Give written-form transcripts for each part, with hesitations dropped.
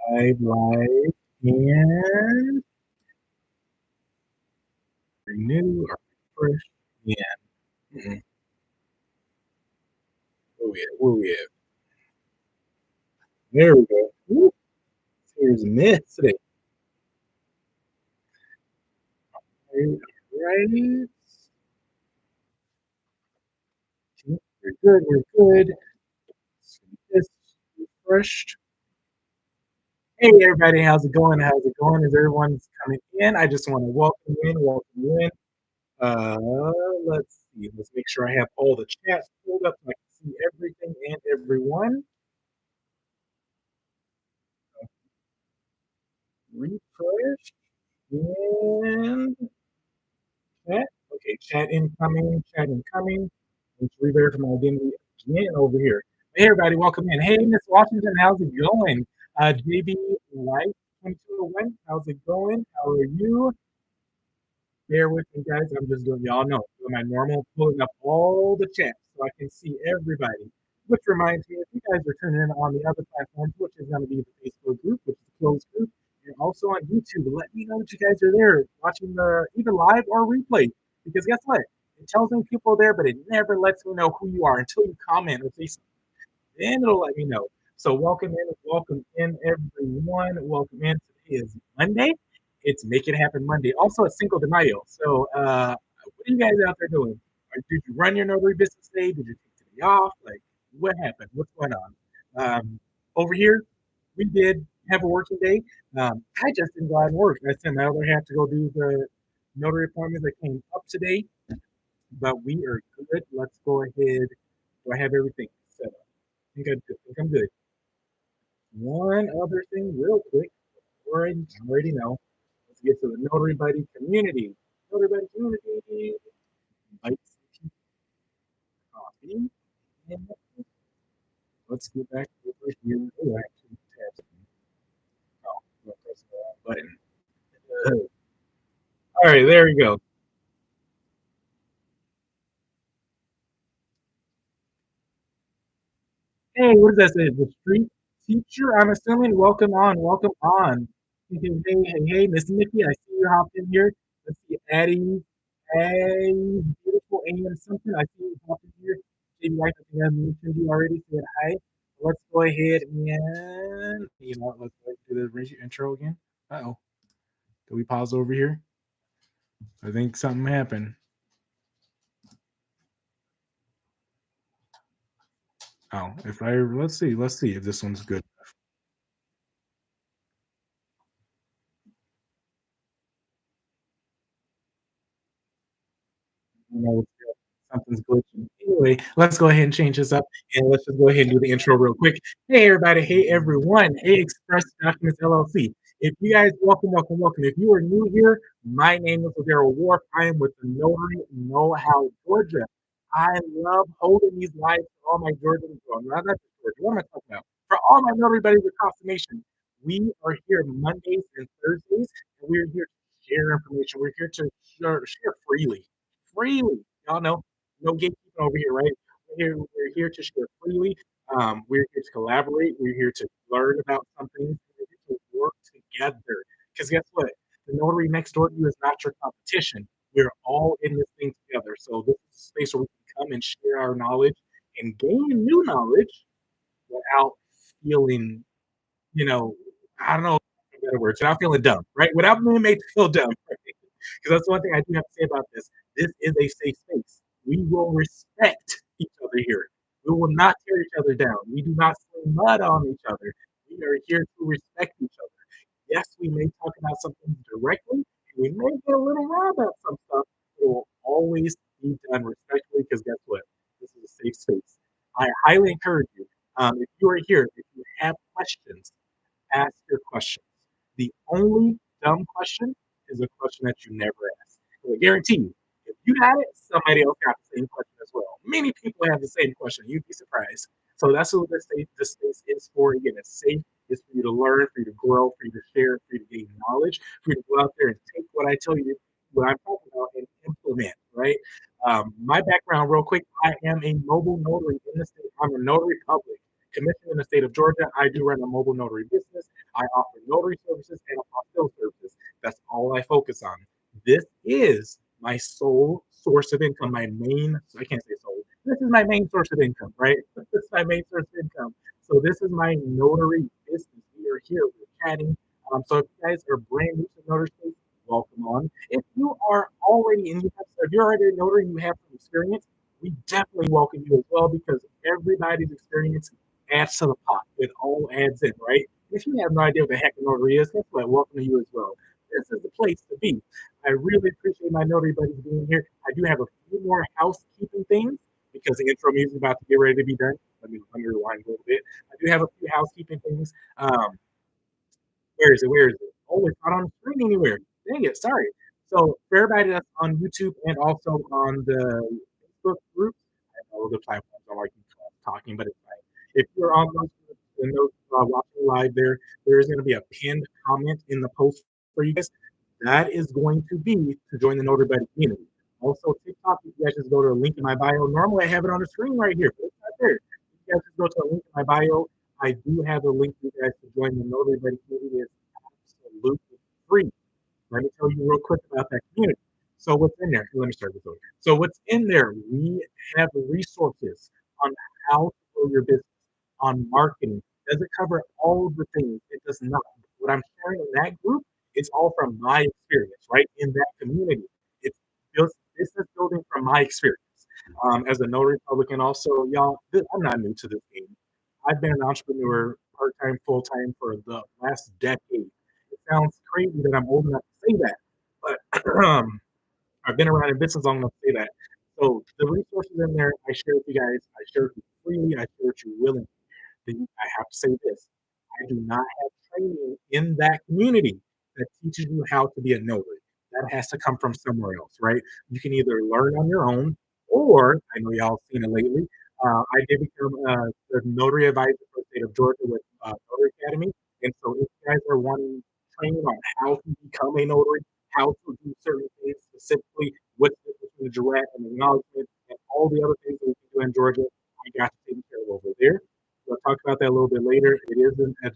Live, and renew or refresh. Yeah. Mm-mm. Where we at? Where we at? There we go. Woo. Here's Miss today. Right. We're good. We're good. Just refreshed. Hey everybody, how's it going? How's it going? Is everyone's coming in? I just want to welcome you in. Uh, let's see. Let's make sure I have all the chats pulled up so I can see everything and everyone. Refresh and chat. Okay, chat incoming, chat incoming. Let's reverify my identity again over here. Hey, everybody, welcome in. Hey, Miss Washington, how's it going? JB White, 2201, how's it going? How are you? Bear with me, guys. I'm just doing, y'all know, doing my normal, pulling up all the chats so I can see everybody. Which reminds me, if you guys are tuning in on the other platforms, which is going to be the Facebook group, which is a closed group, and also on YouTube, let me know that you guys are there watching the either live or replay. Because guess what? It tells me people are there, but it never lets me know who you are until you comment or say something. Then it'll let me know. So welcome in everyone. Welcome in. Today is Monday. It's Make It Happen Monday. Also, it's Cinco de Mayo. So, what are you guys out there doing? Did you run your notary business today? Did you take today off? Like, what happened? What's going on? Over here, we did have a working day. I just didn't go out and work. I sent my other half to go do the notary appointments that came up today, but we are good. Let's go ahead. Do I have everything set up? I think I'm good. One other thing, real quick, before I already know. Let's get to the Notary Buddy community. Notary Buddy community. Invite some coffee. And let's get back over here. Oh, actually, tabs. Oh, I'm press the wrong button. All right, there we go. Hey, what does that say? The street teacher, I'm assuming. Welcome on, welcome on. Hey, Miss Nikki, I see you hopped in here. Let's see, Addie, beautiful AM something. I see you hopped in here. JB White, I think I mentioned you already. Said hi. Let's go ahead and, you know what, let's go ahead and do the intro again. Uh-oh. Did we pause over here? I think something happened. Oh, let's see if this one's good. You know, something's glitching. Anyway, let's go ahead and change this up and let's just go ahead and do the intro real quick. Hey, everybody. Hey, everyone. Hey, Express Documents LLC. If you guys, welcome. If you are new here, my name is Daryl Wharf. I am with the Notary Know How Georgia. I love holding these lives for all my Georgians. Well, not just Georgia. What am I talking about? For all my notary buddies across the nation. We are here Mondays and Thursdays, and we're here to share information. We're here to share freely. Y'all know, no gatekeeping over here, right? We're here to share freely. We're here to collaborate. We're here to learn about something. We're here to work together. Because guess what? The notary next door to you is not your competition. We're all in this thing together. So this is a space where we can come and share our knowledge and gain new knowledge without feeling, you know, I don't know better words, without feeling dumb, right? Without being made to feel dumb, right? Because that's one thing I do have to say about this. This is a safe space. We will respect each other here. We will not tear each other down. We do not sling mud on each other. We are here to respect each other. Yes, we may talk about something directly, and we may get a little raw about some stuff, but it will always be done respectfully because guess what? This is a safe space. I highly encourage you, if you are here, if you have questions, ask your questions. The only dumb question is a question that you never ask. I guarantee you, if you had it, somebody else got the same question as well. Many people have the same question. You'd be surprised. So that's what this space is for. Again, it's safe. It's for you to learn, for you to grow, for you to share, for you to gain knowledge, for you to go out there and take what I tell you, what I'm talking about, and implement. Right. My background, real quick. I am a mobile notary in the state. I'm a notary public commissioned in the state of Georgia. I do run a mobile notary business. I offer notary services and apostille services. That's all I focus on. This is my sole source of income, my main, I can't say sole, this is my main source of income, right? This is my main source of income. So this is my notary business. We are here, we're chatting. So if you guys are brand new to the notary space, welcome on. If you are already in, if you're already a notary and you have some experience, we definitely welcome you as well because everybody's experience adds to the pot. It all adds in, right? If you have no idea what the heck a notary is, guess what? Welcome to you as well. This is the place to be. I really appreciate my notary buddies being here. I do have a few more housekeeping things because the intro music is about to get ready to be done. Let me rewind a little bit. I do have a few housekeeping things. Where is it? Where is it? Oh, it's not on the screen anywhere. Dang it, sorry. So for everybody that's on YouTube and also on the Facebook group, I know the platforms are like talking, but it's fine. If you're on those groups and those watching live there is going to be a pinned comment in the post for you guys. That is going to be to join the Notary Buddy community. Also, TikTok, if you guys just go to a link in my bio. Normally, I have it on the screen right here, but it's not there. If you guys just go to a link in my bio, I do have a link for you guys to join the Notary Buddy community. It's absolutely free. Let me tell you real quick about that community. So what's in there? Let me start this over. So what's in there? We have resources on how to grow your business, on marketing. Does it cover all of the things? It does not. What I'm sharing in that group is all from my experience, right? In that community, it's just business building from my experience as a notary public, and also y'all. I'm not new to this game. I've been an entrepreneur, part time, full time, for the last decade. It sounds crazy that I'm old enough to say that, but I've been around in business long enough to say that. So the resources in there, I share with you guys. I share with you freely. I share with you willingly. Then I have to say this: I do not have training in that community that teaches you how to be a notary. That has to come from somewhere else, right? You can either learn on your own, or I know y'all seen it lately. I did become the notary advisor for the state of Georgia with Notary Academy, and so if you guys are wanting training on how to become a notary, how to do certain things specifically, what's the difference between the jurat and the acknowledgement, and all the other things that we can do in Georgia, I got to take care of over there. We'll talk about that a little bit later. It is it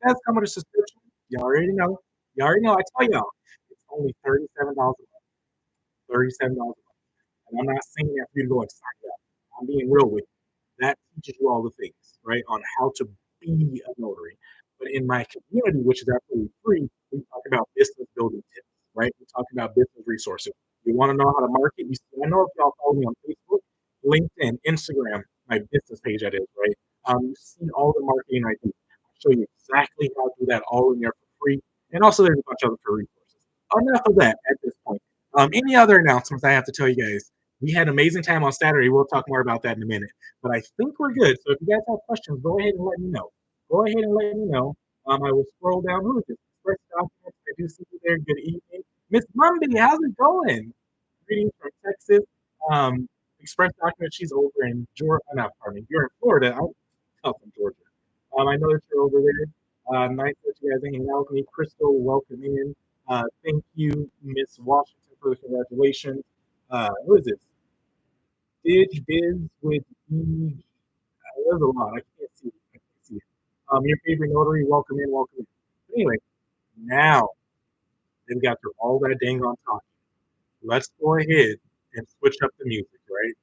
does come with a subscription. You already know. You already know. I tell y'all, it's only $37 a month. $37 a month. And I'm not saying that for you to go and sign up. I'm being real with you. That teaches you all the things, right, on how to be a notary. But in my community, which is absolutely free, we talk about business building tips, right? We talk about business resources. You want to know how to market? You see, I know if y'all follow me on Facebook, LinkedIn, Instagram, my business page that is, right? You see all the marketing I do. I'll show you exactly how to do that all in there for free. And also there's a bunch of other free resources. Enough of that at this point. Any other announcements I have to tell you guys? We had an amazing time on Saturday. We'll talk more about that in a minute. But I think we're good. So if you guys have questions, go ahead and let me know. Go ahead and let me know. I will scroll down. Who is this? Express Documents. I do see you there. Good evening. Miss Mumby, how's it going? Greetings from Texas. Um, Express Documents, she's over in Georgia. Not, pardon me. You're in Florida. I'm from Georgia. I know that you're over there. Nice that you guys are hanging out with me. Crystal, welcome in. Thank you, Miss Washington, for the congratulations. Who is this? Did Biz with E. There's a lot. I can't see it. I can't see it. Your favorite notary, welcome in, welcome in. But anyway, now that we got through all that dang on talking, let's go ahead and switch up the music, right?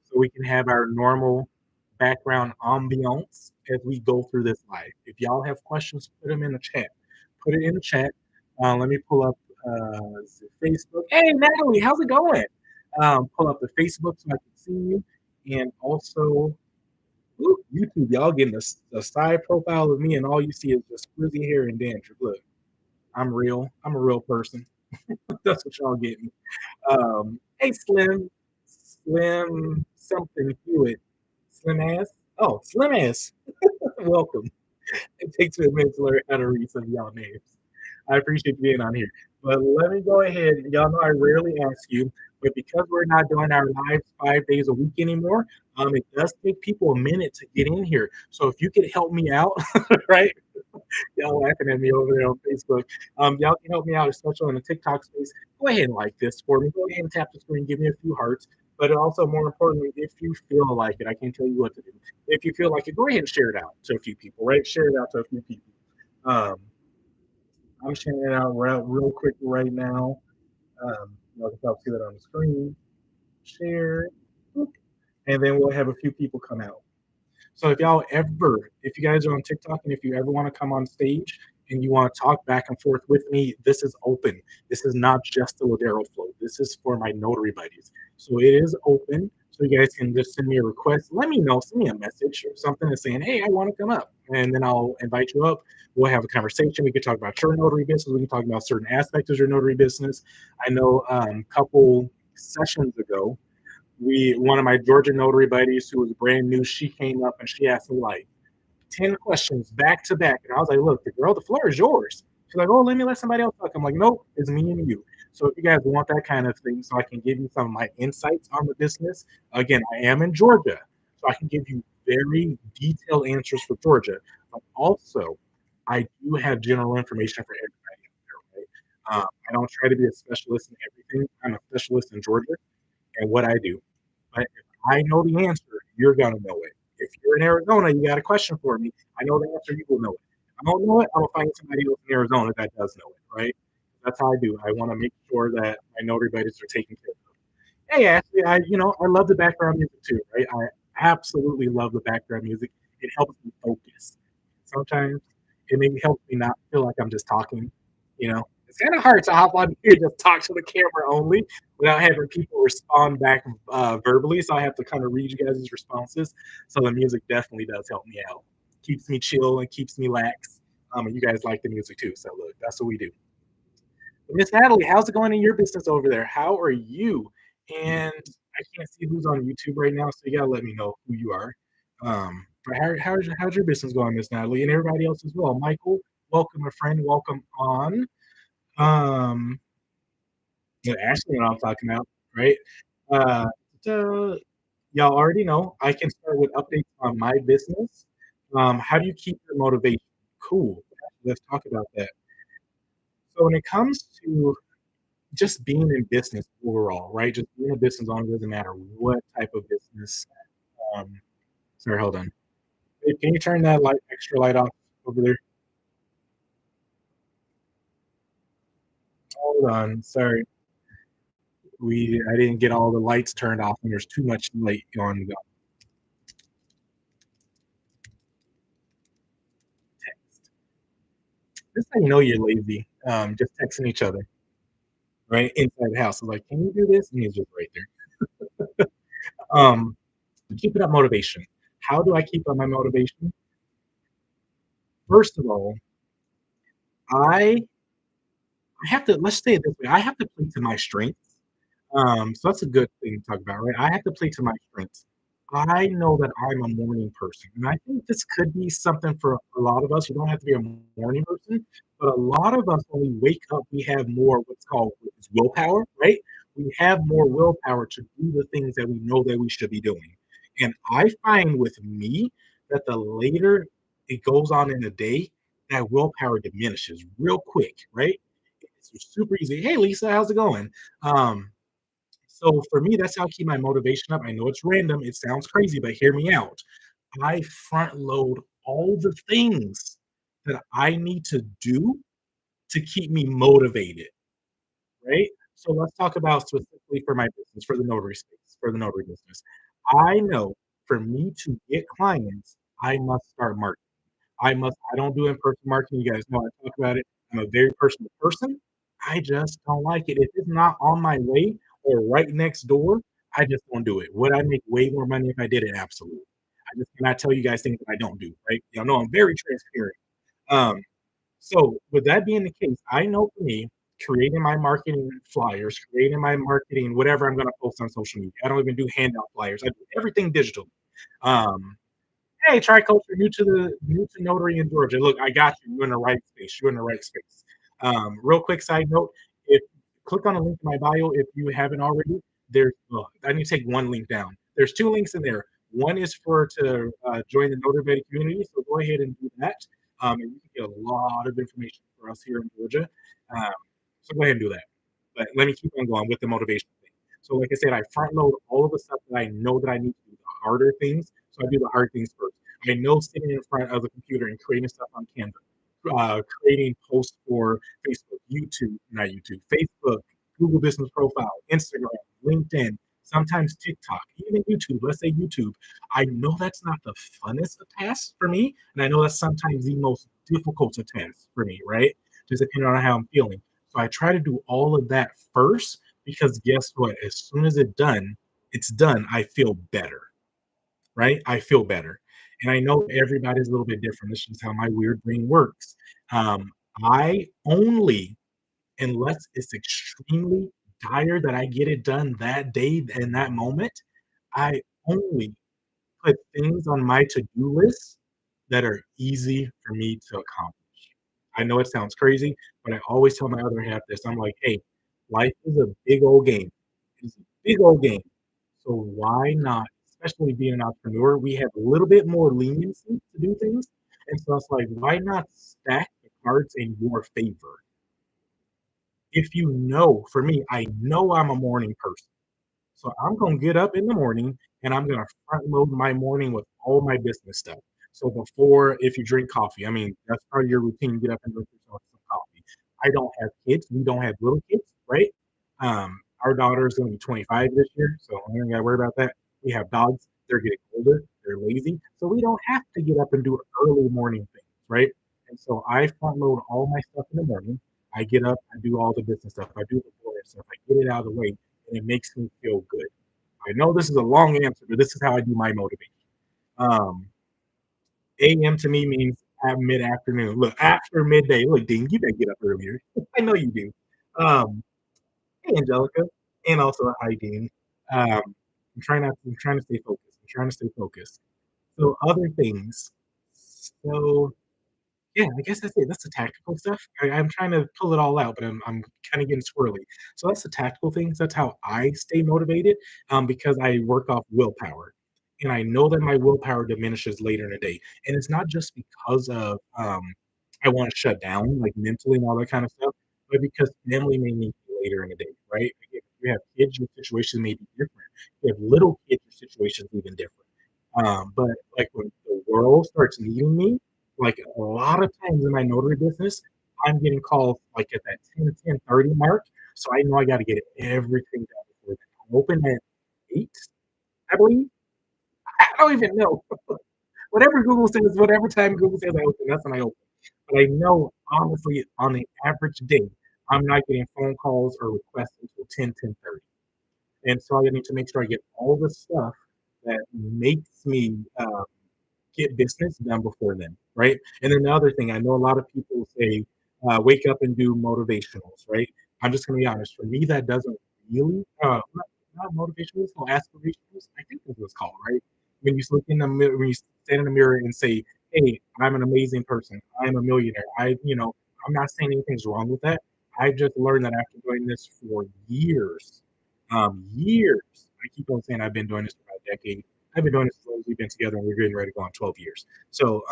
So we can have our normal background ambiance as we go through this live. If y'all have questions, put them in the chat. Put it in the chat. Let me pull up Facebook. Hey, Natalie, how's it going? Pull up the Facebook so I can see you. And also, YouTube, y'all getting a side profile of me, and all you see is just frizzy hair and dandruff. Look, I'm real. I'm a real person. That's what y'all getting. Hey, Slim something Hewitt, Slim ass. Oh, Slim ass. Welcome. It takes me a minute to learn how to read some of y'all names. I appreciate you being on here. But let me go ahead. Y'all know I rarely ask you, but because we're not doing our lives 5 days a week anymore, it does take people a minute to get in here. So if you could help me out, right? Y'all laughing at me over there on Facebook. Y'all can help me out, especially on the TikTok space. Go ahead and like this for me. Go ahead and tap the screen, give me a few hearts. But also, more importantly, if you feel like it, I can't tell you what to do. If you feel like it, go ahead and share it out to a few people, right? Share it out to a few people. Um, I'm sharing it out real quick right now. You can probably see that on the screen. Share, boop, and then we'll have a few people come out. So if you guys are on TikTok and if you ever want to come on stage and you want to talk back and forth with me, this is open. This is not just the Ladero flow. This is for my notary buddies. So it is open. So you guys can just send me a request. Let me know. Send me a message or something and saying, hey, I want to come up. And then I'll invite you up. We'll have a conversation. We can talk about your notary business. We can talk about certain aspects of your notary business. I know a couple sessions ago, we one of my Georgia notary buddies who was brand new, she came up and she asked me like 10 questions back to back. And I was like, look, the girl, the floor is yours. She's like, oh, let somebody else talk. I'm like, nope, it's me and you. So if you guys want that kind of thing, so I can give you some of my insights on the business. Again, I am in Georgia, so I can give you very detailed answers for Georgia. But also, I do have general information for everybody out there, right? I don't try to be a specialist in everything. I'm a specialist in Georgia and what I do. But if I know the answer, you're gonna know it. If you're in Arizona, you got a question for me. I know the answer, you will know it. If I don't know it, I'll find somebody else in Arizona that does know it, right? That's how I do. I want to make sure that my notary buddies are taken care of. Hey, Ashley, I love the background music too, right? I absolutely love the background music. It helps me focus. Sometimes it maybe helps me not feel like I'm just talking. It's kind of hard to hop on here and just talk to the camera only without having people respond back verbally. So I have to kind of read you guys' responses. So the music definitely does help me out. Keeps me chill and keeps me lax. And you guys like the music too. So look, that's what we do. Miss Natalie, how's it going in your business over there? How are you? And I can't see who's on YouTube right now, so you gotta let me know who you are. But how's your business going, Miss Natalie, and everybody else as well? Michael, welcome, my friend. Welcome on. Um, yeah, Ashley, what I'm talking about, right? Uh, so y'all already know I can start with updates on my business. How do you keep your motivation? Cool. Let's talk about that. So when it comes to just being in business overall, right? Just being a business owner doesn't matter what type of business. Um, sorry, hold on. Hey, can you turn that extra light off over there? Hold on. Sorry, I didn't get all the lights turned off, and there's too much light on the text. This how you know you're lazy. Just texting each other, right? Inside the house. I was like, can you do this? And he's just right there. Um, keeping up motivation. How do I keep up my motivation? First of all, I I have to let's say it this way. I have to play to my strengths. So that's a good thing to talk about, right? I have to play to my strengths. I know that I'm a morning person, and I think this could be something for a lot of us. You don't have to be a morning person, but a lot of us, when we wake up, we have more what's called willpower, right? We have more willpower to do the things that we know that we should be doing. And I find with me that the later it goes on in the day, that willpower diminishes real quick, right? It's super easy. Hey, Lisa, how's it going? Um, so for me, that's how I keep my motivation up. I know it's random. It sounds crazy, but hear me out. I front load all the things that I need to do to keep me motivated, right? So let's talk about specifically for my business, for the notary space, for the notary business. I know for me to get clients, I must start marketing. I don't do in-person marketing. You guys know I talk about it. I'm a very personal person. I just don't like it. If it's not on my way or right next door, I just won't do it. Would I make way more money if I did it? Absolutely. I just cannot tell you guys things that I don't do, right? Y'all know I'm very transparent. Um, so with that being the case, I know for me, creating my marketing flyers, creating my marketing, whatever I'm going to post on social media. I don't even do handout flyers. I do everything digital. Um, Hey, Triculture, new to Notary in Georgia. Look, I got you. You're in the right space. You're in the right space. Real quick side note: if click on the link in my bio if you haven't already. I need to take one link down. There's two links in there. One is for to join the Notary Buddy community, so go ahead and do that. And you can get a lot of information for us here in Georgia. Um, so go ahead and do that. But let me keep on going with the motivation thing. So, like I said, I front load all of the stuff that I know that I need to do, the harder things. So I do the hard things first. I know sitting in front of the computer and creating stuff on Canva. creating posts for Facebook, YouTube, not YouTube, Facebook, Google Business Profile, Instagram, LinkedIn, sometimes TikTok, even YouTube. Let's say YouTube. I know that's not the funnest of tasks for me, and I know that's sometimes the most difficult of tasks for me, right? Just depending on how I'm feeling. So I try to do all of that first because guess what? As soon as it's done, I feel better, right? I feel better. And I know everybody's a little bit different. This is how my weird brain works. Um, I only, unless it's extremely dire that I get it done that day in that moment, I only put things on my to-do list that are easy for me to accomplish. I know it sounds crazy, but I always tell my other half this. I'm like, "Hey, life is a big old game. It's a big old game. So why not, especially being an entrepreneur, we have a little bit more leniency to do things. And so it's like, why not stack the cards in your favor? If you know, for me, I know I'm a morning person. So I'm gonna get up in the morning and I'm gonna front load my morning with all my business stuff. So before, if you drink coffee, I mean, that's part of your routine, get up and drink yourself some coffee. I don't have kids. We don't have little kids, right? Our daughter is gonna be 25 this year, so I don't gotta worry about that. We have dogs. They're getting older. They're lazy, so we don't have to get up and do early morning things, right? And so I front load all my stuff in the morning. I get up, I do all the business stuff. I do the boring stuff. I get it out of the way and it makes me feel good. I know this is a long answer, but this is how I do my motivation. Um, AM to me means at mid afternoon. Look, after midday. Look, Dean, you better get up earlier. I know you do. Um, hey, Angelica, and also hi, Dean. I'm trying to stay focused. I'm trying to stay focused. So other things. So yeah, I guess that's it. That's the tactical stuff. I'm trying to pull it all out, but I'm kind of getting swirly. So that's the tactical things. That's how I stay motivated, because I work off willpower, and I know that my willpower diminishes later in the day. And it's not just because of I want to shut down, like mentally and all that kind of stuff, but because family may need you later in the day, right? If you have kids, your situation may be different. If you have little kids, your situation's even different. But like when the world starts needing me, like a lot of times in my notary business, I'm getting calls like at that 10:30 mark. So I know I got to get everything done before then. I open at 8, I believe. I don't even know. Whatever Google says, whatever time Google says I open, that's when I open. But I know honestly, on the average day, I'm not getting phone calls or requests until 10:30. And so I need to make sure I get all the stuff that makes me get business done before then, right? And then the other thing, I know a lot of people say, wake up and do motivationals, right? I'm just going to be honest. For me, that doesn't really, not motivationals, no aspirationals. I think that's what it's called, right? When you look in the mirror, when you stand in the mirror and say, "Hey, I'm an amazing person. I'm a millionaire." I'm not saying anything's wrong with that. I've just learned that after doing this for years, years. I keep on saying I've been doing this for about a decade. I've been doing this as long as we've been together, and we're getting ready to go on 12 years. So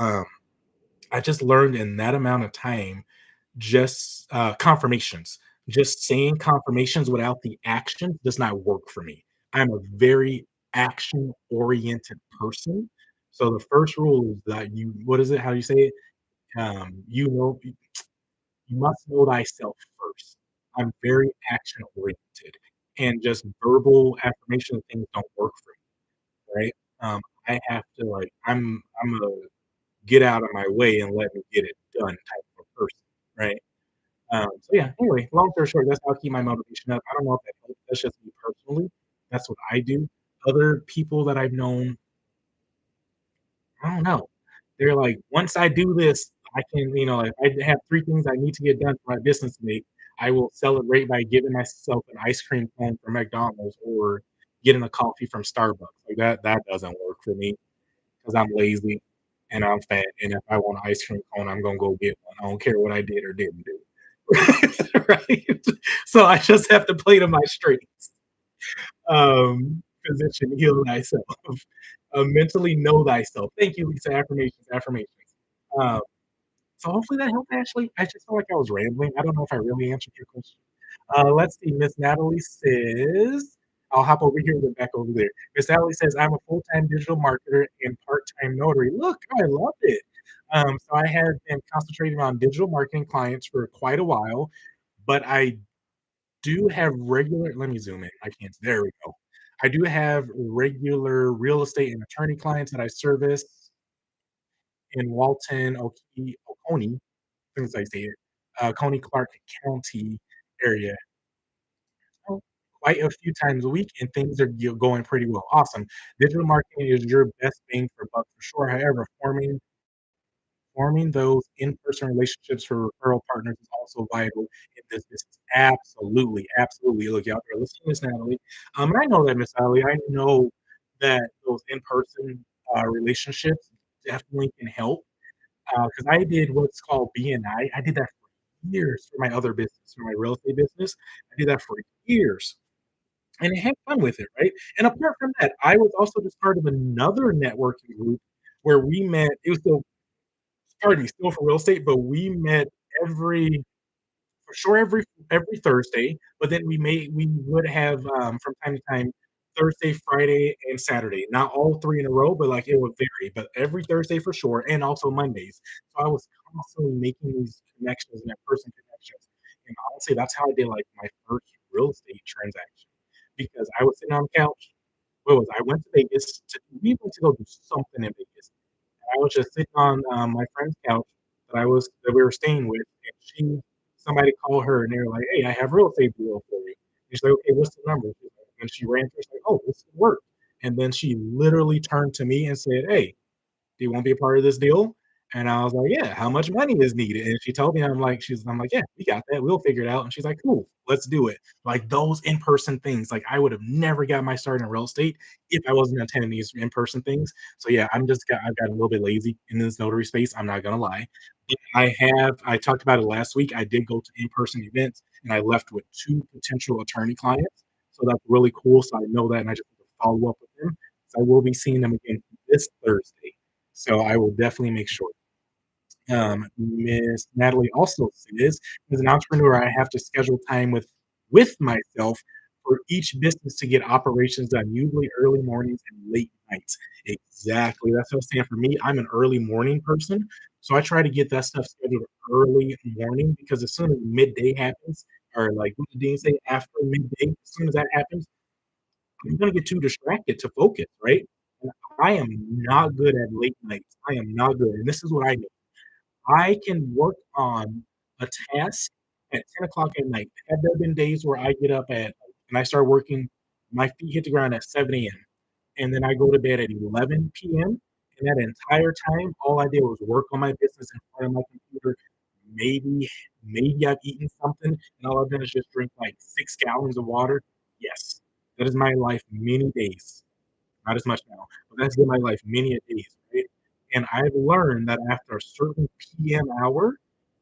I just learned in that amount of time, just confirmations, just saying confirmations without the action does not work for me. I'm a very action oriented person. So the first rule is that what is it? How do you say it? You must know thyself first. I'm very action oriented, and just verbal affirmation things don't work for me, right? I have to like I'm a get out of my way and let me get it done type of person, right? So yeah. Anyway, long story short, that's how I keep my motivation up. I don't know if that helps. That's just me personally. That's what I do. Other people that I've known, I don't know. They're like, once I do this, I can, if I have 3 things I need to get done for my business to make, I will celebrate by giving myself an ice cream cone from McDonald's or getting a coffee from Starbucks. Like that doesn't work for me because I'm lazy and I'm fat. And if I want an ice cream cone, I'm gonna go get one. I don't care what I did or didn't do. Right? So I just have to play to my strengths. Position, heal thyself. Mentally know thyself. Thank you, Lisa. Affirmations, affirmations. Um, so hopefully that helped, Ashley. I just felt like I was rambling. I don't know if I really answered your question. Let's see. Miss Natalie says, I'll hop over here and then back over there. Miss Natalie says, I'm a full-time digital marketer and part-time notary. Look, I love it. So I have been concentrating on digital marketing clients for quite a while, but I do have regular let me zoom in. I can't there we go. I do have regular real estate and attorney clients that I service in Walton, Oconee, I think that's how you say it, Coney Clark County area, oh, quite a few times a week, and things are going pretty well. Awesome. Digital marketing is your best bang for buck for sure. However, forming those in-person relationships for referral partners is also vital in this business. Absolutely, absolutely. Look, y'all are listening to Miss Natalie. And I know that Miss Natalie, I know that those in-person relationships definitely can help. Because I did what's called BNI. I did that for years for my other business, for my real estate business. I did that for years, and I had fun with it, right? And apart from that, I was also just part of another networking group where we met. It was still, pardon me, still for real estate, but we met every for sure every Thursday, but then we would have, from time to time, Thursday, Friday, and Saturday. Not all 3 in a row, but, like, it would vary, but every Thursday for sure, and also Mondays. So I was constantly making these connections and in-person connections, and honestly, that's how I did, like, my first real estate transaction, because I was sitting on the couch. What was I went to Vegas to we went to go do something in Vegas. I was just sitting on, my friend's couch that we were staying with, and somebody called her, and they were like, "Hey, I have real estate deal for you." And she's like, "Okay, what's the number?" And she ran through, she's like, "Oh, this could work." And then she literally turned to me and said, "Hey, do you want to be a part of this deal?" And I was like, "Yeah, how much money is needed?" And she told me, I'm like, "Yeah, we got that. We'll figure it out." And she's like, "Cool, let's do it." Like those in-person things, like I would have never got my start in real estate if I wasn't attending these in-person things. So yeah, I've got a little bit lazy in this notary space. I'm not gonna lie. But I talked about it last week. I did go to in-person events and I left with two potential attorney clients. So that's really cool. So I know that and I just have to follow up with them. So I will be seeing them again this Thursday. So I will definitely make sure. Miss Natalie also says, as an entrepreneur, I have to schedule time with myself for each business to get operations done, usually early mornings and late nights. Exactly. That's what I'm saying. For me, I'm an early morning person. So I try to get that stuff scheduled early morning because as soon as midday happens, or like what did Dean say, after midday, as soon as that happens, I'm gonna get too distracted to focus, right? And I am not good at late nights. I am not good. And this is what I do. I can work on a task at 10 o'clock at night. Have there been days where I get up at and I start working, my feet hit the ground at 7 AM, and then I go to bed at 11 PM, and that entire time, all I did was work on my business in front of my computer. Maybe maybe I've eaten something, and all I've done is just drink, like, 6 gallons of water. Yes, that is my life many days. Not as much now, but that's been my life many a days, right? And I've learned that after a certain PM hour,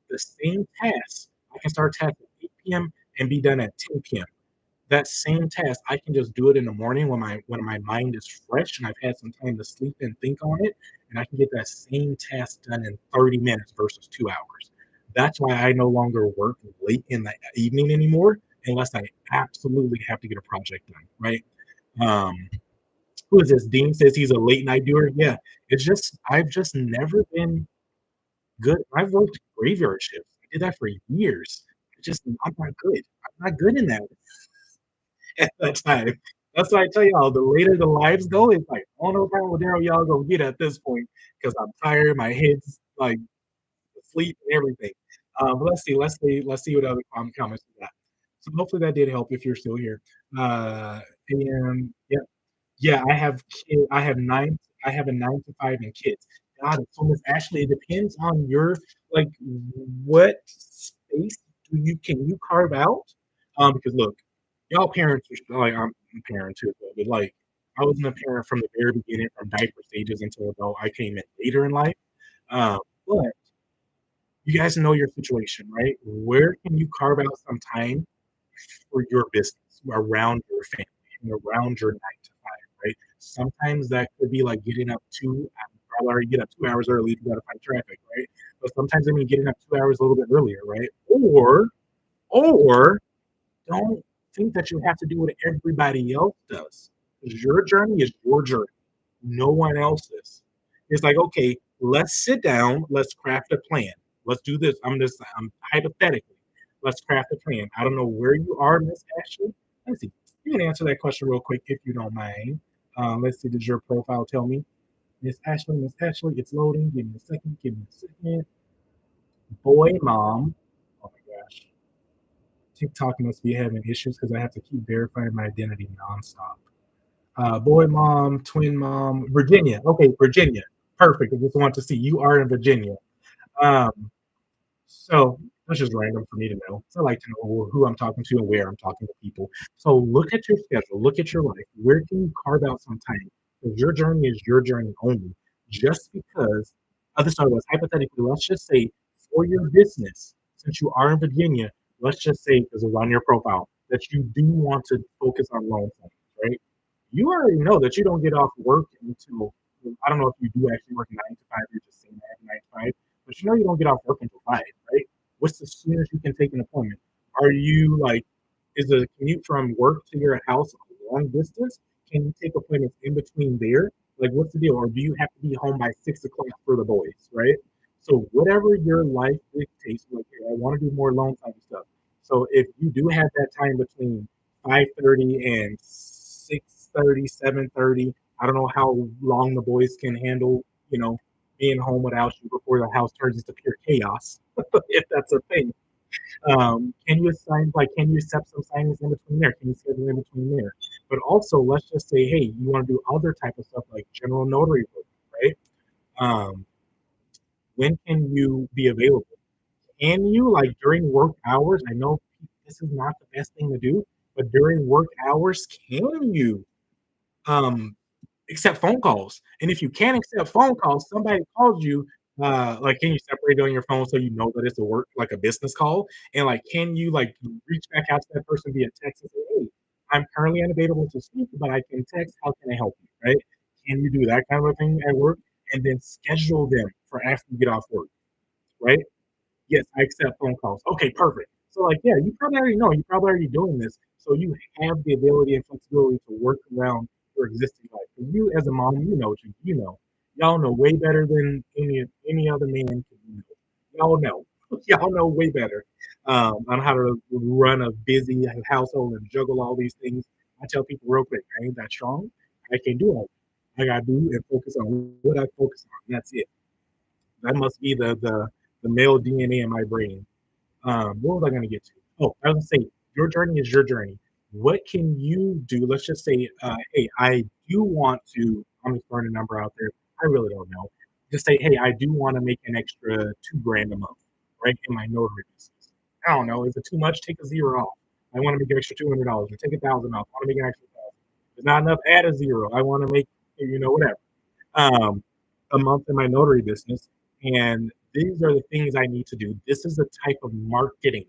the same task, I can start a task at 8 PM and be done at 10 PM. That same task, I can just do it in the morning when my mind is fresh and I've had some time to sleep and think on it, and I can get that same task done in 30 minutes versus 2 hours. That's why I no longer work late in the evening anymore unless I absolutely have to get a project done, right? Um, who is this? Dean says he's a late night doer. Yeah, it's just I've just never been good. I've worked graveyard shifts. I did that for years. It's just I'm not good. I'm not good in that at that time. That's why I tell y'all the later the lives go, it's like I don't know how Daryl y'all gonna get at this point because I'm tired. My head's like asleep and everything. But let's see what other comments we got. So hopefully that did help if you're still here. And yeah, yeah, I have a 9 to 5 and kids. God, so Miss Ashley, it depends on your like, what space do you can you carve out? Because look, y'all parents are like, I'm a parent too, but, like, I wasn't a parent from the very beginning, from diaper stages until adult. I came in later in life. But you guys know your situation, right? Where can you carve out some time for your business, around your family, and around your 9 to 5, right? Sometimes that could be like getting up 2 I'd already get up 2 hours early if you gotta fight traffic, right? But sometimes I mean getting up 2 hours a little bit earlier, right? Or don't think that you have to do what everybody else does. 'Cause your journey is your journey, no one else's. It's like, okay, Let's sit down. Let's craft a plan. Let's do this. I'm hypothetically. Let's craft a plan. I don't know where you are, Miss Ashley. Let's see. You can answer that question real quick if you don't mind. Let's see. Does your profile tell me? Miss Ashley, it's loading. Give me a second. Give me a second. Boy, mom. Oh my gosh. TikTok must be having issues because I have to keep verifying my identity nonstop. Boy, mom, twin mom, Virginia. Okay, Virginia. Perfect. I just want to see you are in Virginia. Um, so that's just random for me to know. So I like to know who I'm talking to and where I'm talking to people. So look at your schedule, look at your life. Where can you carve out some time? Because your journey is your journey only. Just because other side was hypothetically, let's just say for your business, since you are in Virginia, let's just say because it's on your profile that you do want to focus on loan signs, right? You already know that you don't get off work until I don't know if you do actually work 9 to 5. You're just saying that 9 to 5, but you know you don't get off work until 5, right? What's the soonest you can take an appointment? Are you like, is the commute from work to your house a long distance? Can you take appointments in between there? Like, what's the deal? Or do you have to be home by 6 o'clock for the boys, right? So whatever your life dictates, like, hey, I want to do more loan time stuff. So if you do have that time between 5:30 and 6:30, 7:30, I don't know how long the boys can handle, being home without you before the house turns into pure chaos, if that's a thing. Can you accept some signings in between there? Can you schedule in between there? But also, let's just say, hey, you want to do other type of stuff like general notary work, right? Um, when can you be available? Can you, like, during work hours? I know this is not the best thing to do, but during work hours, can you um, accept phone calls? And if you can't accept phone calls, somebody calls you, like, can you separate it on your phone so you know that it's a work, like a business call? And like, can you like reach back out to that person via text and say, hey, I'm currently unavailable to speak, but I can text. How can I help you? Right? Can you do that kind of a thing at work? And then schedule them for after you get off work, right? Yes, I accept phone calls. Okay, perfect. So like, yeah, you probably already know. You're probably already doing this. So you have the ability and flexibility to work around your existing life. And you as a mom, you know what you know. Y'all know way better than any other man can know. Y'all know. Y'all know way better on how to run a busy household and juggle all these things. I tell people real quick, I ain't that strong. I can do all. I gotta do and focus on what I focus on. That's it. That must be the male DNA in my brain. What was I going to get to? Oh, I was going to say, your journey is your journey. What can you do? Let's just say, hey, I do want to, I'm just throwing a number out there. I really don't know. Just say, hey, I do want to make an extra 2 grand a month, right, in my notary business. I don't know. Is it too much? Take a zero off. I want to make an extra $200 or take 1,000 off. I want to make an extra 1,000. There's not enough, add a zero. I want to make, whatever um, a month in my notary business, and these are the things I need to do. This is the type of marketing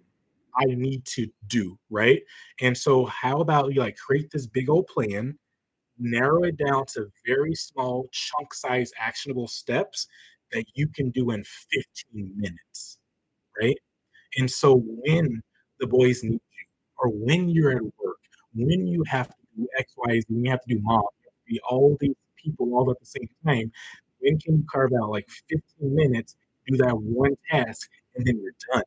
I need to do, right? And so, how about you like create this big old plan, narrow it down to very small, chunk size, actionable steps that you can do in 15 minutes, right? And so when the boys need you, or when you're at work, when you have to do X, Y, Z, when you have to do mom, you have to be all these people all at the same time, when can you carve out like 15 minutes, do that one task, and then you're done?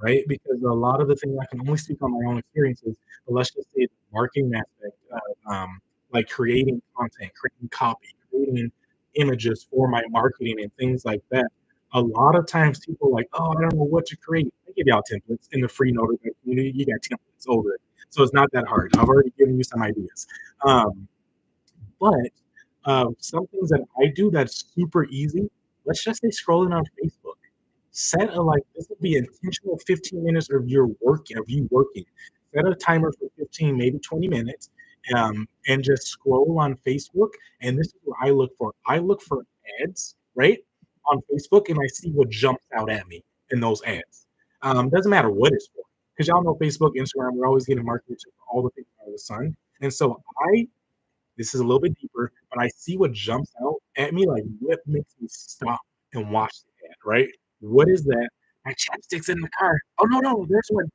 Right? Because a lot of the things I can only speak on my own experiences, but let's just say the marketing aspect of like creating content, creating copy, creating images for my marketing and things like that. A lot of times people are like, oh, I don't know what to create. I give y'all templates in the free notary community. You got templates over it. So it's not that hard. I've already given you some ideas. Um, but some things that I do that's super easy, let's just say scrolling on Facebook. Set a like this would be intentional 15 minutes of your work of you working. Set a timer for 15, maybe 20 minutes, and just scroll on Facebook. And this is what I look for. I look for ads, right? On Facebook, and I see what jumps out at me in those ads. Doesn't matter what it's for. Because y'all know Facebook, Instagram, we're always getting marketed to all the things under the sun. And so this is a little bit deeper, but I see what jumps out at me, like what makes me stop and watch the ad, right? What is that? My chapstick's in the car. Oh no, no, there's one.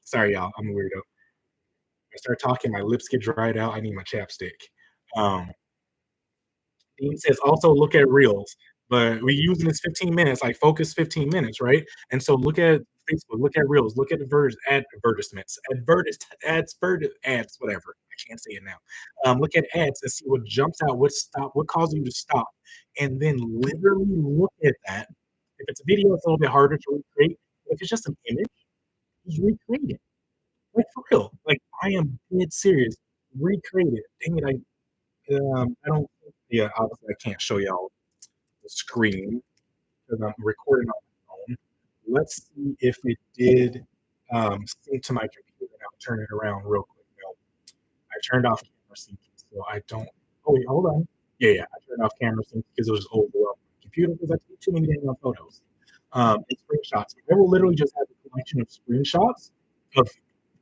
Sorry, y'all. I'm a weirdo. I start talking, my lips get dried out. I need my chapstick. Um, Dean says, also look at reels, but we using this 15 minutes, like focus 15 minutes, right? And so look at Facebook, look at reels, look at advertisements, ads, whatever. I can't say it now. Look at ads and see what jumps out, what causes you to stop, and then literally look at that. If it's a video, it's a little bit harder to recreate. If it's just an image, just recreate it. Like for real. Like I am dead serious. Recreate it. Dang it, I don't. Yeah, obviously I can't show y'all the screen because I'm recording on my phone. Let's see if it did sync to my computer. Now turn it around real quick. No, I turned off camera sync, so I don't. Oh wait, hold on. Yeah, I turned off camera sync because it was overwhelming my computer because I took too many dang photos and screenshots. I will literally just have a collection of screenshots of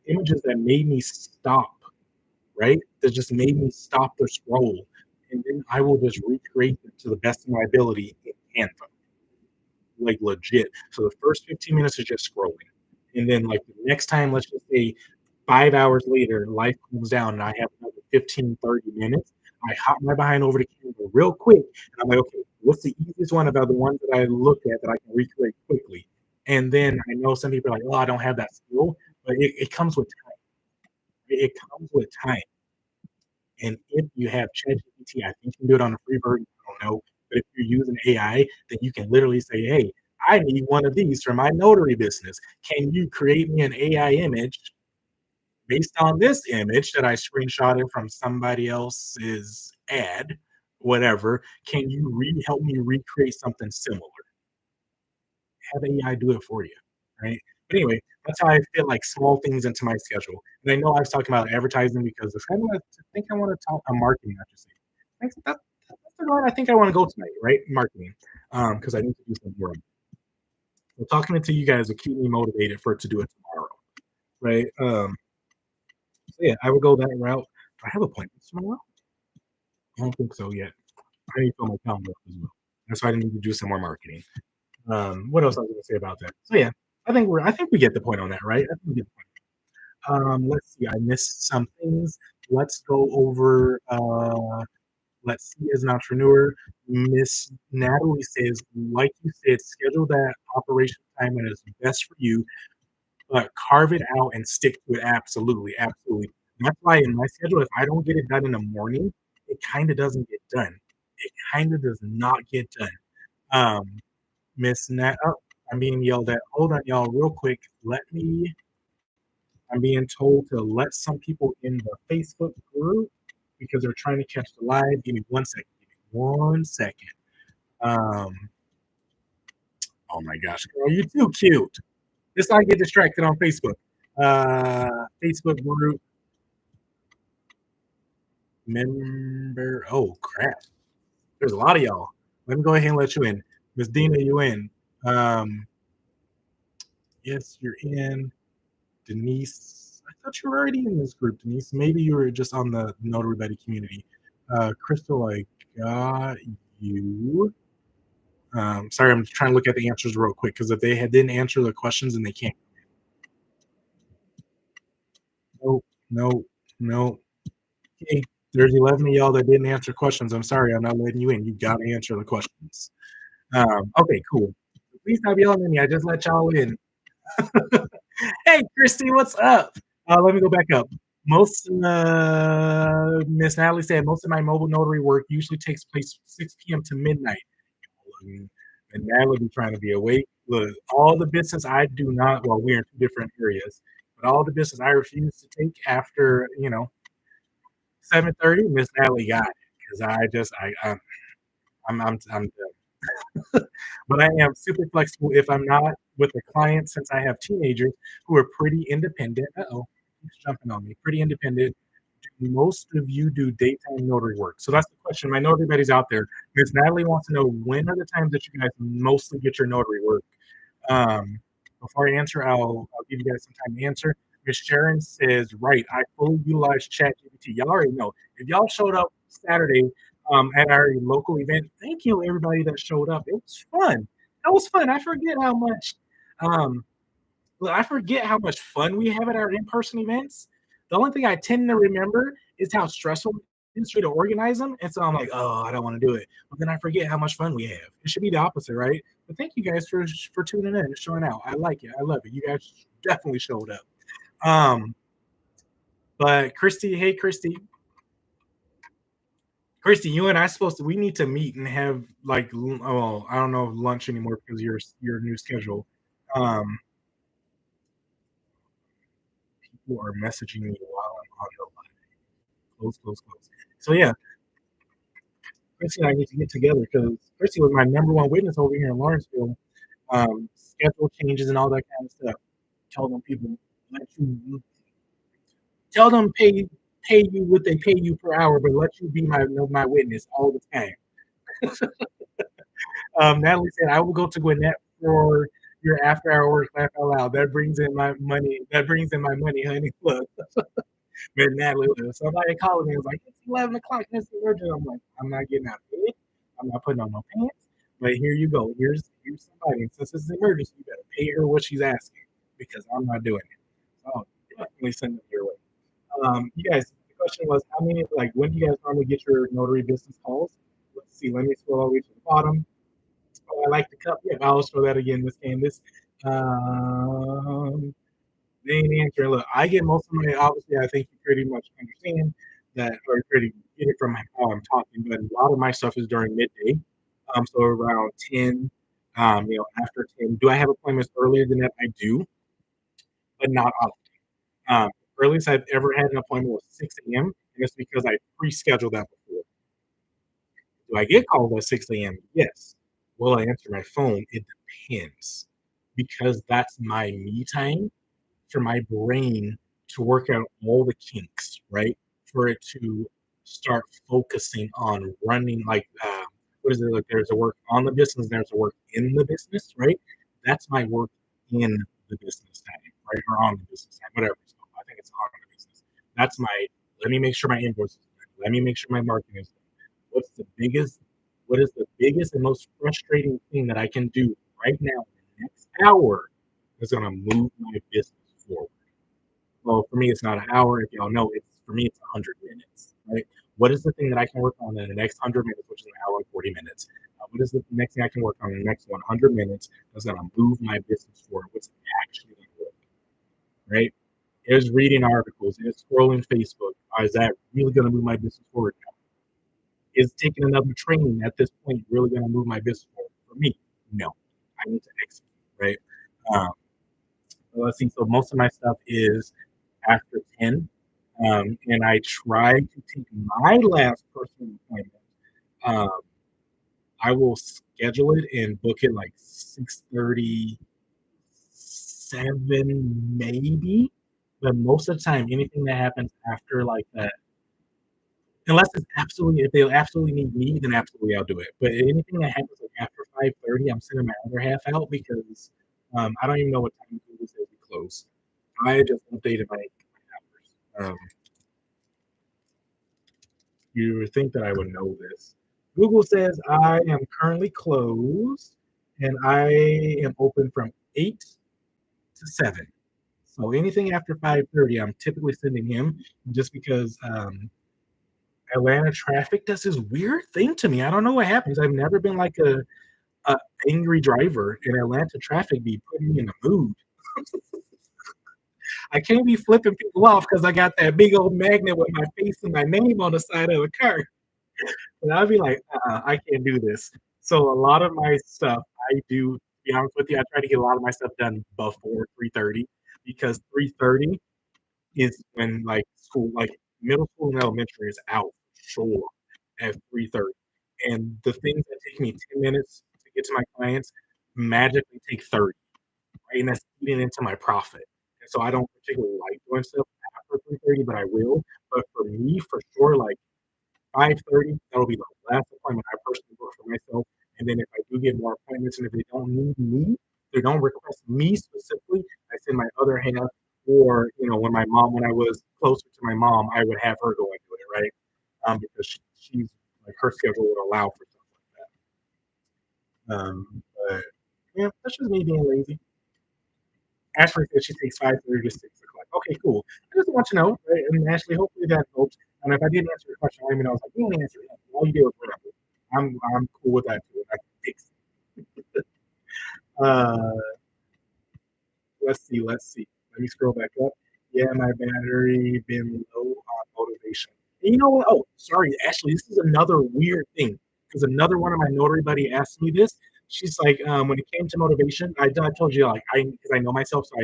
images that made me stop, right? That just made me stop the scroll. And then I will just recreate it to the best of my ability in Canva, like legit. So the first 15 minutes is just scrolling. And then, like, the next time, let's just say 5 hours later, life cools down and I have another 15, 30 minutes. I hop my behind over to Canva real quick. And I'm like, okay, what's the easiest one about the ones that I looked at that I can recreate quickly? And then I know some people are like, oh, I don't have that skill, but it comes with time. It comes with time. And if you have ChatGPT, I think you can do it on a free version. I don't know. But if you're using AI, then you can literally say, hey, I need one of these for my notary business. Can you create me an AI image based on this image that I screenshotted from somebody else's ad, whatever? Can you help me recreate something similar? Have AI do it for you, right? But anyway, that's how I fit like small things into my schedule. And I know I was talking about advertising because I think I want to talk on marketing. Actually, that's the one I think I want to go tonight, right? Marketing, because I need to do some more. So talking to you guys will keep me motivated for it to do it tomorrow, right? So yeah, I would go that route. Do I have appointments tomorrow? I don't think so yet. I need to fill my calendar up as well. That's why I need to do some more marketing. What else I was going to say about that? So yeah, I think we get the point on that, right? I think we get the point. Let's see. I missed some things. Let's go over. Let's see. As an entrepreneur, Miss Natalie says, like you said, schedule that operation time that is best for you, but carve it out and stick to it. Absolutely, absolutely. That's why in my schedule, if I don't get it done in the morning, it kind of doesn't get done. It kind of does not get done. Um, Miss Nat, oh, I'm being yelled at. Hold on, y'all, real quick. I'm being told to let some people in the Facebook group because they're trying to catch the live. Give me 1 second. Give me 1 second. Um, oh my gosh, girl, you're too cute. This I get distracted on Facebook. Facebook group member. Oh crap. There's a lot of y'all. Let me go ahead and let you in. Miss Dina, you in. Um, yes, you're in. Denise, I thought you were already in this group, Denise. Maybe you were just on the Notary Buddy community. Crystal, I got you. Sorry, I'm trying to look at the answers real quick because if didn't answer the questions, then they can't. No, no, no. Okay, there's 11 of y'all that didn't answer questions. I'm sorry, I'm not letting you in. You got to answer the questions. Okay, cool. Please stop yelling at me. I just let y'all in. Hey, Christy, what's up? Let me go back up. Miss Natalie said, most of my mobile notary work usually takes place 6 p.m. to midnight. And Natalie be trying to be awake. Look, all the business I do not, well, we're in two different areas, but all the business I refuse to take after, 7:30, Miss Natalie got it. Because I'm done. But I am super flexible if I'm not with a client since I have teenagers who are pretty independent. Uh-oh, he's jumping on me. Pretty independent. Do most of you do daytime notary work? So that's the question. I know everybody's out there. Miss Natalie wants to know when are the times that you guys mostly get your notary work? Um, Before I answer, I'll give you guys some time to answer. Miss Sharon says, right, I fully utilize ChatGPT. Y'all already know. If y'all showed up Saturday at our local event, thank you everybody that showed up. It was fun. That was fun. Um, I forget how much fun we have at our in-person events. The only thing I tend to remember is how stressful industry to organize them, and so I'm like, oh, I don't want to do it. But then I forget how much fun we have. It should be the opposite, right? But thank you guys for tuning in and showing out. I like it. I love it. You guys definitely showed up. Um, but Christy, hey Christy, you and I supposed to we need to meet and have like oh I don't know lunch anymore because your new schedule. Um, People are messaging me while I'm on the line. Close, close, close. So yeah, Chrissy and I need to get together because Chrissy was my number one witness over here in Lawrenceville. Schedule changes and all that kind of stuff. Tell them people let you tell them pay you what they pay you per hour, but let you be my witness all the time. Natalie said, "I will go to Gwinnett for your after hour work. Laugh out loud. That brings in my money. That brings in my money, honey. Look." But Natalie, somebody called me and was like, "It's 11 o'clock. It's emergency." I'm like, "I'm not getting out of bed. I'm not putting on no pants. But here you go. Here's somebody. And since it's an emergency, you better pay her what she's asking because I'm not doing it." So definitely send it your way. You guys, the question was, how many like when do you guys normally get your notary business calls? Let's see. Let me scroll all the way to the bottom. Oh, I like the cup. Yeah, I'll show that again. This game. Um, they ain't answering. Look, I get most of my. Obviously, I think you pretty much understand that, or pretty get it from how I'm talking. But a lot of my stuff is during midday. So around 10. After 10. Do I have appointments earlier than that? I do, but not often. Earliest I've ever had an appointment was 6 a.m. And it's because I pre-scheduled that before. Do I get called at 6 a.m.? Yes. Will I answer my phone? It depends because that's my me time for my brain to work out all the kinks, right? For it to start focusing on running like what is it like there's a work on the business, there's a work in the business, right? That's my work in the business time, right? Or on the business time, whatever it's called. I think it's on the business. That's my let me make sure my invoice is done. Let me make sure my marketing is done. What's the biggest what is the biggest and most frustrating thing that I can do right now in the next hour that's gonna move my business forward? Well, for me, it's not an hour. If y'all know, it's for me, it's 100 minutes, right? What is the thing that I can work on in the next 100 minutes, which is an hour and 40 minutes? What is the next thing I can work on in the next 100 minutes that's going to move my business forward? What's actually going to work, right? Is reading articles, is scrolling Facebook. Is that really going to move my business forward now? Is taking another training at this point really going to move my business forward? For me, no. I need to execute, right? Um, let's see. So most of my stuff is after 10. And I try to take my last personal appointment. Um, I will schedule it and book it like 6:30, 7 maybe. But most of the time, anything that happens after like that, unless it's absolutely if they absolutely need me, then absolutely I'll do it. But anything that happens like after 5:30, I'm sending my other half out because I don't even know what time Google says we close. I just updated my hours. You would think that I would know this. Google says I am currently closed and I am open from 8 to 7. So anything after 5:30, I'm typically sending him just because Atlanta traffic does this weird thing to me. I don't know what happens. I've never been like a angry driver, and Atlanta traffic be putting me in a mood. I can't be flipping people off because I got that big old magnet with my face and my name on the side of the car. And I'd be like, I can't do this. So a lot of my stuff I do, to be honest with you, I try to get a lot of my stuff done before 3:30 because 3:30 is when like school, like middle school and elementary is out sure at 3:30. And the things that take me 10 minutes to get to my clients magically take 30, right? And that's eating into my profit. And so I don't particularly like doing stuff after 3:30, but I will. But for me, for sure, like 5:30, that'll be the last appointment I personally book for myself. And then if I do get more appointments and if they don't need me, they don't request me specifically, I send my other half. Or, when I was closer to my mom, I would have her go and do it, right? Because she's like her schedule would allow for stuff like that. But yeah, that's just me being lazy. Ashley said she takes 5:30 to 6 o'clock. Okay, cool. I just want to know, right? And Ashley, hopefully that helps. And if I didn't answer your question, let me know. I was like, you didn't answer that. All you did was ramble. I'm cool with that too. I can fix it. Let's see. Let's see. Let me scroll back up. Yeah, my battery been low on motivation. And you know what? Oh, sorry. Actually, this is another weird thing because another one of my notary buddy asked me this. She's like, when it came to motivation, I told you like because I know myself, so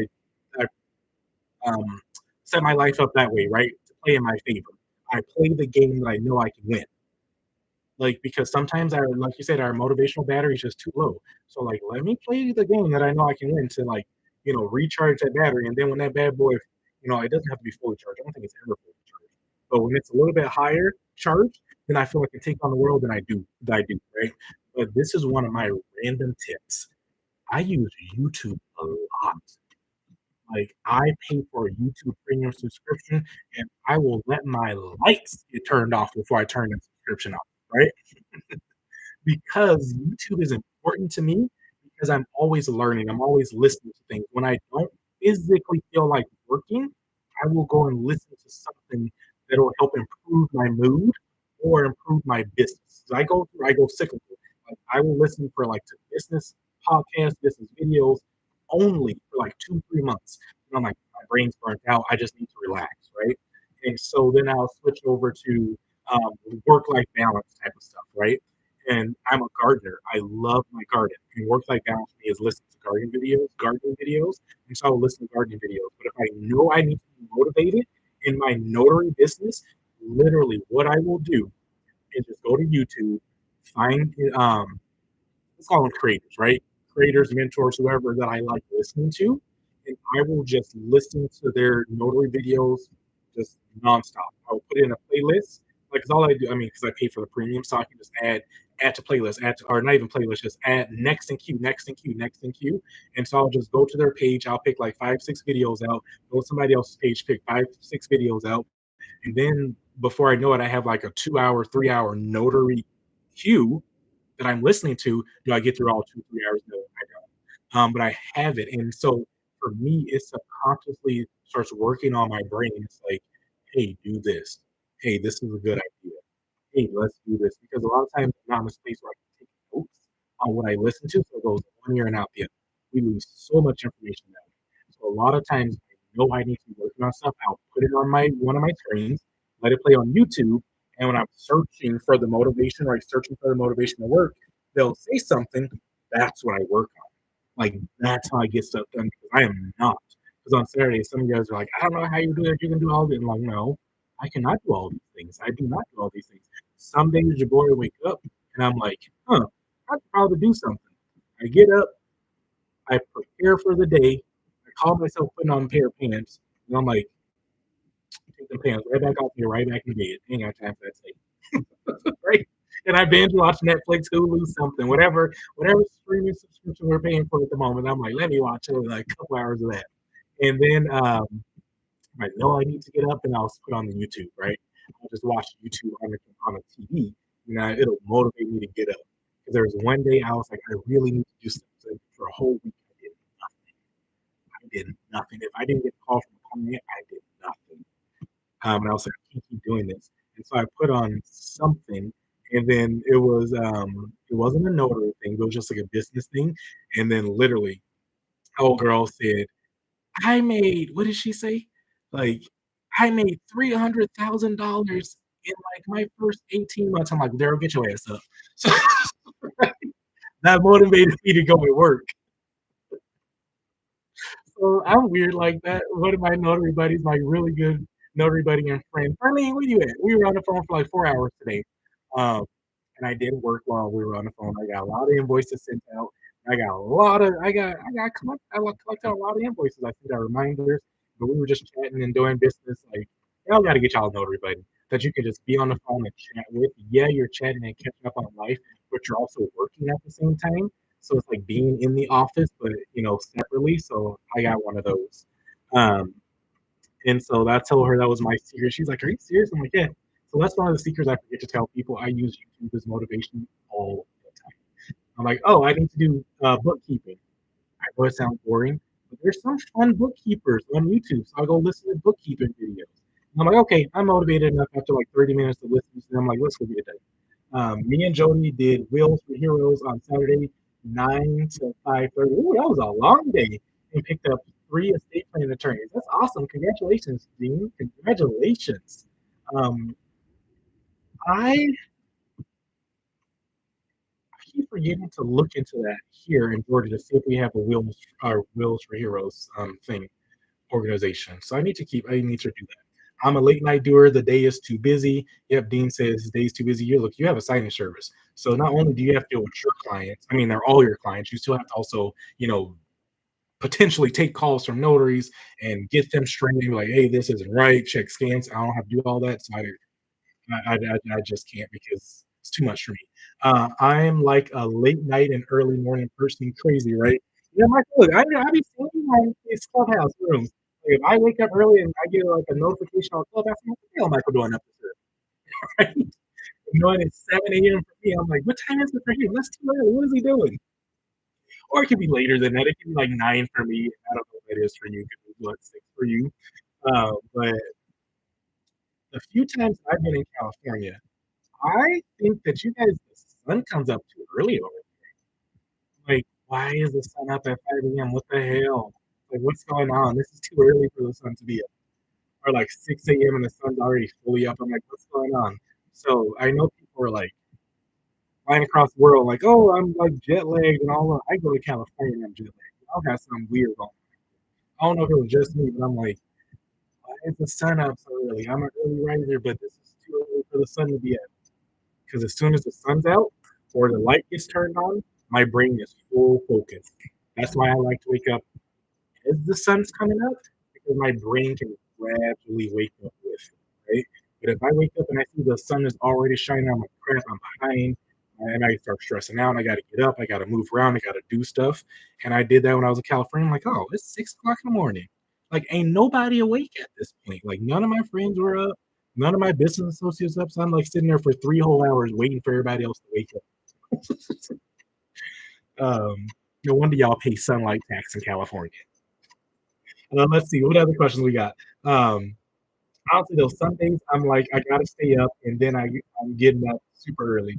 I set my life up that way, right, to play in my favor. I play the game that I know I can win. Like, because sometimes our like you said, our motivational battery is just too low. So, like, let me play the game that I know I can win to, like, recharge that battery, and then when that bad boy, it doesn't have to be fully charged. I don't think it's ever fully charged. But when it's a little bit higher charged, then I feel like I can take on the world than I do, right? But this is one of my random tips. I use YouTube a lot. Like, I pay for a YouTube Premium subscription, and I will let my lights get turned off before I turn the subscription off, right? Because YouTube is important to me because I'm always learning, I'm always listening to things. When I don't physically feel like working, I will go and listen to something that will help improve my mood or improve my business. So I go cyclical. Like I will listen for like to business podcasts, business videos only for like 2, 3 months. And I'm like, my brain's burnt out. I just need to relax, right? And so then I'll switch over to work-life balance type of stuff, right? And I'm a gardener. I love my garden. And work-life balance for me is listening to gardening videos. And so I will listen to gardening videos. But if I know I need to be motivated in my notary business, literally what I will do is just go to YouTube, find let's call them creators, right? Creators, mentors, whoever that I like listening to, and I will just listen to their notary videos just nonstop. I will put it in a playlist. Like, 'cause all I do, I mean, because I pay for the premium, so I can just add to playlist, or not even playlist, just add next in queue, next in queue, next in queue. And so I'll just go to their page. I'll pick like 5, 6 videos out. Go to somebody else's page, pick 5, 6 videos out, and then before I know it, I have like a 2 hour, 3 hour notary queue that I'm listening to. Do I get through all 2, 3 hours? No, I don't. But I have it. And so for me, it subconsciously starts working on my brain. It's like, hey, do this. Hey, this is a good idea. Hey, let's do this. Because a lot of times I'm not in a space where I can take notes on what I listen to. So it goes one ear and out the other. We lose so much information that way. So a lot of times I know I need to be working on stuff. I'll put it on my one of my screens, let it play on YouTube, and when I'm searching for the motivation or I'm searching for the motivation to work, they'll say something. That's what I work on. Like that's how I get stuff done because I am not. Because on Saturday, some of you guys are like, I don't know how you do it. You can do all this. I'm like, no, I cannot do all these things. I do not do all these things. Some days your boy will wake up and I'm like, I could probably do something. I get up, I prepare for the day. I call myself putting on a pair of pants, and I'm like, take the pants right back off here, right back in bed. Ain't got time for that tape, right? And I binge watch Netflix, Hulu, something, whatever streaming subscription we're paying for at the moment. I'm like, let me watch like a couple hours of that, and then I know I need to get up, and I'll put on the YouTube, right? I'll just watch YouTube on the TV. It'll motivate me to get up. Because there was one day I was like, I really need to do something for a whole week. I did nothing. I did nothing. If I didn't get a call from a client, I did nothing. And I was like, I can't keep doing this. And so I put on something, and then it wasn't a notary thing, it was just like a business thing. And then literally, old girl said, I made, what did she say? Like, I made $300,000 in like my first 18 months. I'm like, Daryl, get your ass up. So that motivated me to go and work. So I'm weird like that. One of my notary buddies, my really good notary buddy and friend, Arlene, where you at? We were on the phone for like 4 hours today. Um, and I did work while we were on the phone. I got a lot of invoices sent out. I collected a lot of invoices. I sent out reminders, but we were just chatting and doing business. Like, y'all got to get y'all a notary buddy that you can just be on the phone and chat with. Yeah, you're chatting and catching up on life, but you're also working at the same time. So it's like being in the office, but separately. So I got one of those. Um, and so I told her that was my secret. She's like, "Are you serious?" I'm like, "Yeah." So that's one of the secrets I forget to tell people. I use YouTube as motivation all the time. I'm like, "Oh, I need to do bookkeeping." I know it sounds boring, but there's some fun bookkeepers on YouTube. So I'll go listen to bookkeeping videos. I'm like, okay, I'm motivated enough after like 30 minutes of listening to them. I'm like, let's go get it done. Me and Jody did Wheels for Heroes on Saturday, 9 to 5:30. Ooh, that was a long day. And picked up three estate planning attorneys. That's awesome. Congratulations, Dean. Congratulations. Um, I keep forgetting to look into that here in Georgia to see if we have a Wheels for Heroes thing organization. So I need to do that. I'm a late night doer. The day is too busy. Yep, Dean says his day is too busy. You look, you have a signing service. So not only do you have to deal with your clients, I mean, they're all your clients, you still have to also, potentially take calls from notaries and get them straight and be like, hey, this isn't right, check scans. I don't have to do all that. So I just can't because it's too much for me. I'm like a late night and early morning person, crazy, right? Yeah, Michael, look, I be seeing like these clubhouse rooms. Like, if I wake up early and I get like a notification on clubhouse, I'm like, what the hell, Michael doing up this early? Right? Knowing it's 7 a.m. for me, I'm like, what time is it for him? That's too early. What is he doing? Or it could be later than that. It could be like 9 for me. I don't know what it is for you. It could be what 6 for you. But the few times I've been in California, I think that you guys, the sun comes up too early over there. Like, why is the sun up at 5 a.m.? What the hell? Like, what's going on? This is too early for the sun to be up. Or like 6 a.m. and the sun's already fully up. I'm like, what's going on? So I know people are like flying across the world, like, oh, I'm like jet lagged and all that. I go to California and I'm jet lagged. I'll have something weird going. I don't know if it was just me, but I'm like, why is the sun up so early? I'm an early riser, but this is too early for the sun to be up. Because as soon as the sun's out or the light gets turned on, my brain is full focus. That's why I like to wake up as the sun's coming up because my brain can gradually wake up with it, right? But if I wake up and I see the sun is already shining, I'm like, crap, I'm behind. And I start stressing out. I got to get up. I got to move around. I got to do stuff. And I did that when I was in California. I'm like, oh, it's 6 o'clock in the morning. Like, ain't nobody awake at this point. Like, none of my friends were up. None of my business associates up. So I'm like sitting there for 3 whole hours waiting for everybody else to wake up. No wonder y'all pay sunlight tax in California. Let's see what other questions we got. Um, Honestly, those Sundays, I'm like, I gotta stay up, and then I'm getting up super early.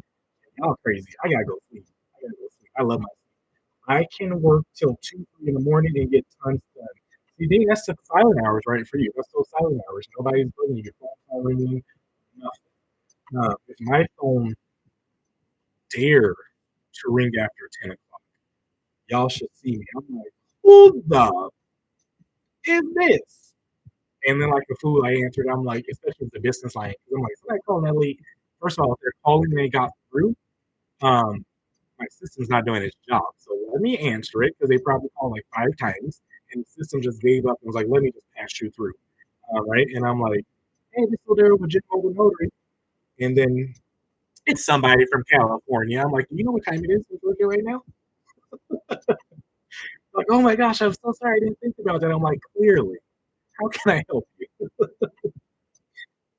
Y'all crazy. I gotta go sleep. I gotta go sleep. I love my sleep. I can work till 2, 3 in the morning and get tons done. See, then that's the silent hours, right? For you, that's those silent hours. Nobody's bugging you. Your phone's not ringing. Nothing. If my phone dare to ring after 10 o'clock, y'all should see me. I'm like, who the is this? And then like the fool I answered, I'm like, especially with the business line, 'cause I'm like, somebody calling that late. First of all, if they're calling and they got through, um, my system's not doing its job. So let me answer it because they probably called like 5 times, and the system just gave up and was like, let me just pass you through. Right? And I'm like, hey, this still there with Jim Mobile Notary. And then it's somebody from California. I'm like, you know what time it is in Georgia right now? Like, oh my gosh, I'm so sorry I didn't think about that. I'm like, clearly, how can I help you?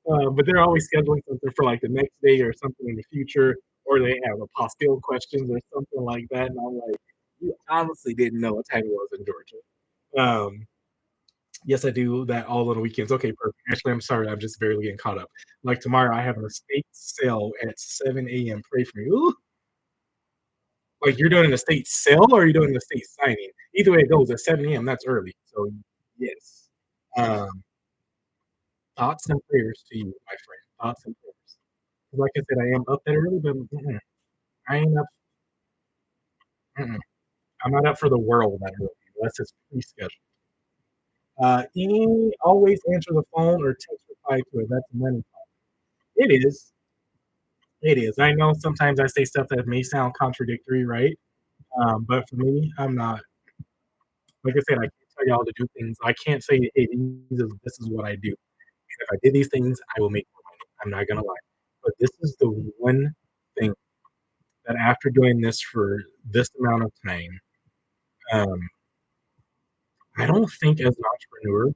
But they're always scheduling something for like the next day or something in the future, or they have apostille questions or something like that. And I'm like, you honestly didn't know what time it was in Georgia. Um, yes, I do that all on the weekends. Okay, perfect. Actually, I'm sorry, I'm just barely getting caught up. Like tomorrow, I have an estate sale at 7 a.m. Pray for me. Ooh, like you're doing an estate sale or you're doing an estate signing. Either way it goes, at 7 a.m., that's early. So, yes. Um, Thoughts and prayers to you, my friend. Thoughts and prayers. Like I said, I am up that early, but I ain't up. Mm-mm. I'm not up for the world that early unless it's pre-scheduled. Any always answer the phone or text reply to it. That's money. It is. It is. I know sometimes I say stuff that may sound contradictory, right? But for me, I'm not. Like I said, I can't tell y'all to do things. I can't say, hey, this is what I do. And if I did these things, I will make more money. I'm not gonna lie. But this is the one thing that after doing this for this amount of time, um, I don't think as an entrepreneur,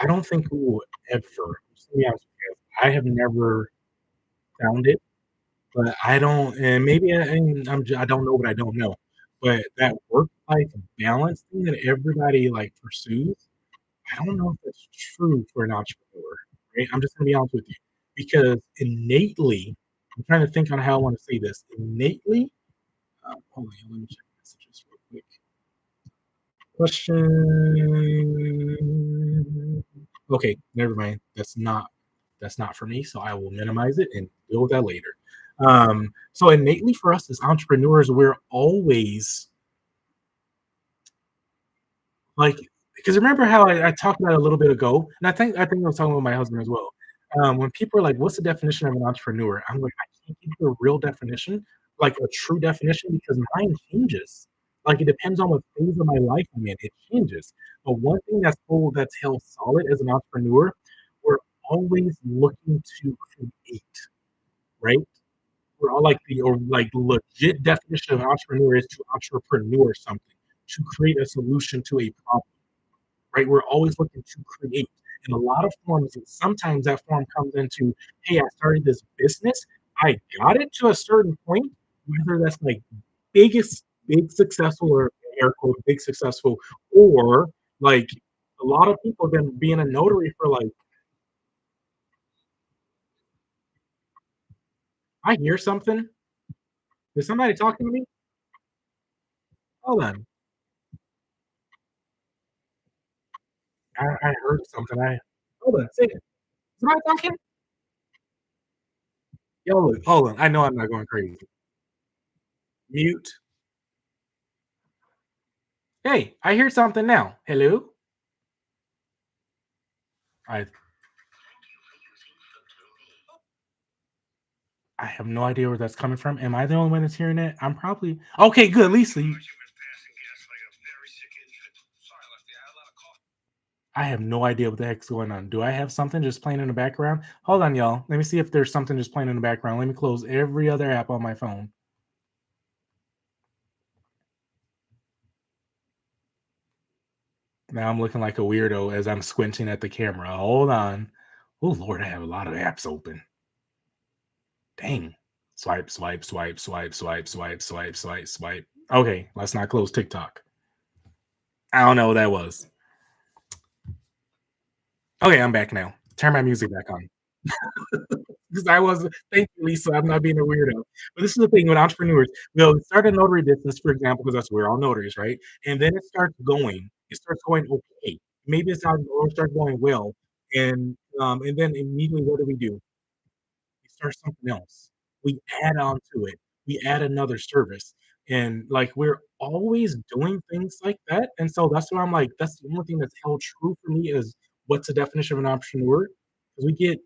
I don't think we will ever, to be honest with you, I have never found it, but I don't, and maybe I don't know what I don't know, but that work-life balance thing that everybody like pursues, I don't know if that's true for an entrepreneur, right? I'm just gonna be honest with you because innately, I'm trying to think on how I want to say this. Innately, hold on, let me check messages real quick. Question. Okay, never mind. That's not for me. So I will minimize it and deal with that later. So innately for us as entrepreneurs, we're always like, because remember how I talked about it a little bit ago, and I think I was talking with my husband as well. When people are like, "What's the definition of an entrepreneur?" I'm like, I can't give you a real definition, like a true definition, because mine changes. Like it depends on what phase of my life I'm in. It changes. But one thing that's held solid as an entrepreneur, we're always looking to create, right? We're all like the or like legit definition of an entrepreneur is to entrepreneur something, to create a solution to a problem, right? We're always looking to create. In a lot of forms, and sometimes that form comes into, hey, I started this business. I got it to a certain point, whether that's like big successful or air quote big successful, or like a lot of people have been being a notary for like, I hear something. Is somebody talking to me? Hold on. I heard something. I hold on. Say it. Is somebody talking? Yo, look, hold on. I know I'm not going crazy. Mute. Hey, I hear something now. Hello? I I have no idea where that's coming from. Am I the only one that's hearing it? I'm probably okay. Good. At least I have no idea what the heck's going on. Do I have something just playing in the background? Hold on, y'all. Let me see if there's something just playing in the background. Let me close every other app on my phone. Now I'm looking like a weirdo as I'm squinting at the camera. Hold on. Oh Lord, I have a lot of apps open. Dang. Swipe, swipe, swipe, swipe, swipe, swipe, swipe, swipe, swipe. Okay, let's not close TikTok. I don't know what that was. Okay, I'm back now. Turn my music back on. Because I was thank you, Lisa. I'm not being a weirdo. But this is the thing with entrepreneurs. We'll start a notary business, for example, because that's we're all notaries, right? And then it starts going. It starts going okay. Maybe it's not or it starts going well. And then immediately what do? We start something else. We add on to it. We add another service. And like we're always doing things like that. And so that's why I'm like, that's the only thing that's held true for me is what's the definition of an entrepreneur? Because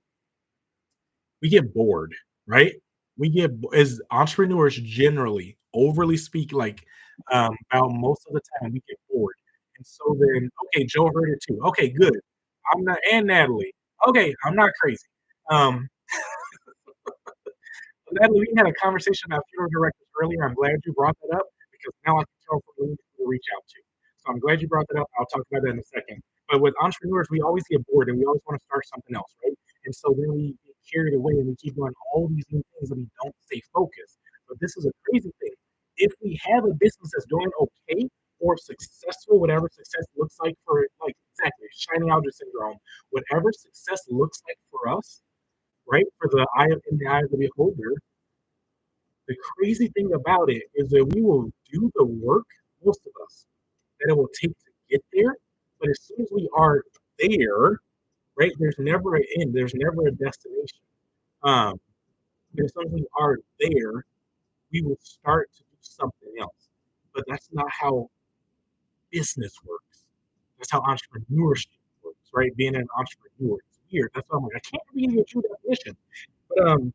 we get bored, right? As entrepreneurs generally overly speak like about most of the time we get bored. And so then okay, Joe heard it too. Okay, good. I'm not and Natalie. Okay, I'm not crazy. Um Natalie, we had a conversation about funeral directors earlier. I'm glad you brought that up because now I can tell from who to reach out to. So I'm glad you brought that up. I'll talk about that in a second. But with entrepreneurs, we always get bored and we always want to start something else, right? And so then we get carried away and we keep doing all these new things and we don't stay focused. But this is a crazy thing. If we have a business that's doing okay or successful, whatever success looks like for like exactly shining object syndrome, whatever success looks like for us, right? For the eye of in the eye of the beholder, the crazy thing about it is that we will do the work, most of us, that it will take to get there. But as soon as we are there, right, there's never an end, there's never a destination. Um, but as soon as we are there, we will start to do something else. But that's not how business works. That's how entrepreneurship works, right? Being an entrepreneur, it's weird. That's why I'm like, I can't really give you a true definition. But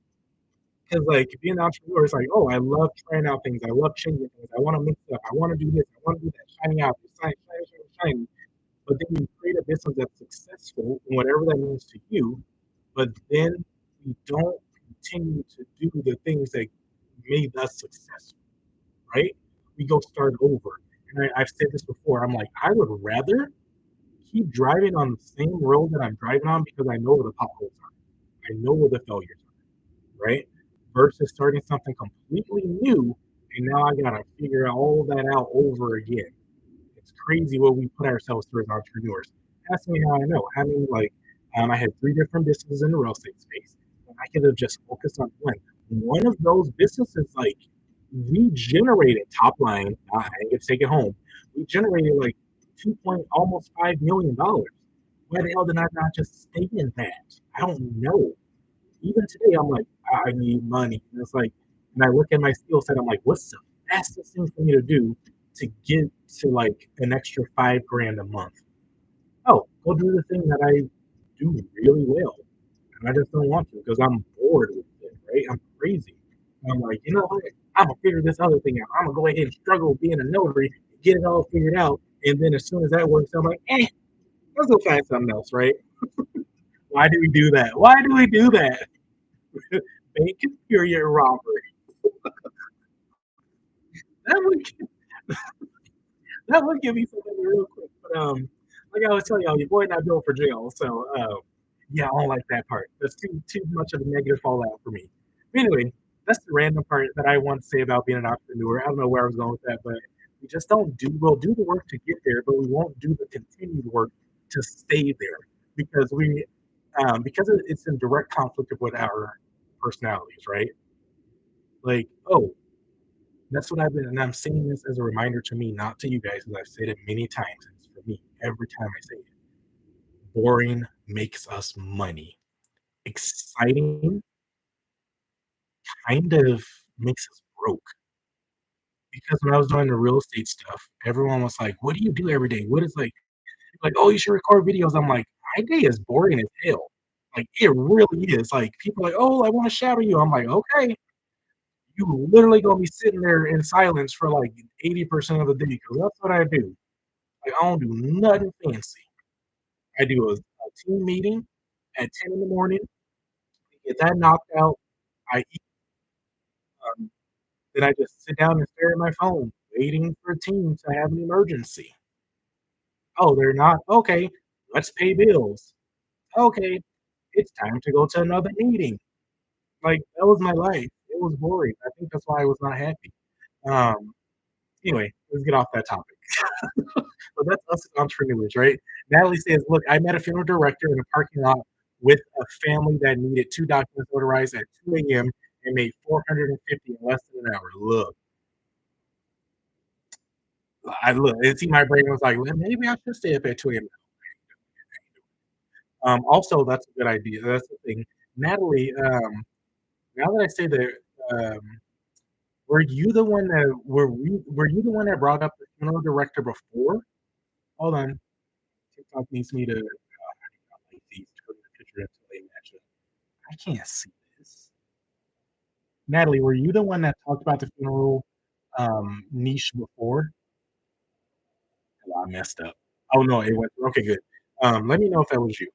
because like being an entrepreneur is like, oh, I love trying out things. I love changing things. I want to mix it up. I want to do this. I want to do that. Shining out, shiny, shiny, shiny, shiny. But then you create a business that's successful, and whatever that means to you. But then we don't continue to do the things that made us successful, right? We go start over. And I've said this before. I'm like, I would rather keep driving on the same road that I'm driving on because I know where the potholes are. I know where the failures are, right? Versus starting something completely new, and now I gotta figure all that out over again. It's crazy what we put ourselves through as entrepreneurs. Ask me how I know. I mean, like, I had 3 different businesses in the real estate space, and I could have just focused on one. One of those businesses, like, we generated top line, I didn't get to take it home. We generated like 2 point almost $5 million. Why the hell did I not just stay in that? I don't know. Even today, I'm like, I need money. And it's like, and I look at my skill set, I'm like, what's the fastest thing for me to do to get to like an extra 5 grand a month? Oh, go do the thing that I do really well. And I just don't want to because I'm bored with it, right? I'm crazy. I'm like, you know what? I'm gonna figure this other thing out. I'm gonna go ahead and struggle being a notary, get it all figured out, and then as soon as that works, I'm like, let's go find something else, right? Why do we do that? Why do we do that? Bank period robbery. That would that would give me something real quick. But like I was telling y'all, your boy not built for jail. So yeah, I don't like that part. That's too much of a negative fallout for me. But anyway, that's the random part that I want to say about being an entrepreneur. I don't know where I was going with that, but we just don't do we'll do the work to get there, but we won't do the continued work to stay there because it's in direct conflict with our personalities, right? Like, oh, that's what I've been, and I'm saying this as a reminder to me, not to you guys, because I've said it many times. It's for me every time I say it. Boring makes us money. Exciting kind of makes us broke. Because when I was doing the real estate stuff, everyone was like, "What do you do every day? What is like, oh, you should record videos." I'm like, my day is boring as hell. Like it really is. Like people are like, "Oh, I want to shadow you." I'm like, okay, you literally gonna be sitting there in silence for like 80% of the day because that's what I do. Like, I don't do nothing fancy. I do a team meeting at 10 in the morning, get that knocked out. I eat, um, then I just sit down and stare at my phone, waiting for a team to have an emergency. Oh, they're not? Okay, let's pay bills. Okay, it's time to go to another meeting. Like, that was my life. It was boring. I think that's why I was not happy. Um, anyway, let's get off that topic. But that's us as entrepreneurs, right? Natalie says, "Look, I met a funeral director in a parking lot with a family that needed 2 documents notarized at 2 a.m. and made 450 in less than an hour." Look, I look and see my brain was like, "Well, maybe I should stay up at 2 a.m." Also, that's a good idea. That's the thing. Natalie, now that I say that, um, were you the one that brought up the funeral director before? Hold on. TikTok needs me to like these turn the picture until they match up. I can't see this. Natalie, were you the one that talked about the funeral niche before? Oh, I messed up. Oh no, it went okay, good. Let me know if that was you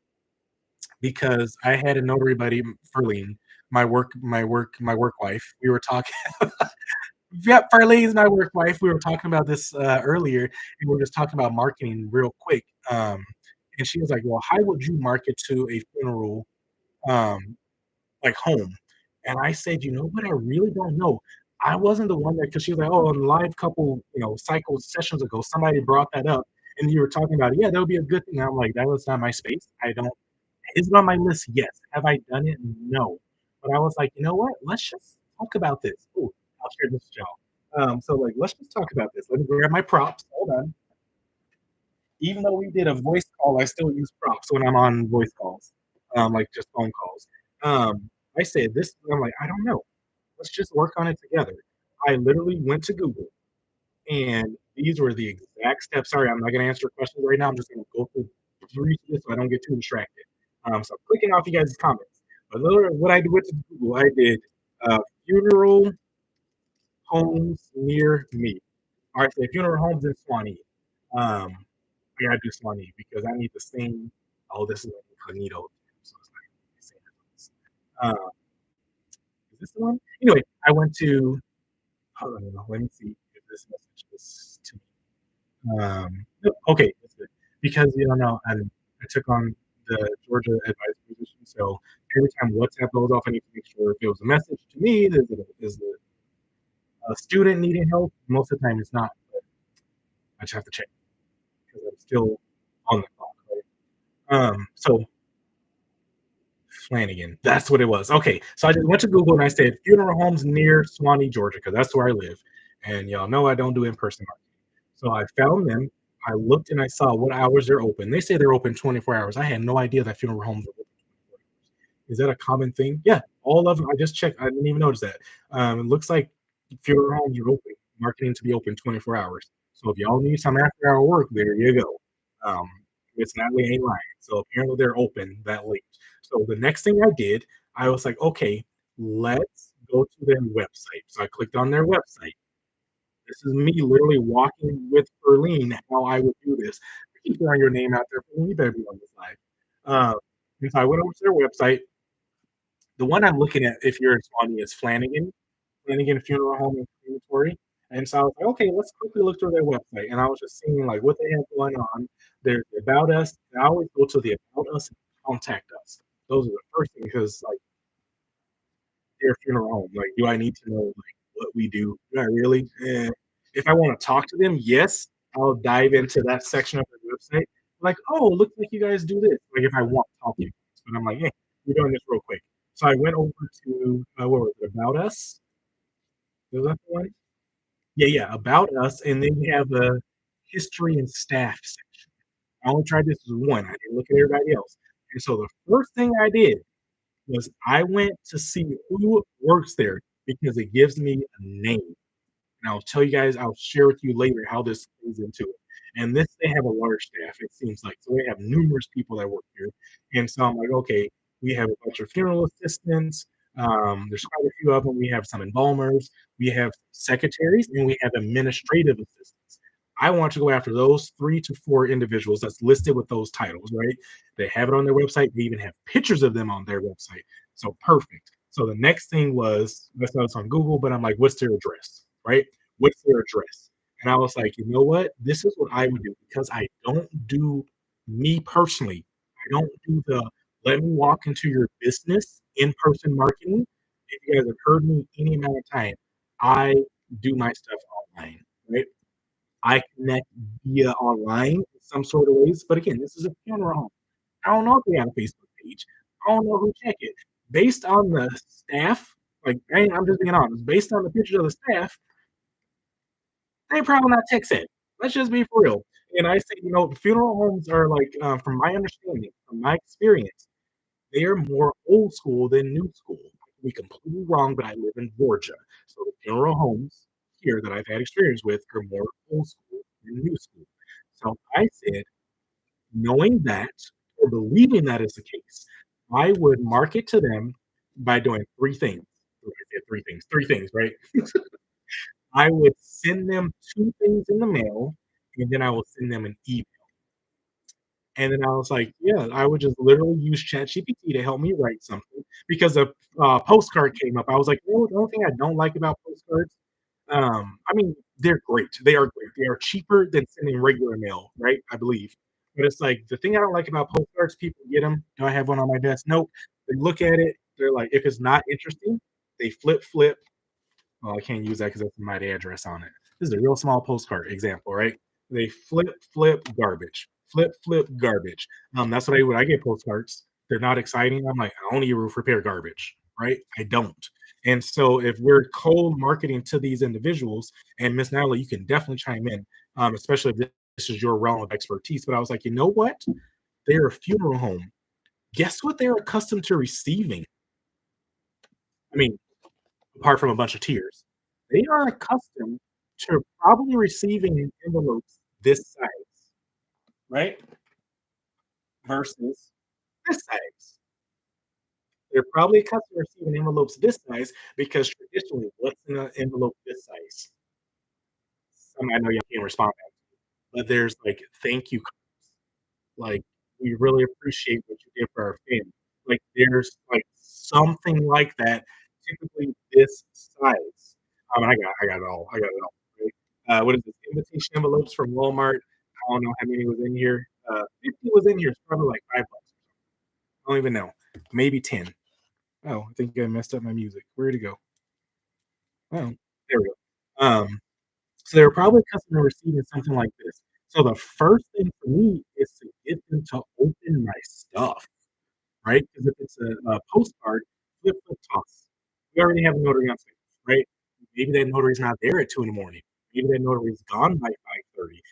because I had a notary buddy, Ferline, my work wife. We were talking. Yep, Farley's my work wife. We were talking about this earlier, and we were just talking about marketing real quick. And she was like, "Well, how would you market to a funeral um, like home?" And I said, "You know what? I really don't know." I wasn't the one that because she was like, "Oh, on the live couple, cycle sessions ago, somebody brought that up, and you were talking about it. Yeah, that would be a good thing." I'm like, "That was not my space. I don't. Is it on my list? Yes. Have I done it? No." But I was like, "You know what? Let's just talk about this." Ooh, I'll share this with y'all. So, like, let's just talk about this. Let me grab my props. Hold on. Even though we did a voice call, I still use props when I'm on voice calls, like just phone calls. I said this. I'm like, I don't know. Let's just work on it together. I literally went to Google, and these were the exact steps. Sorry, I'm not going to answer questions right now. I'm just going to go through this so I don't get too distracted. So I'm clicking off you guys' comments. But literally, what I did with Google, I did funeral homes near me. All right, so funeral homes in Swanee. Um, I gotta do Swanee because I need the same. Oh, this is like incognito, so it's not gonna be the same as this. Is this the one? Anyway, I went to. Hold on, let me see if this message is to me. Nope, okay, that's good. Because you don't know, I took on the Georgia advisor position, so every time WhatsApp goes off, I need to make sure if it was a message to me, is it a student needing help? Most of the time, it's not. But I just have to check because I'm still on the clock. Right? So Flanagan. That's what it was. Okay, so I just went to Google and I said funeral homes near Swanee, Georgia, because that's where I live. And y'all know I don't do in-person marketing. So I found them. I looked and I saw what hours they're open. They say they're open 24 hours. I had no idea that funeral homes were open 24 hours. Is that a common thing? Yeah, all of them. I just checked. I didn't even notice that. It looks like funeral homes are open, marketing to be open 24 hours. So if y'all need some after hour work, there you go. Um, it's not we ain't lying. So apparently they're open that late. So the next thing I did, I was like, okay, let's go to their website. So I clicked on their website. This is me literally walking with Perlene how I would do this. Keep throwing your name out there, Perlene. You better be on this live. And so I went over to their website. The one I'm looking at, if you're in Swanee, is Flanagan Funeral Home and Crematory. And so I was like, okay, let's quickly look through their website. And I was just seeing like what they have going on. There's the about us. I always go to the about us and contact us. Those are the first thing because like their funeral home. Like, do I need to know like what we do? Do I really? If I want to talk to them, yes, I'll dive into that section of their website. Like, oh, looks like you guys do this. Like, if I want to talk to you, but I'm like, hey, we're doing this real quick. So I went over to what was it, About Us? Was that the one? Yeah, yeah, About Us, and then you have a history and staff section. I only tried this as one. I didn't look at everybody else. And so the first thing I did was I went to see who works there because it gives me a name. And I'll tell you guys, I'll share with you later how this plays into it. And this, they have a large staff, it seems like. So they have numerous people that work here. And so I'm like, okay, we have a bunch of funeral assistants. There's quite a few of them. We have some embalmers, we have secretaries, and we have administrative assistants. I want to go after those 3 to 4 individuals that's listed with those titles, right? They have it on their website. They even have pictures of them on their website. So perfect. So the next thing was, that's not on Google, but I'm like, what's their address, right? What's their address? And I was like, you know what? This is what I would do because I don't do me personally. I don't do the let me walk into your business in person marketing. If you guys have heard me any amount of time, I do my stuff online, right? I connect via online in some sort of ways. But again, this is a funeral home. I don't know if they have a Facebook page. I don't know who check it. Based on the staff, like hey, I'm just being honest, based on the pictures of the staff, they probably not tech savvy. Let's just be for real. And I say, funeral homes are like, from my understanding, from my experience, they are more old school than new school. I could be completely wrong, but I live in Georgia. So the funeral homes here that I've had experience with are more old school than new school. So I said, knowing that or believing that is the case, I would market to them by doing 3 things. I said 3 things, 3 things, right? I would send them 2 things in the mail, and then I will send them an email. And then I was like, yeah, I would just literally use ChatGPT to help me write something because a postcard came up. I was like, the only thing I don't like about postcards, I mean, they're great. They are great. They are cheaper than sending regular mail, right? I believe. But it's like the thing I don't like about postcards, people get them. Do I have one on my desk? Nope. They look at it. They're like, if it's not interesting, they flip. Well, I can't use that because that's my address on it. This is a real small postcard example, right? They flip, garbage. Flip, garbage. That's what I do when I get postcards. They're not exciting. I'm like, I only roof repair garbage, right? I don't. And so if we're cold marketing to these individuals, and Miss Natalie, you can definitely chime in, especially if this is your realm of expertise. But I was like, you know what? They're a funeral home. Guess what they're accustomed to receiving? I mean, apart from a bunch of tears. They are accustomed to probably receiving envelopes this size, right? Versus this size. They're probably accustomed to receiving envelopes this size because traditionally, what's in an envelope this size? I know you can't respond back, but there's like thank you like, "We really appreciate what you did for our family." Like, there's, like, something like that, typically this size. I got it all, right? What is this? Invitation envelopes from Walmart. I don't know how many was in here. 50 was in here, it's probably like $5. I don't even know. Maybe 10. Oh, I think I messed up my music. Where'd it go? Oh, there we go. So they were probably accustomed to receiving something like this. So the first thing for me is to get them to open my stuff. right? Because if it's a postcard, flip, flip, toss. We already have a notary on staff, right? Maybe that notary's not there at 2 in the morning. Maybe that notary's gone by 5:30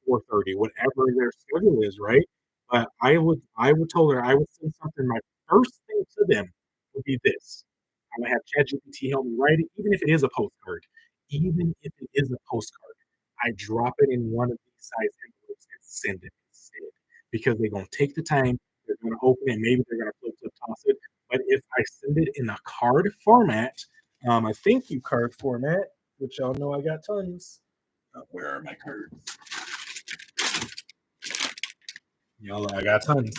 or 4:30, whatever their schedule is, right? But I would tell her I would send something. My first thing to them would be this. I would have ChatGPT help me write it, even if it is a postcard. Even if it is a postcard, I drop it in one of these size envelopes and send it instead. Because they're gonna take the time, they're gonna open it, maybe they're gonna flip, flip, toss it. But if I send it in a card format, a thank you card format, which y'all know I got tons. Where are my cards? Y'all, I got tons.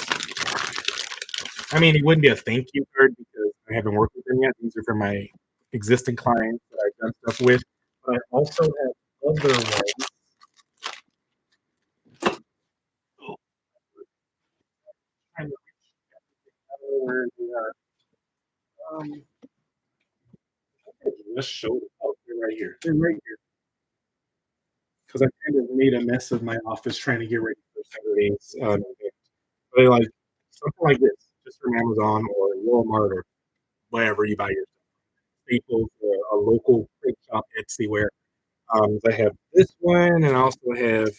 I mean, it wouldn't be a thank you card because I haven't worked with them yet. These are for my existing clients that I've done stuff with. But I also have other ones. Oh, I don't know where they are. I just showed it. Oh, they're right here. They're right here. Because I kind of made a mess of my office trying to get ready for Saturday's event. But like something like this, just from Amazon or Walmart or wherever you buy your Staples or a local print shop, Etsy, where I have this one and I also have the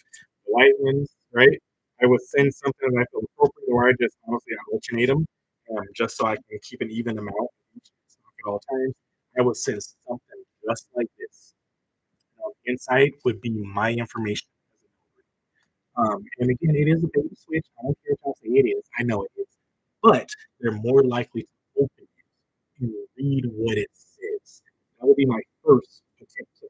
white ones, right? I would send something that I feel appropriate, or I just honestly I alternate them, just so I can keep an even amount of each stock at all times. I would send something just like this. Inside would be my information as a notary. And again, it is a bait and switch. I don't care if I say it is. I know it is, but they're more likely to open it and read what it says. That would be my first attempt to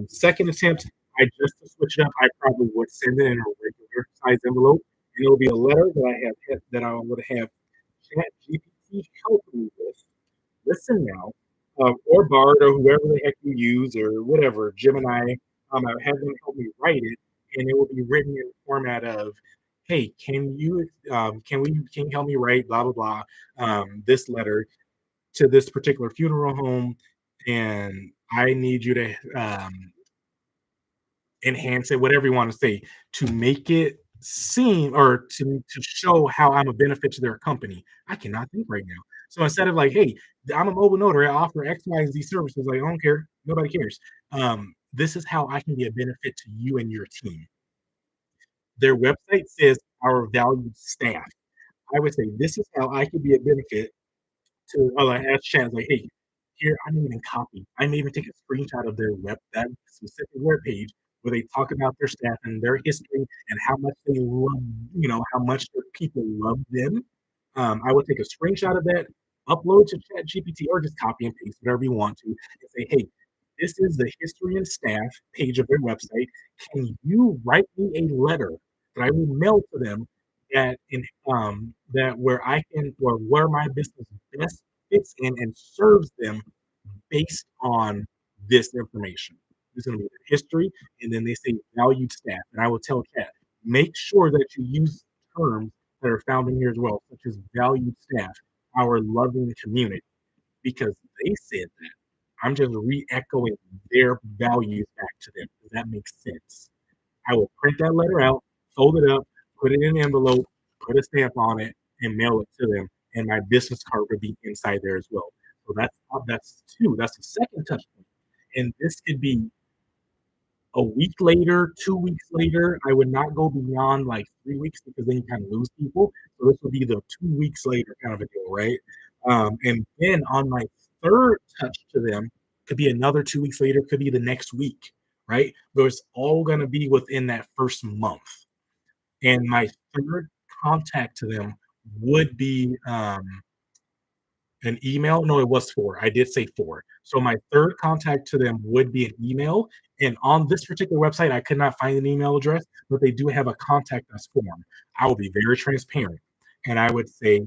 second attempt, I just to switch it up, I probably would send it in a regular size envelope, and it'll be a letter that that I would have ChatGPT help me with. Listen now, or Bard or whoever the heck you use or whatever Gemini. I would have them help me write it, and it will be written in the format of, "Hey, can you help me write blah blah blah this letter to this particular funeral home, and I need you to enhance it, whatever you want to say, to make it seem or to show how I'm a benefit to their company." I cannot think right now. So instead of like, hey, I'm a mobile notary, I offer X, Y, and Z services. Like, I don't care, nobody cares. This is how I can be a benefit to you and your team. Their website says our valued staff. I would say this is how I can be a benefit to like ask Chad like, hey, here I may even copy. I may even take a screenshot of their that specific web page where they talk about their staff and their history and how much they love, how much their people love them. I would take a screenshot of that, upload to Chat GPT, or just copy and paste whatever you want to, and say, hey, this is the history and staff page of their website. Can you write me a letter that I will mail to them that where I can or where my business best fits in and serves them based on this information. It's going to be their history, and then they say valued staff. And I will tell Kat, make sure that you use terms that are found in here as well, such as valued staff, our loving community, because they said that. I'm just re-echoing their values back to them. Does that make sense? I will print that letter out, fold it up, put it in an envelope, put a stamp on it, and mail it to them. And my business card would be inside there as well. So that's two. That's the second touch point. And this could be a week later, 2 weeks later. I would not go beyond like 3 weeks because then you kind of lose people. So this would be the 2 weeks later kind of a deal, right? And then on my third touch to them, could be another 2 weeks later, could be the next week, right? But it's all going to be within that first month. And my third contact to them would be an email. No, it was four. I did say four. So my third contact to them would be an email. And on this particular website, I could not find an email address, but they do have a contact us form. I will be very transparent. And I would say,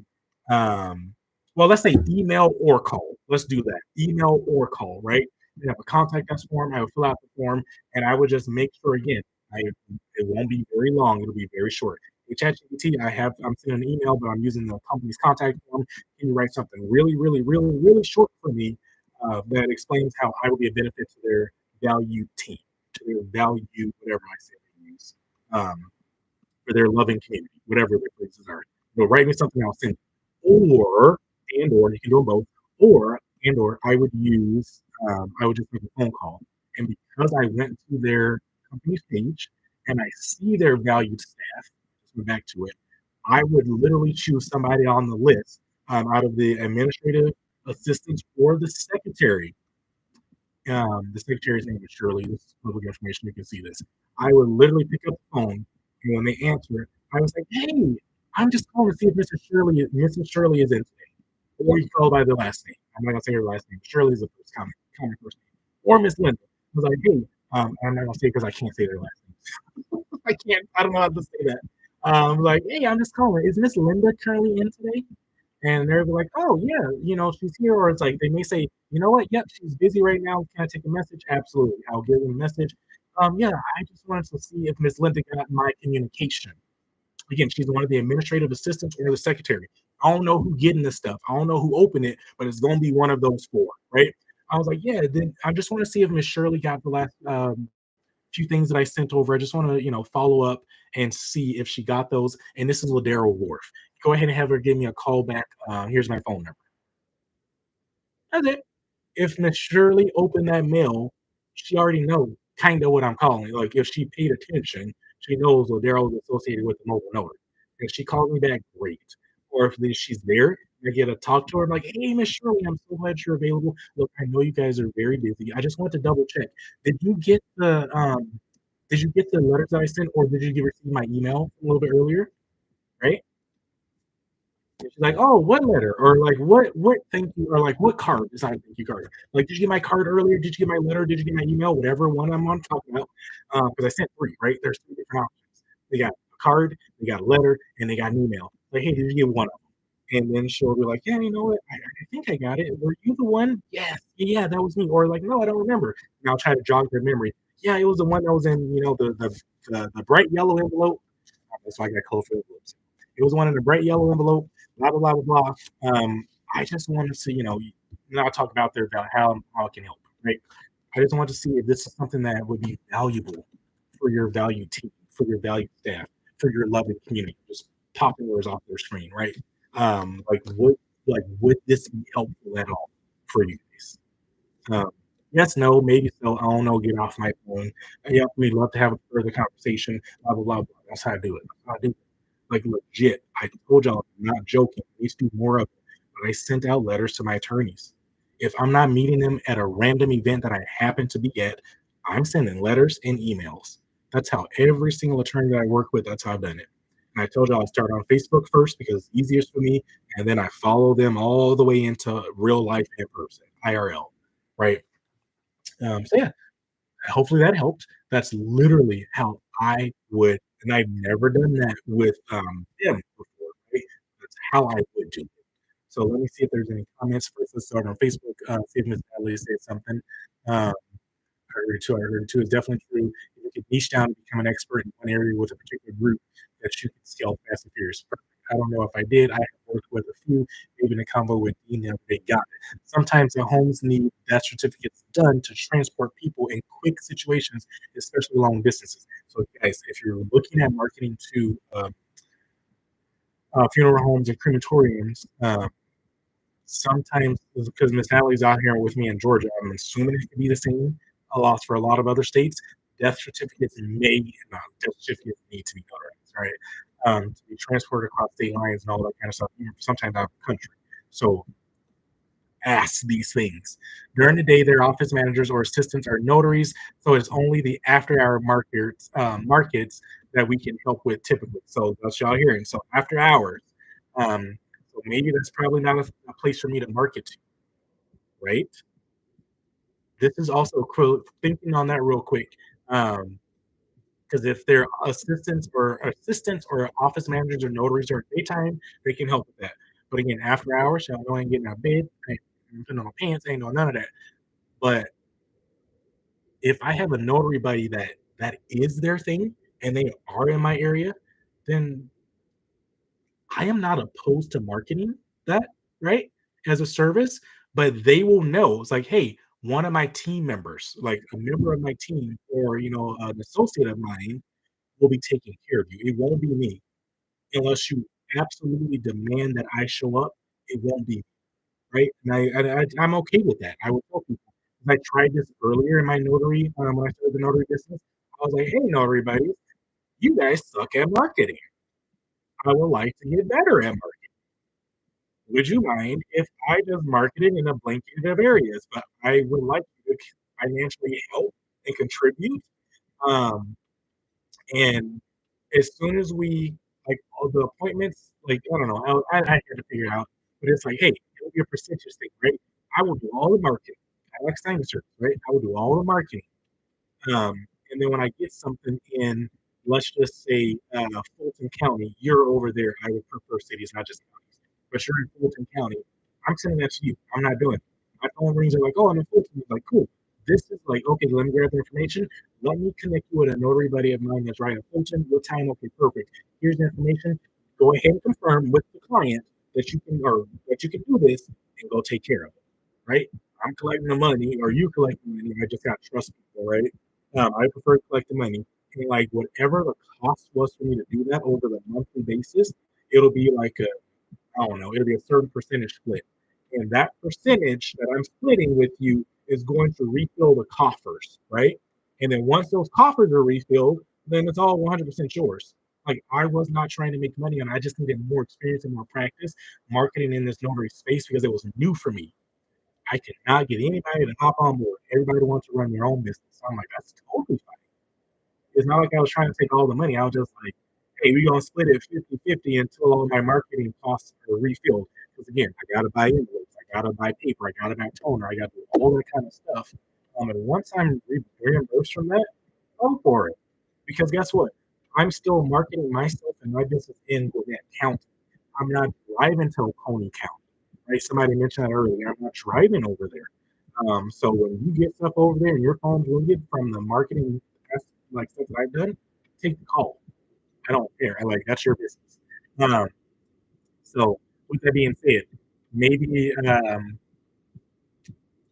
well, let's say email or call. Let's do that. Email or call, right? They have a contact us form. I would fill out the form and I would just make sure again, it won't be very long. It'll be very short. Hey, ChatGPT, I'm sending an email, but I'm using the company's contact form. Can you write something really, really, really, really short for me that explains how I will be a benefit to their value team, to their value, whatever I say they use, for their loving community, whatever their phrases are. Write me something, I'll send it. or or you can do them both, or or I would use I would just make a phone call, and because I went to their company's page and I see their valued staff, let's go back to it, I would literally choose somebody on the list out of the administrative assistants or the secretary's name is Shirley. This is public information. You can see this. I would literally pick up the phone, and when they answer, I was like, "Hey, I'm just calling to see if Mrs. Shirley is in today." Or you call by their last name. I'm not gonna say her last name. Shirley is the first common first name. Or Miss Linda. I was like, "Hey," I'm not gonna say it because I can't say their last name. I can't. I don't know how to say that. Like, "Hey, I'm just calling. Is Miss Linda currently in today?" And they're like, "Oh yeah, she's here." Or it's like they may say, "You know what? Yep, she's busy right now. Can I take a message?" Absolutely, I'll give them a message. Yeah, I just wanted to see if Miss Linda got my communication. Again, she's one of the administrative assistants or the secretary. I don't know who getting this stuff. I don't know who opened it, but it's gonna be one of those four, right? I was like, yeah. Then I just want to see if Miss Shirley got the last few things that I sent over. I just want to, follow up and see if she got those. And this is Ladero Wharf. Go ahead and have her give me a call back. Here's my phone number. That's it. If Miss Shirley opened that mail, she already knows kinda what I'm calling. Like, if she paid attention, she knows Ladero is associated with the mobile notary. If she calls me back, great. Or if she's there, I get to talk to her, I'm like, "Hey, Miss Shirley, I'm so glad you're available. Look, I know you guys are very busy. I just want to double check. Did you get the letters that I sent, or did you receive my email a little bit earlier?" Right? She's like, "Oh, what letter?" Or like, "What thank you," or like, "What card?" It's not a thank you card. Like, "Did you get my card earlier? Did you get my letter? Did you get my email?" Whatever one I'm on talking about, because I sent 3, right? There's 3 different options. They got a card, they got a letter, and they got an email. Like, "Hey, did you get one of them?" And then she'll be like, "Yeah, you know what? I think I got it. Were you the one?" "Yes. Yeah, that was me." Or like, "No, I don't remember." And I'll try to jog their memory. "Yeah, it was the one that was in, the bright yellow envelope." That's why I got colorful envelopes. It was one in a bright yellow envelope, blah, blah, blah, blah, blah. I just want to see, now talk about their how it can help, right? I just want to see if this is something that would be valuable for your valued team, for your valued staff, for your loving community. Just popping yours off their screen, right? Like would this be helpful at all for you guys? Um, yes, no, maybe so. I don't know. Get off my phone. Yep, we'd love to have a further conversation. Blah blah blah. Blah. That's how I do it. That's how I do it. Like legit. I told y'all, I'm not joking. I used to do more of it. But I sent out letters to my attorneys. If I'm not meeting them at a random event that I happen to be at, I'm sending letters and emails. That's how every single attorney that I work with, that's how I've done it. And I told y'all I start on Facebook first because it's easiest for me, and then I follow them all the way into real life in person, IRL, right? So yeah, hopefully that helped. That's literally how I would, and I've never done that with them before, right? That's how I would do it. So let me see if there's any comments. First, let's start on Facebook. See if Miss Natalie said something. Um, I heard it too. I heard it too. It's definitely true. If you could niche down and become an expert in one area with a particular group, that you can scale fast and furious. Perfect. I don't know if I did. I have worked with a few, maybe in a combo with Dean, they got it. Sometimes the homes need death certificates done to transport people in quick situations, especially long distances. So, guys, if you're looking at marketing to funeral homes and crematoriums, sometimes because Miss Natalie's out here with me in Georgia, I'm assuming it could be the same laws for a lot of other states. Death certificates death certificates need to be notarized, right? To be transported across state lines and all that kind of stuff, sometimes out of the country. So ask these things. During the day, their office managers or assistants are notaries, so it's only the after-hour markets that we can help with typically. So that's y'all hearing. So after hours, so maybe that's probably not a place for me to market to, right? This is also thinking on that real quick. Because if they're assistants or office managers or notaries during daytime, they can help with that. But again, after hours, y'all know I ain't getting out of bed, I ain't putting on my pants, I ain't doing none of that. But if I have a notary buddy that is their thing and they are in my area, then I am not opposed to marketing that, right, as a service, but they will know. It's like, "Hey, one of my team members, like a member of my team or, an associate of mine will be taking care of you. It won't be me unless you absolutely demand that I show up, it won't be, right? I'm okay with that. I will tell people. I tried this earlier in my notary, when I started the notary business. I was like, "Hey, notary buddies, you guys suck at marketing. I would like to get better at marketing. Would you mind if I just marketed in a blanket of areas? But I would like you to financially help and contribute." Um, and as soon as we like all the appointments, like I don't know, I had to figure it out. But it's like, hey, it'll be a percentage thing, right? I will do all the marketing. I like signing service, right? I will do all the marketing. And then when I get something in, let's just say Fulton County, you're over there. I would prefer cities, not just counties. But you're in Fulton County. I'm sending that to you. I'm not doing it. My phone rings are like, oh, I'm in Fulton. It's like, cool. This is like, okay, let me grab the information. Let me connect you with a notary buddy of mine that's right in Fulton. What time? Okay, perfect. Here's the information. Go ahead and confirm with the client that you can or that you can do this and go take care of it. Right? I'm collecting the money or you collecting the money. I just got to trust people, right? I prefer to collect the money. And like whatever the cost was for me to do that over the monthly basis, it'll be like a I don't know, it'll be a certain percentage split. And that percentage that I'm splitting with you is going to refill the coffers, right? And then once those coffers are refilled, then it's all 100% yours. Like I was not trying to make money and I just needed more experience and more practice marketing in this notary space because it was new for me. I could not get anybody to hop on board. Everybody wants to run their own business. So I'm like, that's totally fine. It's not like I was trying to take all the money. I was just like, hey, we're gonna split it 50-50 until all my marketing costs are refilled. Because again, I gotta buy envelopes, I gotta buy paper, I gotta buy toner, I gotta do all that kind of stuff. And once I'm reimbursed from that, go for it. Because guess what? I'm still marketing myself and my business in Gwinnett County. I'm not driving to Coney County. Right? Somebody mentioned that earlier. I'm not driving over there. So when you get stuff over there and your phone's ringing from the marketing like stuff that I've done, take the call. I don't care. I like that's your business. Um, so with that being said, maybe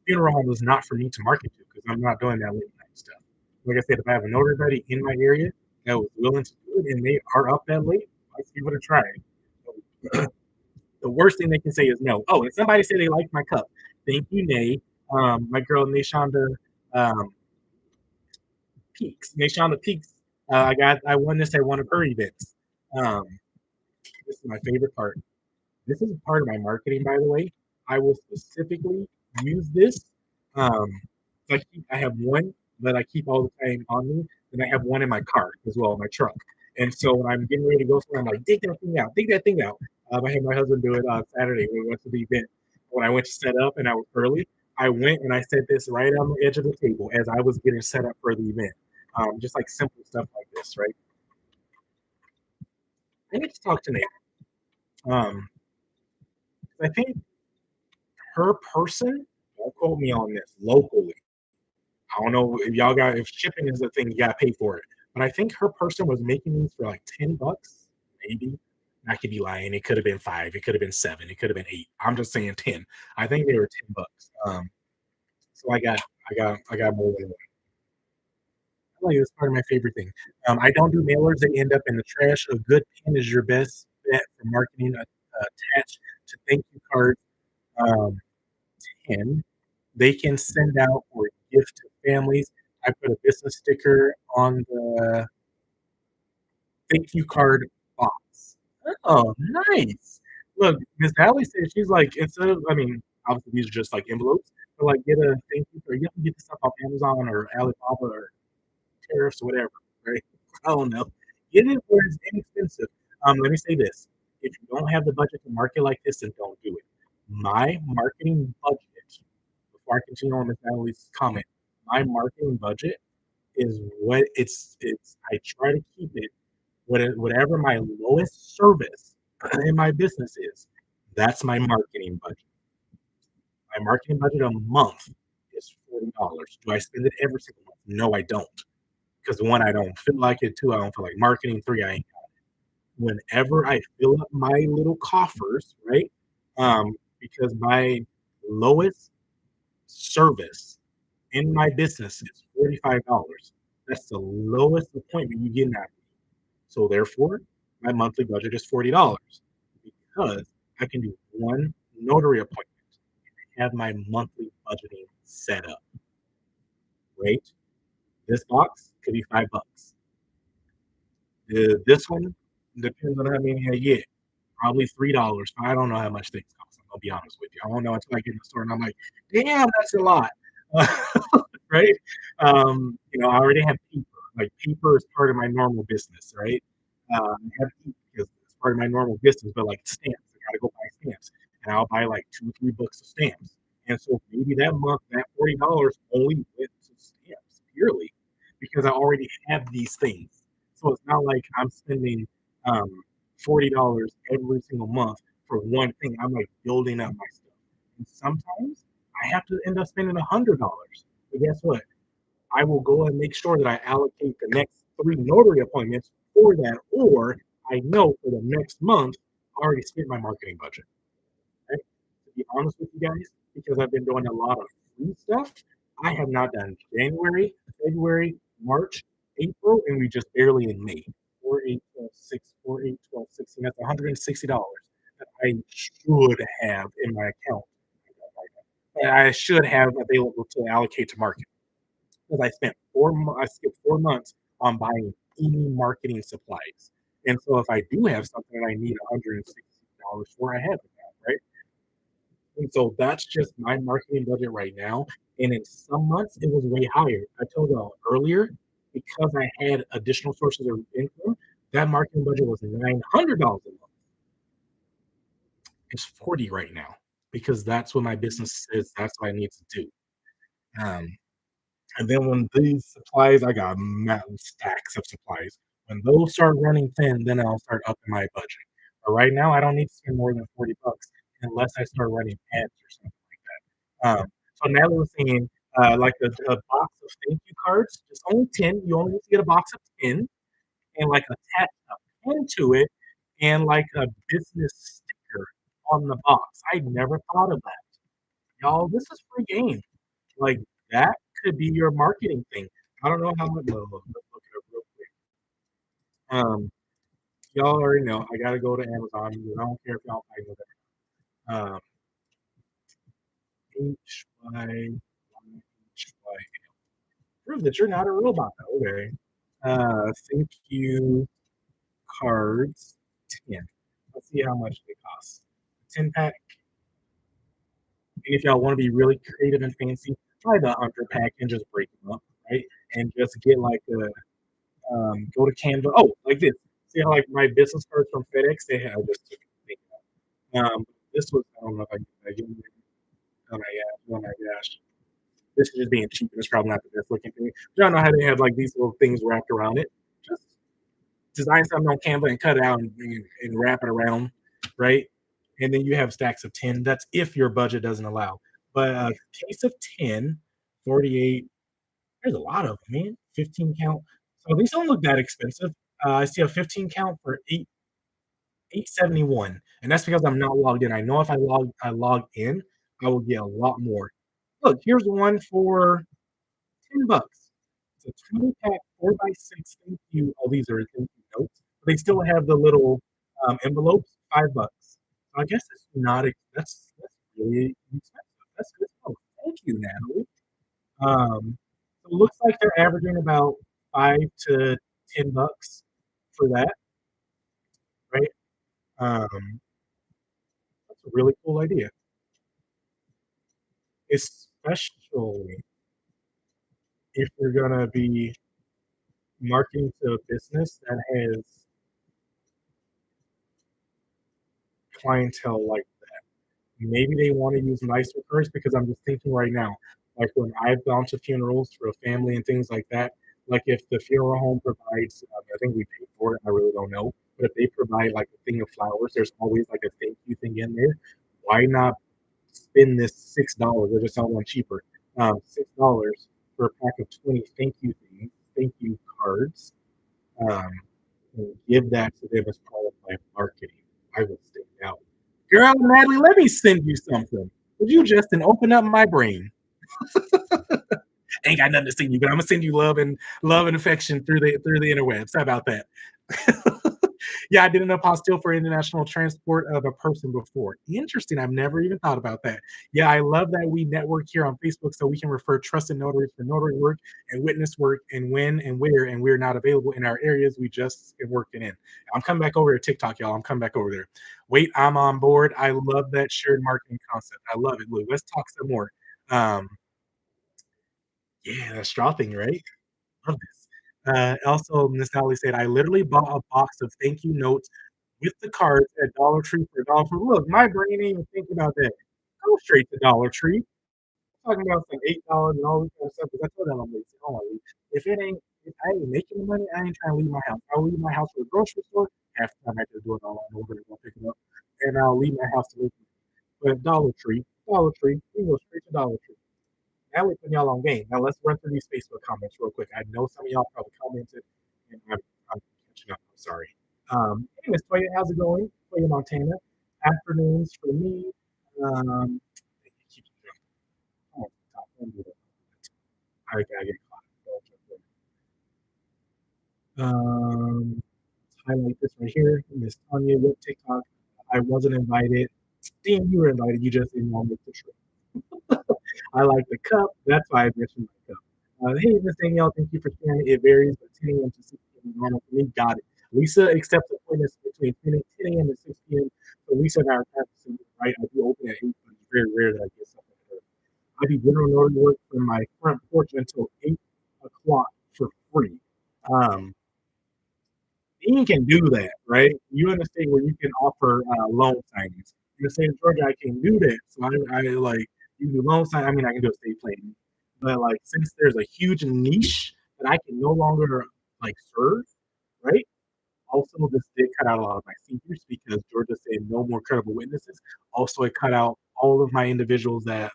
funeral home is not for me to market to because I'm not doing that late night stuff. Like I said, if I have a notary buddy in my area that was willing to do it and they are up that late, let's give it a try. So, the worst thing they can say is no. Oh, and somebody said they liked my cup. Thank you, Nay. My girl Nashonda um, Peaks. Nashonda Peaks. I won this at one of her events. Um, this is my favorite part. This is part of my marketing, by the way. I will specifically use this. Um, I have one that I keep all the time on me, and I have one in my car as well, in my truck. And so when I'm getting ready to go somewhere, I'm like, dig that thing out, dig that thing out. I had my husband do it on Saturday when we went to the event. When I went to set up and I was early, I went and I set this right on the edge of the table as I was getting set up for the event. Just like simple stuff like this, right? I need to talk to Nate. Um, I think her person, don't quote me on this, locally. I don't know if y'all got if shipping is a thing, you gotta pay for it. But I think her person was making these for like $10, maybe. I could be lying. It could have been five, it could have been seven, it could have been eight. I'm just saying 10. I think they were $10. So I got more than one. I like this part of my favorite thing. I don't do mailers, they end up in the trash. A good pin is your best bet for marketing attached to thank you cards. Um, 10. They can send out or gift to families. I put a business sticker on the thank you card box. Oh, nice. Look, Miss Allie said she's like, instead of, I mean, obviously these are just like envelopes, but like get a thank you for, you have to get this stuff off Amazon or Alibaba or tariffs or whatever, right? I don't know. Get it where it's inexpensive. Let me say this. If you don't have the budget to market like this, then don't do it. My marketing budget, before I continue on with Natalie's comment, my marketing budget is what it's I try to keep it whatever my lowest service in my business is. That's my marketing budget. My marketing budget a month is $40. Do I spend it every single month? No, I don't. Because one, I don't feel like it. Two, I don't feel like marketing. Three, I ain't. Whenever I fill up my little coffers, right? Because my lowest service in my business is $45. That's the lowest appointment you get out of me. So therefore, my monthly budget is $40. because I can do one notary appointment, have my monthly budgeting set up, right? This box could be $5. This one depends on how many I get. Probably $3. I don't know how much things cost. I'm gonna be honest with you. I don't know until I get in the store and I'm like, damn, that's a lot. Right? I already have paper. Like paper is part of my normal business, right? I have paper because it's part of my normal business, but like stamps, I gotta go buy stamps. And I'll buy like 2, 3 books of stamps. And so maybe that month, that $40 only went to stamps purely because I already have these things. So it's not like I'm spending $40 every single month for one thing. I'm like building up my stuff. And sometimes I have to end up spending $100. But guess what? I will go and make sure that I allocate the next 3 notary appointments for that, or I know for the next month I already spent my marketing budget. Right? To be honest with you guys, because I've been doing a lot of free stuff, I have not done January, February, March, April, and we just barely in May. 4, 8, 12, 6, 4, 8, 12, 16. That's $160 that I should have in my account. That I should have available to allocate to marketing because I skipped 4 months on buying any marketing supplies. And so if I do have something that I need $160 for, I have it now, right? And so that's just my marketing budget right now. And in some months, it was way higher. I told y'all earlier, because I had additional sources of income, that marketing budget was $900 a month. It's 40 right now because that's what my business is. That's what I need to do. Um, and then when these supplies, I got mountain stacks of supplies. When those start running thin, then I'll start upping my budget. But right now, I don't need to spend more than $40 unless I start running ads or something like that. So Natalie was saying, like a box of thank you cards, just only 10. You only need to get a box of 10 and like attach a pen to it and like a business sticker on the box. I never thought of that. Y'all, this is free game. Like that could be your marketing thing. I don't know how much. Let's look it up real quick. Y'all already know I gotta go to Amazon. I don't care if y'all pay with it. HY. Prove that you're not a robot. Okay. Thank you cards 10. Let's see how much they cost. 10 pack. And if y'all want to be really creative and fancy, try the 100 pack and just break them up, right? And just get like go to Canva. Oh, like this. See how like my business cards from FedEx, they have just this was I don't know if I can oh my gosh. This is just being cheap and it's probably not the best looking thing. Y'all know how they have like these little things wrapped around it. Just design something on Canva and cut it out and wrap it around, right? And then you have stacks of 10. That's if your budget doesn't allow. But a case of 10, 48, there's a lot of them, man. 15 count. So these don't look that expensive. I see a 15 count for 871, and that's because I'm not logged in. I know if I log in, I will get a lot more. Look, here's one for $10. It's a 20 pack 4x6. Thank you. Oh, these are thank you notes. They still have the little envelopes. $5. So I guess it's not. That's really expensive. That's good. Oh, thank you, Natalie. So it looks like they're averaging about $5 to $10 for that, right? Um, that's a really cool idea, especially if you're gonna be marketing to a business that has clientele like maybe they want to use nicer cards because I'm just thinking right now, like when I've gone to funerals for a family and things like that, like if the funeral home provides, I think we pay for it, I really don't know, but if they provide like a thing of flowers, there's always like a thank you thing in there. Why not spend this $6 or just sell one cheaper? $6 for a pack of 20 thank you things, thank you cards, um, and give that to them as part of my marketing. I will stand out. Girl, Natalie, let me send you something. Would you just and open up my brain? Ain't got nothing to send you, but I'm gonna send you love and affection through the interwebs. How about that? Yeah, I did an apostille for international transport of a person before. Interesting. I've never even thought about that. Yeah, I love that we network here on Facebook so we can refer trusted notaries for notary work and witness work and when and where, and we're not available in our areas. We just been working in. I'm coming back over to TikTok, y'all. I'm coming back over there. Wait, I'm on board. I love that shared marketing concept. I love it. Look, let's talk some more. Um, yeah, that's dropping, right? Love this. Also, Miss Natalie said, I literally bought a box of thank you notes with the cards at Dollar Tree for a dollar. Look, my brain ain't even thinking about that. Go straight to Dollar Tree. Talking about some $8 and all this kind of stuff. Because I told them I'm lazy. Hold on, if it ain't, if I ain't making the money, I ain't trying to leave my house. I'll leave my house for a grocery store. Half the time I just do it all over and go pick it up, and I'll leave my house to leave. But Dollar Tree, we go straight to Dollar Tree. Now we're putting y'all on game. Now let's run through these Facebook comments real quick. I know some of y'all probably commented, and I'm catching up. I'm sorry. Hey, Miss Toya, how's it going? Toya Montana. Afternoons for me. Um, I gotta get caught. Highlight this right here. Miss Tanya with TikTok. I wasn't invited. Damn, you were invited. You just didn't want to make the trip. I like the cup. That's why I mentioned my cup. Hey, Miss Danielle, thank you for sharing. It varies, but 10 a.m. to 6 p.m. is normal for me. Got it. Lisa accepts appointments between 10 a.m. and 6 p.m. So Lisa and I are practicing, right? I do open at 8, but it's very rare that I get something early. I do general notary work from my front porch until 8 o'clock for free. Um, Dean can do that, right? You in the state where you can offer loan signings. In the state of Georgia, I can do that. So I like you can do loan sign. I mean, I can do estate planning, but like since there's a huge niche that I can no longer like serve, right? Also, this did cut out a lot of my seniors because Georgia said no more credible witnesses. Also, it cut out all of my individuals that,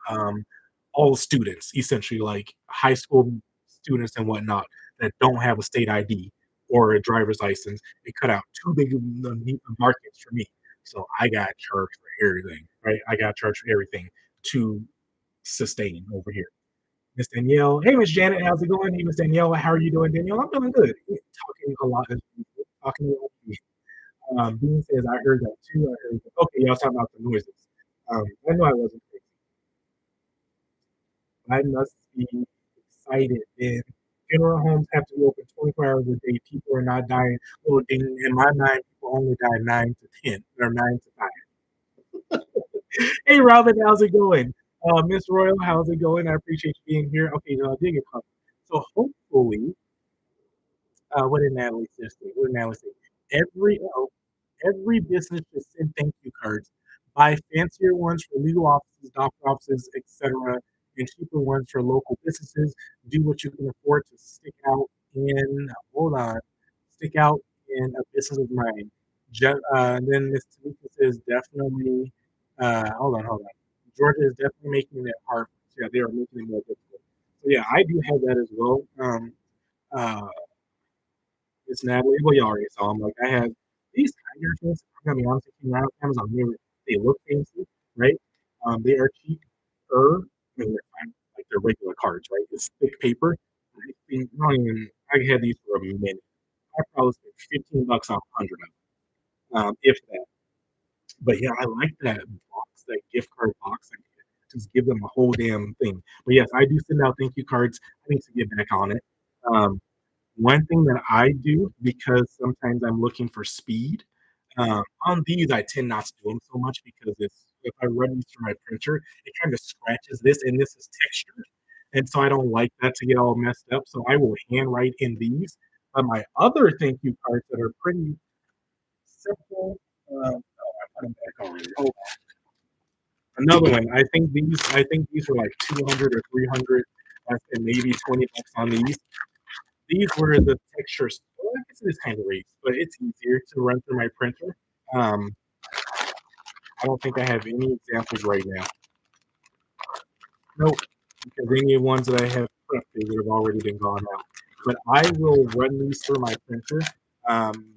all students, essentially, like high school students and whatnot, that don't have a state ID or a driver's license. It cut out too big of the markets for me. So I got charged for everything, right? I got charged for everything to sustain over here. Miss Danielle. Hey, Miss Janet, how's it going? Hey, Miss Danielle, how are you doing, Danielle? I'm doing good. Talking a lot, talking a lot. Bean says, I heard that too. I heard that. Okay, y'all talking about the noises. I know I wasn't crazy. I must be excited. Then funeral homes have to be open 24 hours a day. People are not dying. Well, in my mind, people only die 9 to 10 or 9 to 5. Hey, Robin, how's it going? Miss Royal, how's it going? I appreciate you being here. Okay, dig it. So hopefully, what did Natalie say? What did Natalie say? Every business should send thank you cards. Buy fancier ones for legal offices, doctor offices, etc., and cheaper ones for local businesses. Do what you can afford to stick out in a business of mine. And then Miss Tamika says definitely. Hold on. Georgia is definitely making it hard. Yeah, they are making it more difficult. So yeah, I do have that as well. Uh, it's Natalie. Well, you already saw them. Like I have these tiger things. I'm gonna be honest with you. Now Amazon, they look fancy, right? They are cheaper. I mean, they're fine, like they're regular cards, right? It's thick paper. I don't even. I had these for a minute. I probably spent $15 on 100 of them, if that. But yeah, I like that box, that gift card box. I just give them a whole damn thing. But yes, I do send out thank you cards. I need to get back on it. Um, One thing that I do, because sometimes I'm looking for speed, on these, I tend not to do them so much because if I run these through my printer, it kind of scratches this, and this is textured. And so I don't like that to get all messed up. So I will handwrite in these. But my other thank you cards that are pretty simple. Oh, I put them back on. Oh, another one. I think these were like 200 or 300. I spent maybe $20 on these. These were the textures. Well, I guess it is kind of raised, but it's easier to run through my printer. Um, I don't think I have any examples right now. Nope, because any ones that I have prepped, they would have already been gone out. But I will run these through my printer. Um,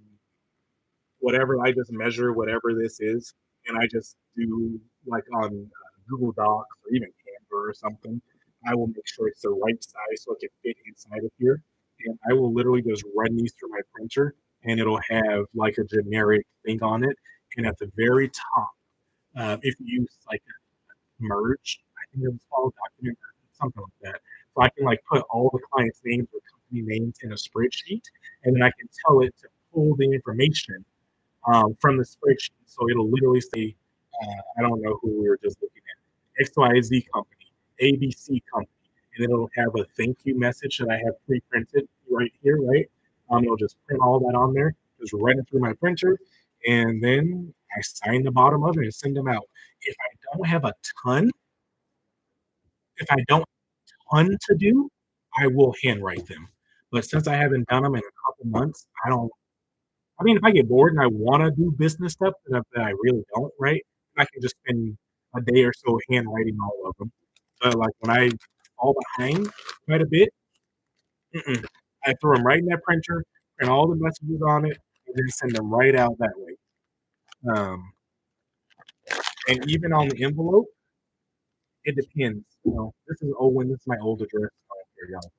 Whatever I just measure, whatever this is, and I just do like on Google Docs or even Canva or something. I will make sure it's the right size so it can fit inside of here, and I will literally just run these through my printer and it'll have like a generic thing on it. And at the very top, if you use like merge, I think it was called document merge, something like that. So I can like put all the clients' names or company names in a spreadsheet, and then I can tell it to pull the information from the spreadsheet. So it'll literally say, I don't know who we were just looking at, XYZ company, ABC company, and then it'll have a thank you message that I have pre-printed right here, right? It'll just print all that on there, just run it through my printer, and then I sign the bottom of it and send them out. If I don't have a ton, if I don't ton to do, I will handwrite them. But since I haven't done them in a couple months, I don't. I mean, if I get bored and I want to do business stuff that I really don't, right? I can just spend a day or so handwriting all of them. But like when I fall behind quite a bit, mm-mm, I throw them right in that printer, print all the messages on it, and then send them right out that way. Um, and even on the envelope, it depends. You know, this is Owen. This is my old address. Here, y'all.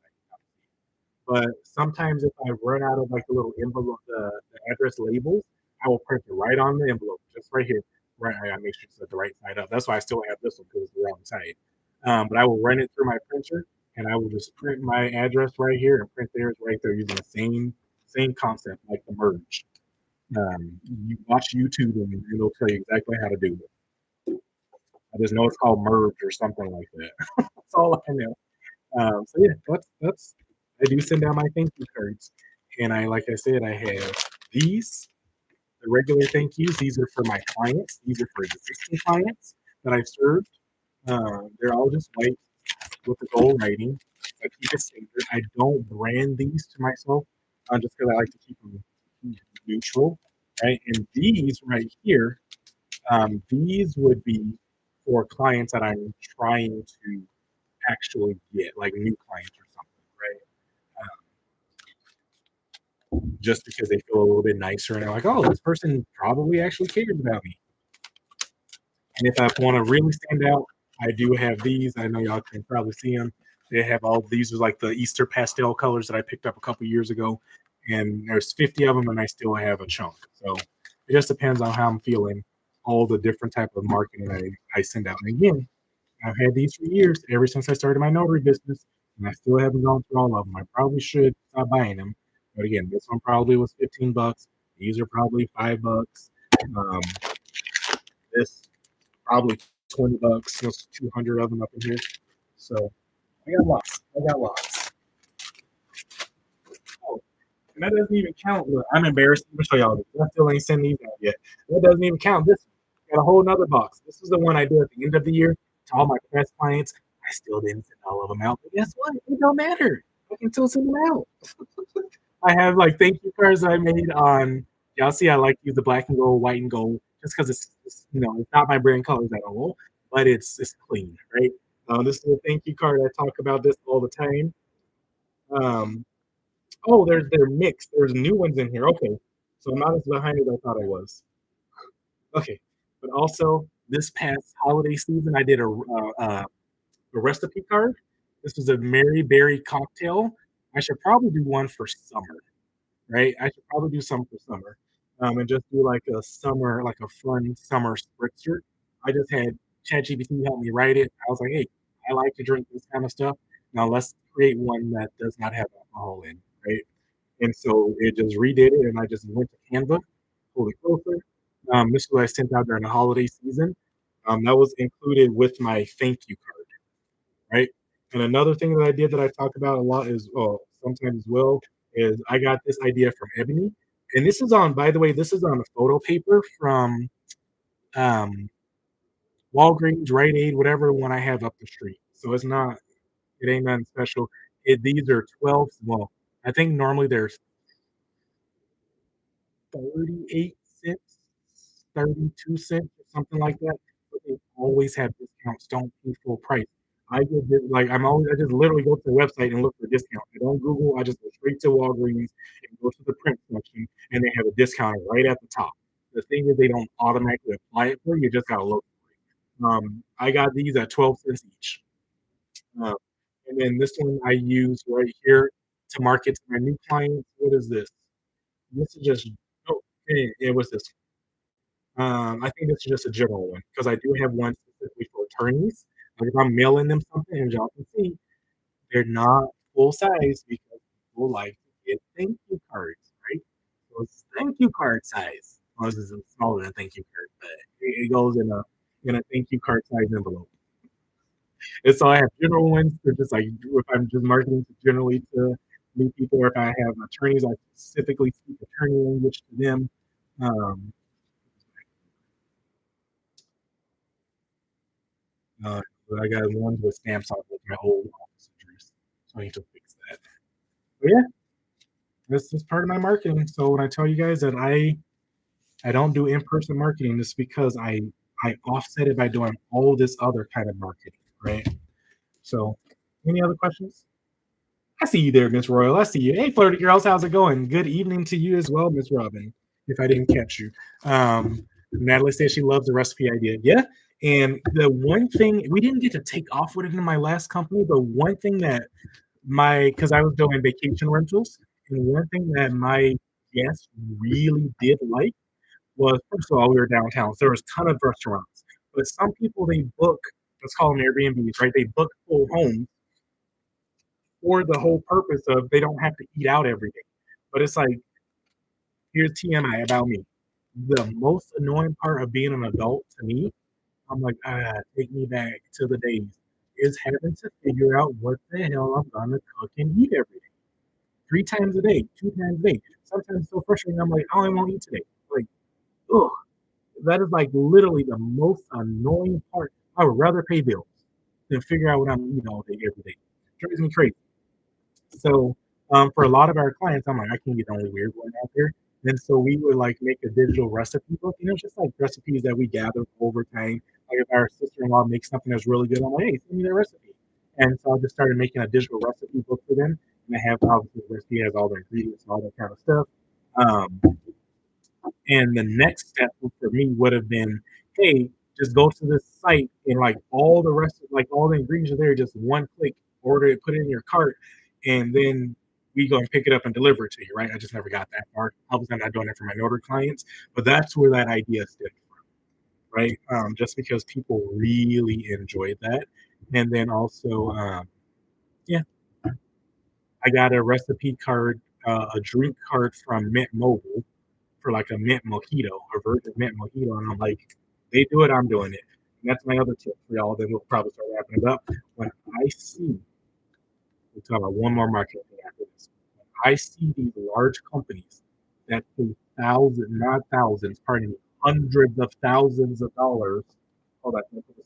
But sometimes if I run out of like the little envelope, the address labels, I will print it right on the envelope, just right here. Right, I gotta make sure it's at the right side up. That's why I still have this one because it's the wrong side. But I will run it through my printer, and I will just print my address right here and print theirs right there using the same concept like the merge. You watch YouTube and it'll tell you exactly how to do it. I just know it's called merge or something like that. That's all I know. So yeah, that's I do send out my thank you cards, and I like I said I have these the regular thank yous. These are for my clients. These are for existing clients that I've served. They're all just white with the gold writing. I keep it standard. I don't brand these to myself just because I like to keep them neutral, right? And these right here, these would be for clients that I'm trying to actually get, like new clients or something, right? Just because they feel a little bit nicer and they're like, oh, this person probably actually cares about me. And if I want to really stand out, I do have these. I know y'all can probably see them. They have all these are like the Easter pastel colors that I picked up a couple years ago, and there's 50 of them, and I still have a chunk. So it just depends on how I'm feeling. All the different type of marketing I send out. And again, I've had these for years, ever since I started my notary business, and I still haven't gone through all of them. I probably should stop buying them, but again, this one probably was 15 bucks. These are probably $5. Um, this probably 20 bucks. There's 200 of them up in here. So I got lots. I got lots. Oh, and that doesn't even count. Look, I'm embarrassed. Let me show y'all this. I still ain't sent these out yet. That doesn't even count. This got a whole nother box. This is the one I did at the end of the year to all my past clients. I still didn't send all of them out. But guess what? It don't matter. I can still send them out. I have like thank you cards I made on. Y'all see, I like to use the black and gold, white and gold, just because it's it's not my brand colors at all, but it's clean, right? This is a thank you card. I talk about this all the time. Um, oh, they're mixed. There's new ones in here. Okay, so I'm not as behind as I thought I was. Okay, but also this past holiday season, I did a recipe card. This was a Mary Berry cocktail. I should probably do one for summer, right? I should probably do some for summer, and just do like a summer, like a fun summer spritzer. I just had ChatGPT help me write it. I was like, hey, I like to drink this kind of stuff. Now let's create one that does not have alcohol in, right? And so it just redid it, and I just went to Canva, pulled it closer. This is what I sent out during the holiday season. That was included with my thank you card, right? And another thing that I did that I talk about a lot is, well, sometimes as well, is I got this idea from Ebony. And this is on, by the way, this is on a photo paper from um, Walgreens, Rite Aid, whatever one I have up the street. So it ain't nothing special. These are 12, well, I think normally they're 38 cents, 32 cents, or something like that. But they always have discounts. Don't pay full price. I just literally go to the website and look for discount. I don't Google. I just go straight to Walgreens and go to the print section, and they have a discount right at the top. The thing is, they don't automatically apply it for you. You just gotta look for it. I got these at 12 cents each. Uh, and then this one I use right here to market to my new clients. What is this? This is just oh, it was this I think this is just a general one because I do have one specifically for attorneys. Like, if I'm mailing them something, as y'all can see, they're not full size because people like to get thank you cards, right? So it's thank you card size. Well, this is smaller than thank you card, but it goes in a thank you card size envelope. And so I have general ones for just like if I'm just marketing generally to new people, or if I have attorneys, I specifically speak attorney language to them. Um, uh, but I got ones with stamps on with my old office address, so I need to fix that. But yeah, this is part of my marketing. So when I tell you guys that I don't do in-person marketing, it's because I offset it by doing all this other kind of marketing, right? So, any other questions? I see you there, Miss Royal. I see you. Hey, Flirty Girls, how's it going? Good evening to you as well, Miss Robin, if I didn't catch you. Natalie says she loves the recipe idea. Yeah. And the one thing we didn't get to take off with it in my last company, but one thing that because I was doing vacation rentals, and one thing that my guests really did like was, first of all, we were downtown, so there was a ton of restaurants. But some people, they book, let's call them Airbnbs, right? They book full homes for the whole purpose of they don't have to eat out every day. But it's like, here's TMI about me. The most annoying part of being an adult to me, I'm like, take me back to the days, is having to figure out what the hell I'm gonna cook and eat every day. 3 times a day, 2 times a day. Sometimes it's so frustrating. I'm like, I only want to eat today. Like, ugh, that is like literally the most annoying part. I would rather pay bills than figure out what I'm eating all day every day. Drives me crazy. So for a lot of our clients, I'm like, I can't get the only weird one out there. And so we would like make a digital recipe book, just like recipes that we gather over time. Like if our sister-in-law makes something that's really good, I'm like, hey, send me the recipe. And so I just started making a digital recipe book for them. And I have obviously the recipe has all the ingredients and all that kind of stuff. And the next step for me would have been, hey, just go to this site and like all the rest of like all the ingredients are there, just one click, order it, put it in your cart, and then we go and pick it up and deliver it to you, right? I just never got that far. Obviously, I'm not doing it for my notary clients, but that's where that idea stemmed from, right? Just because people really enjoyed that. And then also, yeah, I got a recipe card, a drink card from Mint Mobile for like a mint mojito, a virgin mint mojito, and I'm like, they do it, I'm doing it. And that's my other tip for y'all. Then we'll probably start wrapping it up. When I see, we'll talk about one more marketing thing after this. When I see these large companies that pay thousands, not thousands, pardon me, hundreds of thousands of dollars. Hold on, let me put this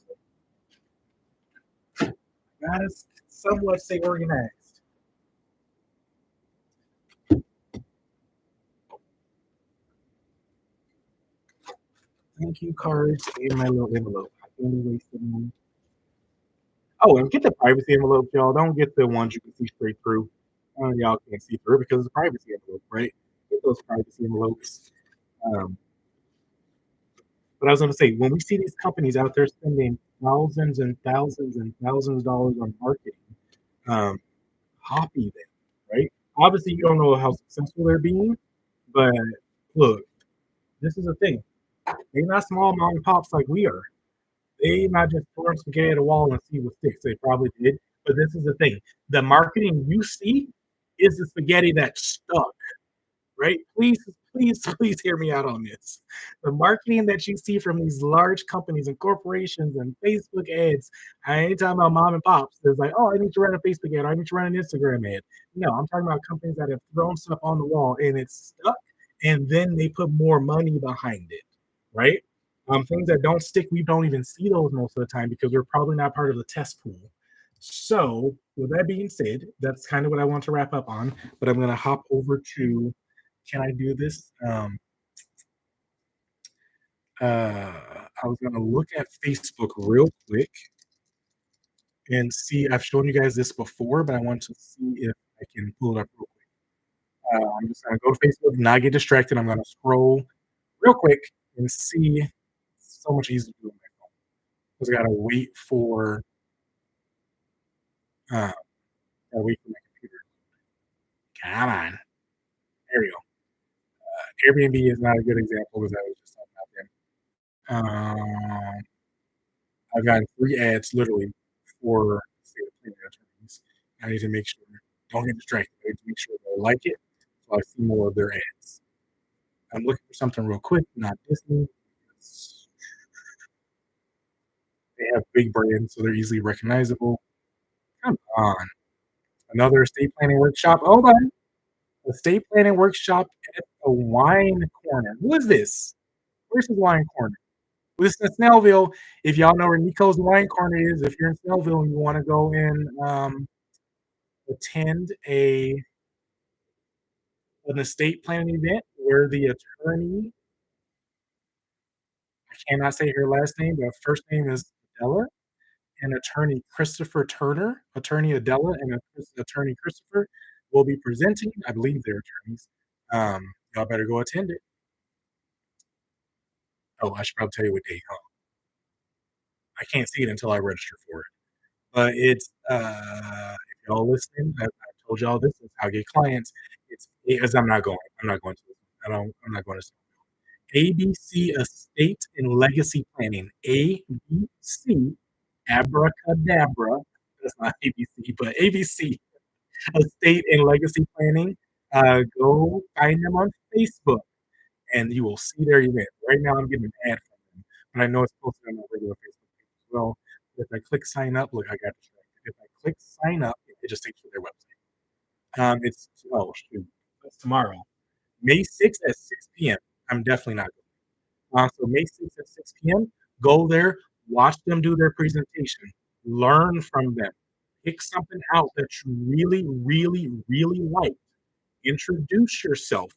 in. Gotta somewhat stay organized. Thank you cards in my little envelope. I only wasted money. Oh, and get the privacy envelope, y'all. Don't get the ones you can see straight through. Y'all can't see through because it's a privacy envelope, right? Get those privacy envelopes. Um, but I was going to say, when we see these companies out there spending thousands and thousands and thousands of dollars on marketing, um, copy them, right? Obviously, you don't know how successful they're being, but look, this is the thing. They're not small mom and pops like we are. They not just throwing spaghetti at a wall and see what sticks. They probably did. But this is the thing. The marketing you see is the spaghetti that stuck, right? Please hear me out on this. The marketing that you see from these large companies and corporations and Facebook ads, I ain't talking about mom and pops. There's like, oh, I need to run a Facebook ad, or I need to run an Instagram ad. No, I'm talking about companies that have thrown stuff on the wall and it's stuck, and then they put more money behind it, right? Things that don't stick, we don't even see those most of the time because we're probably not part of the test pool. So, with that being said, that's kind of what I want to wrap up on. But I'm going to hop over to, can I do this? I was going to look at Facebook real quick and see. I've shown you guys this before, but I want to see if I can pull it up real quick. I'm just going to go to Facebook, not get distracted. I'm going to scroll real quick and see. It's so much easier to do on my phone because I got to wait for. Uh, Gotta wait for my computer. Come on, there we go. Airbnb is not a good example because I was just talking about them. I've gotten 3 ads literally for estate planning attorneys. I need to make sure don't get distracted. I need to make sure they like it, so I see more of their ads. I'm looking for something real quick, not Disney. They have big brands, so they're easily recognizable. Come on. Another estate planning workshop. Hold on. Estate planning workshop at the wine corner. Who is this? Where's the wine corner? Well, this is in Snellville. If y'all know where Nico's wine corner is, if you're in Snellville and you want to go and attend an estate planning event where the attorney, I cannot say her last name, but first name is Adela, and attorney Christopher Turner, attorney Adela, and attorney Christopher will be presenting. I believe they're attorneys. Y'all better go attend it. Oh, I should probably tell you what day. I can't see it until I register for it. But it's if y'all listening, I told y'all this is how I get clients. It's because I'm not going. I'm not going to. I don't. I'm not going to. ABC Estate and Legacy Planning. ABC Abracadabra. That's not ABC, but ABC Estate and Legacy Planning. Go find them on Facebook, and you will see their event. Right now, I'm getting an ad from them, but I know it's posted on my regular Facebook page as well. If I click sign up, look, I got distracted. If I click sign up, it just takes you to their website. It's oh shoot, that's tomorrow, May 6th at 6 p.m. I'm definitely not going. So May 6th at 6 p.m. Go there, watch them do their presentation, learn from them, pick something out that you really, really, really like. Introduce yourself.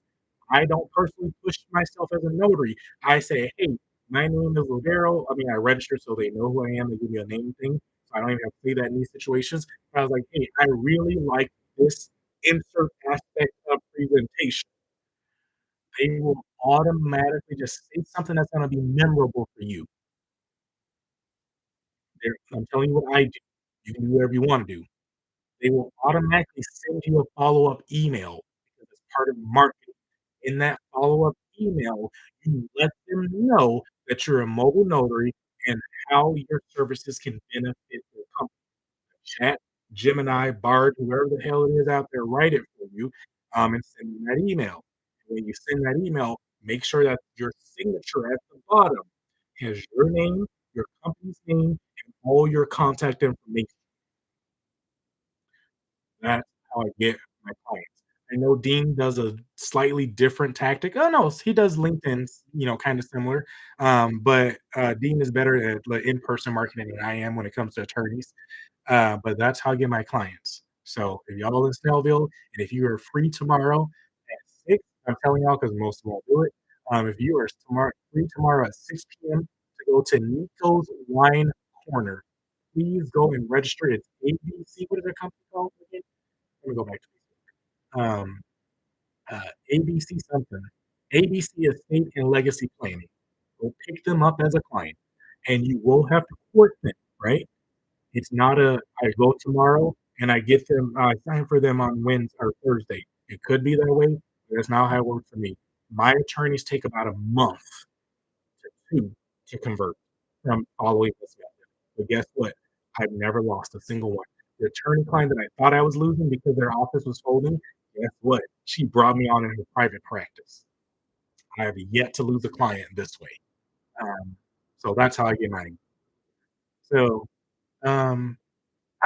I don't personally push myself as a notary. I say, hey, my name is Rodero. I mean, I register so they know who I am. They give me a name thing. So I don't even have to say that in these situations. But I was like, hey, I really like this insert aspect of presentation. They will automatically just say something that's going to be memorable for you. I'm telling you what I do. You can do whatever you want to do. They will automatically send you a follow-up email because it's part of marketing. In that follow-up email, you let them know that you're a mobile notary and how your services can benefit your company. Chat, Gemini, Bard, whoever the hell it is out there, write it for you, and send them that email. When you send that email, make sure that your signature at the bottom has your name, your company's name, and all your contact information. That's how I get my clients. I know Dean does a slightly different tactic. Oh, no, he does LinkedIn's, kinda similar, but, Dean is better at, like, in-person marketing than I am when it comes to attorneys, but that's how I get my clients. So, if y'all in Snellville, and if you are free tomorrow at 6, I'm telling y'all because most won't do it, if you are free tomorrow at 6 p.m. to go to Nico's Wine Corner, please go and register. It's ABC. What is their company called again? Let me go back to um, ABC something. ABC Estate and Legacy Planning. Go pick them up as a client, and you will have to court them, right? It's not I go tomorrow and I get them, I sign for them on Wednesday or Thursday. It could be that way, but that's not how it works for me. My attorneys take about a month to 2 to convert from following this method. But guess what? I've never lost a single one. The attorney client that I thought I was losing because their office was folding, guess what? She brought me on in her private practice. I have yet to lose a client this way. Um, so that's how I get mine. So um,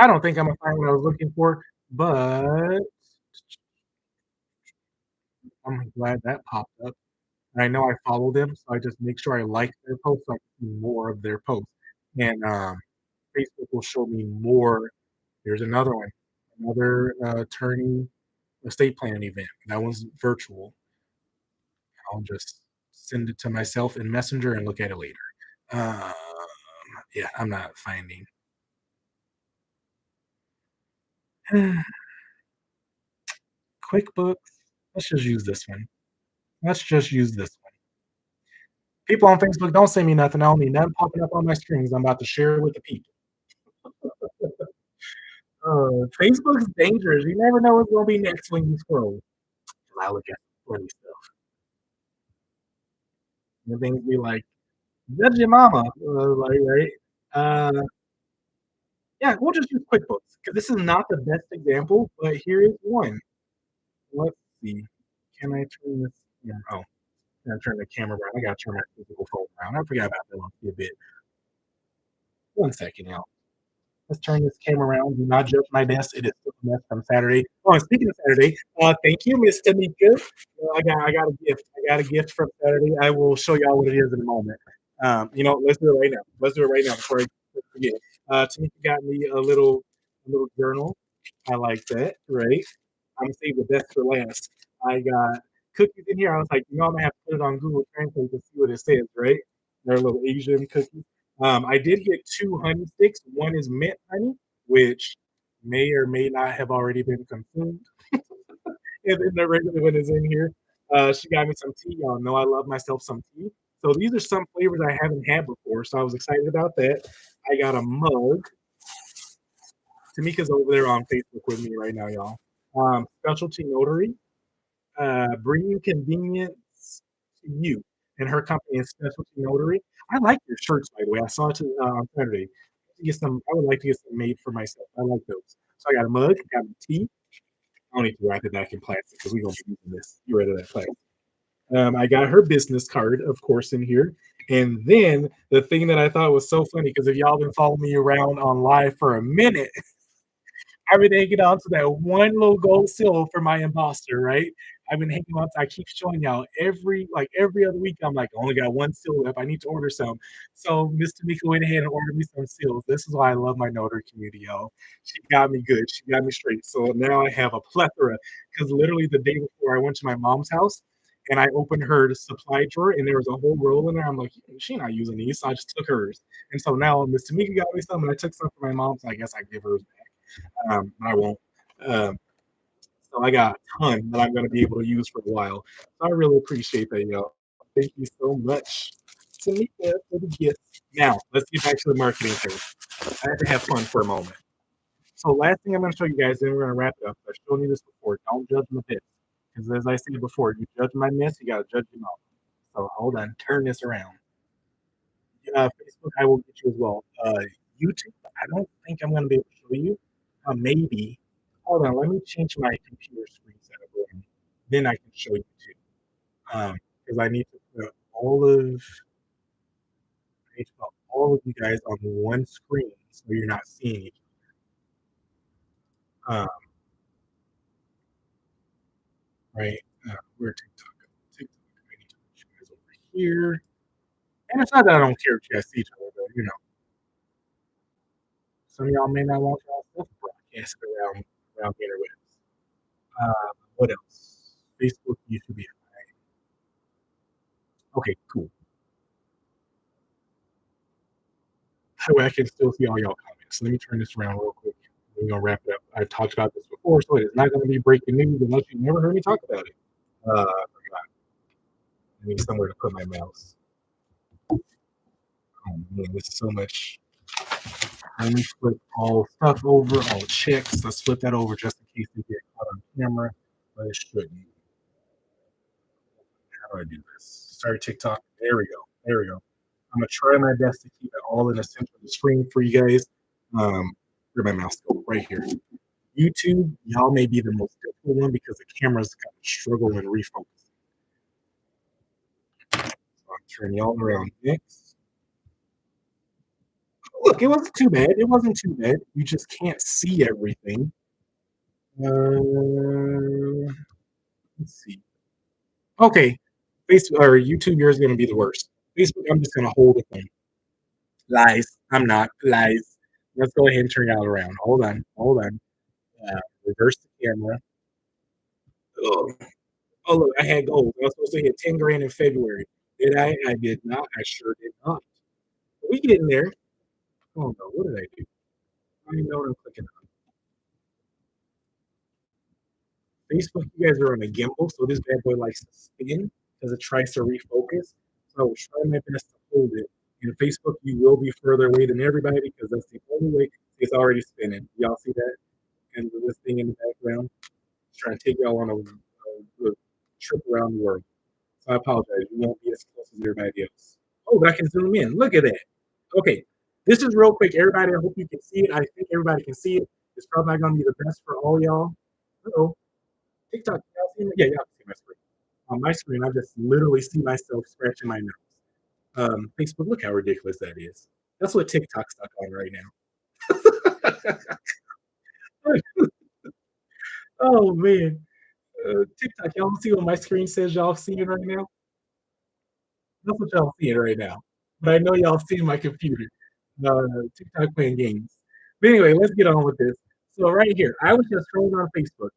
I don't think I'm gonna find what I was looking for, but I'm glad that popped up. I know I follow them, so I just make sure I like their posts so I can see more of their posts. And Facebook will show me more. Here's another one, another attorney estate planning event. That one's virtual. I'll just send it to myself in Messenger and look at it later. Um, yeah, I'm not finding. QuickBooks. Let's just use this one. Let's just use this one. People on Facebook, don't send me nothing. I don't need nothing popping up on my screens. I'm about to share it with the people. Facebook's dangerous. You never know what's gonna be next when you scroll. I look at funny stuff. and things be like, "Judge your mama," like, right? Uh, yeah, we'll just use QuickBooks because this is not the best example, but here is one. Let's see. Can I turn this? Yeah. Oh, I gotta turn the camera around. I gotta turn my physical phone around. I forgot about that one a bit. 1 second, y'all. Let's turn this camera around. Do not judge my desk. It is still a mess from Saturday. Oh, and speaking of Saturday, thank you, Miss Tamika. I got a gift. I got a gift from Saturday. I will show y'all what it is in a moment. Let's do it right now. Let's do it right now before I forget. Tamika got me a little journal. I like that, right? I'm gonna save the best for last. I got cookies in here. I was like, I'm gonna have to put it on Google Translate to see what it says, right? They're little Asian cookies. I did get two honey sticks. One is mint honey, which may or may not have already been consumed, and then the regular one is in here. She got me some tea. Y'all know I love myself some tea. So these are some flavors I haven't had before. So I was excited about that. I got a mug. Tamika's over there on Facebook with me right now, y'all. Specialty Notary, bringing convenience to you. And her company is Specialty Notary. I like your shirts, by the way. I saw it on Saturday. I would like to get some made for myself. I like those. So I got a mug, got a tea. I don't need to wrap it back in plastic because we're gonna be using this. Get rid of that plastic. I got her business card, of course, in here. And then the thing that I thought was so funny, because if y'all been following me around on live for a minute, I've been hanging on to that one little gold seal for my embosser, right? I've been hanging on to I keep showing y'all every other week. I'm like, I only got one seal left. I need to order some. So Miss Tamika went ahead and ordered me some seals. This is why I love my notary community, y'all. She got me good. She got me straight. So now I have a plethora because literally the day before I went to my mom's house and I opened her supply drawer and there was a whole roll in there. I'm like, she not using these. So I just took hers. And so now Miss Tamika got me some and I took some for my mom. So I guess I give hers back. I won't. Um, so I got a ton that I'm going to be able to use for a while. So I really appreciate that, y'all. Thank you so much, Tamika, for the gift. Now, let's get back to the marketing thing. I have to have fun for a moment. So last thing I'm going to show you guys, then we're going to wrap it up. I've shown you this before. Don't judge my bits. Because as I said before, you judge my miss, you got to judge your mouth. So hold on, turn this around. Facebook, I will get you as well. YouTube, I don't think I'm going to be able to show you. Maybe. Hold on, let me change my computer screen setup. Then I can show you too. Because I need to put I need to put all of you guys on one screen so you're not seeing each other. Right? Where TikTok? TikTok. I need to put you guys over here. And it's not that I don't care if you guys see each other, but some of y'all may not want y'all stuff broadcasted around the interwebs. What else? Facebook, YouTube, be fine. Okay, cool. That way I can still see all y'all comments. Let me turn this around real quick. We're gonna wrap it up. I've talked about this before, so it's not gonna be breaking news unless you never heard me talk about it. I forgot. I need somewhere to put my mouse. Oh man, this is so much. Let me flip all stuff over, all checks. Let's flip that over just in case we get caught on camera, but it shouldn't. How do I do this? Start TikTok. There we go. There we go. I'm gonna try my best to keep it all in the center of the screen for you guys. Where my mouse go? Right here. YouTube, y'all may be the most difficult one because the camera's kind of struggle in refocusing. So I'm turning y'all around next. Look, it wasn't too bad. It wasn't too bad. You just can't see everything. Let's see. Okay, Facebook or YouTube, yours is gonna be the worst. Facebook, I'm just gonna hold it. Lies. I'm not. Lies. Let's go ahead and turn y'all around. Hold on. Hold on. Reverse the camera. Oh, oh, look, I had goals. I was supposed to hit 10 grand in February. Did I? I did not. I sure did not. We getting there. Oh no, what did I do? I don't even know what I'm clicking on. Facebook, you guys are on a gimbal, so this bad boy likes to spin because it tries to refocus. So I was trying my best to hold it. In Facebook, you will be further away than everybody because that's the only way it's already spinning. Y'all see that? And this thing in the background, it's trying to take y'all on a trip around the world. So I apologize. You won't be as close as everybody else. Oh, but I can zoom in. Look at that. Okay, this is real quick, everybody. I hope you can see it. I think everybody can see it. It's probably not going to be the best for all y'all. Uh-oh. TikTok, y'all see me? Yeah, y'all can see my screen. On my screen, I just literally see myself scratching my nose. Facebook, look how ridiculous that is. That's what TikTok's stuck on right now. Oh man, TikTok, y'all see what my screen says y'all seeing right now? That's what y'all seeing right now. But I know y'all seeing my computer. TikTok playing games. But anyway, let's get on with this. So right here, I was just scrolling on Facebook.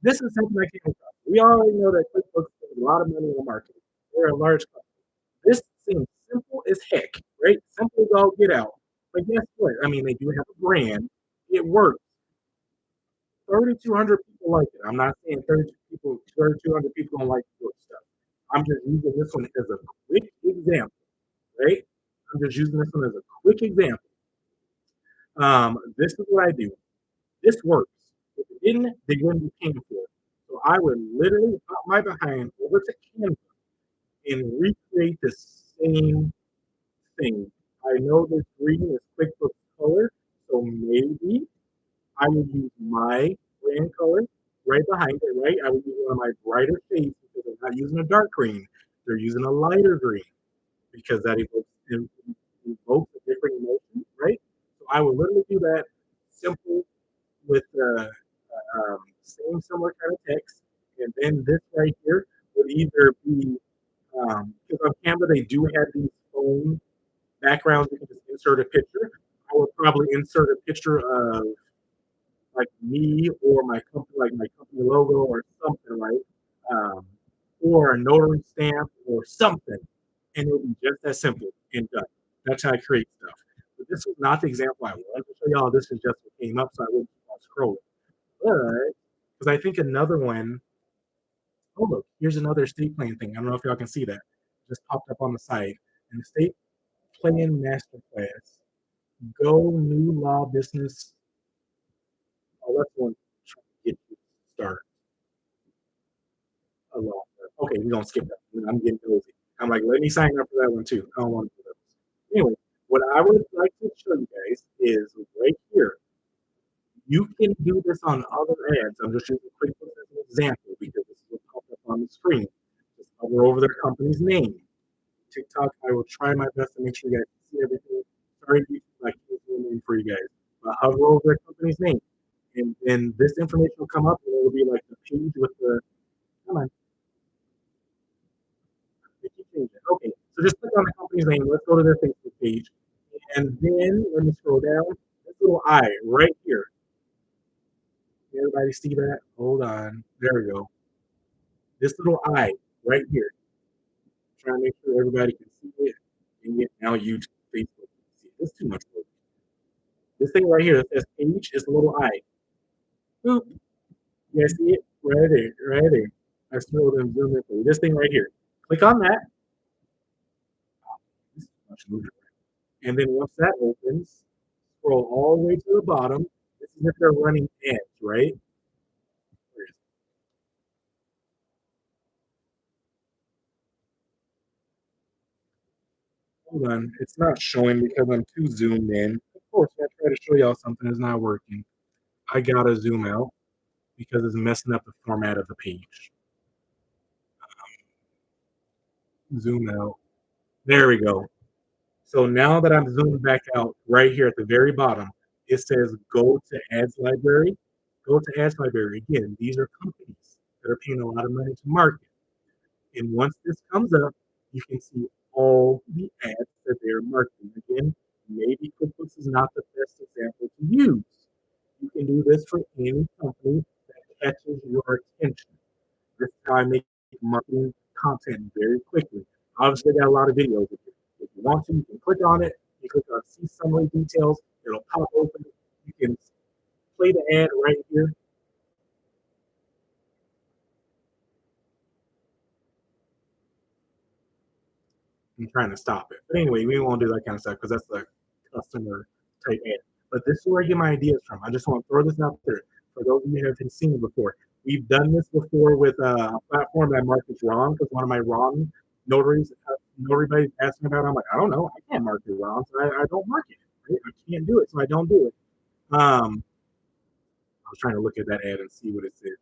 This is something I came across. We already know that QuickBooks spends a lot of money on marketing. They're a large company. This seems simple as heck, right? Simple as all get out. But guess what? I mean, they do have a brand. It works. 3,200 people like it. I'm not saying 3,200 people don't like the stuff. I'm just using this one as a quick example, right? I'm just using this one as a quick example. This is what I do. This works. If it didn't, they wouldn't be paying for it. So I would literally pop my behind over to Canva and recreate the same thing. I know this green is QuickBooks color, so maybe I would use my brand color right behind it, right? I would use one of my brighter shades because they're not using a dark green. They're using a lighter green because that evokes a different emotion, right? So I would literally do that simple with same similar kind of text. And then this right here would either be, because on Canva they do have these phone backgrounds, you can just insert a picture. I would probably insert a picture of like me or my company, like my company logo or something, right? Um, or a notary stamp or something, and it would be just as simple and done. That's how I create stuff. But this is not the example I wanted to show y'all. This is just what came up, so I wouldn't keep on scrolling. But because I think another one, oh look, here's another estate plan thing. I don't know if y'all can see that. It just popped up on the side. An estate plan masterclass. Go new law business. Oh, that's one trying to get you to start a law firm. Okay, we're gonna skip that. I'm getting nosy. I'm like, let me sign up for that one too. I don't want to do those. Anyway, what I would like to show you guys is right here. You can do this on other ads. I'm just using QuickBooks as an example because this is what popped up on the screen. Just hover over their company's name. TikTok, I will try my best to make sure you guys can see everything. Sorry, YouTube, I can't see the name for you guys. But hover over their company's name. And then this information will come up and it will be like the page with the, come on, they keep changing. Okay, so just click on the company's name. Let's go to their Facebook page. And then let me scroll down. This little eye right here. Everybody see that? Hold on. There we go. This little eye right here. Trying to make sure everybody can see it. And yet now YouTube, Facebook can see it. It's too much work. This thing right here that says page is a little eye. Boop. You guys see it? Right there. Right there. I scrolled and zoomed in for you. This thing right here. Click on that. This is much moving. And then once that opens, scroll all the way to the bottom. This is if they're running ads, right? Hold on, it's not showing because I'm too zoomed in. Of course, I try to show y'all something is not working. I gotta zoom out because it's messing up the format of the page. Zoom out. There we go. So now that I'm zoomed back out, right here at the very bottom, it says go to ads library. Go to ads library. Again, these are companies that are paying a lot of money to market. And once this comes up, you can see all the ads that they're marketing. Again, maybe QuickBooks is not the best example to use. You can do this for any company that catches your attention. This is how I make marketing content very quickly. Obviously, I got a lot of videos. If you want to, you can click on it. You click on see summary details. It'll pop open. You can play the ad right here. I'm trying to stop it. But anyway, we won't do that kind of stuff because that's the customer type ad. But this is where I get my ideas from. I just want to throw this out there for those of you who haven't seen it before. We've done this before with a platform that markets RON because one of my RON notaries, notary buddies asked me about it. I'm like, I don't know. I can't market RON, so I don't market it. Right? I can't do it, so I don't do it. I was trying to look at that ad and see what it says.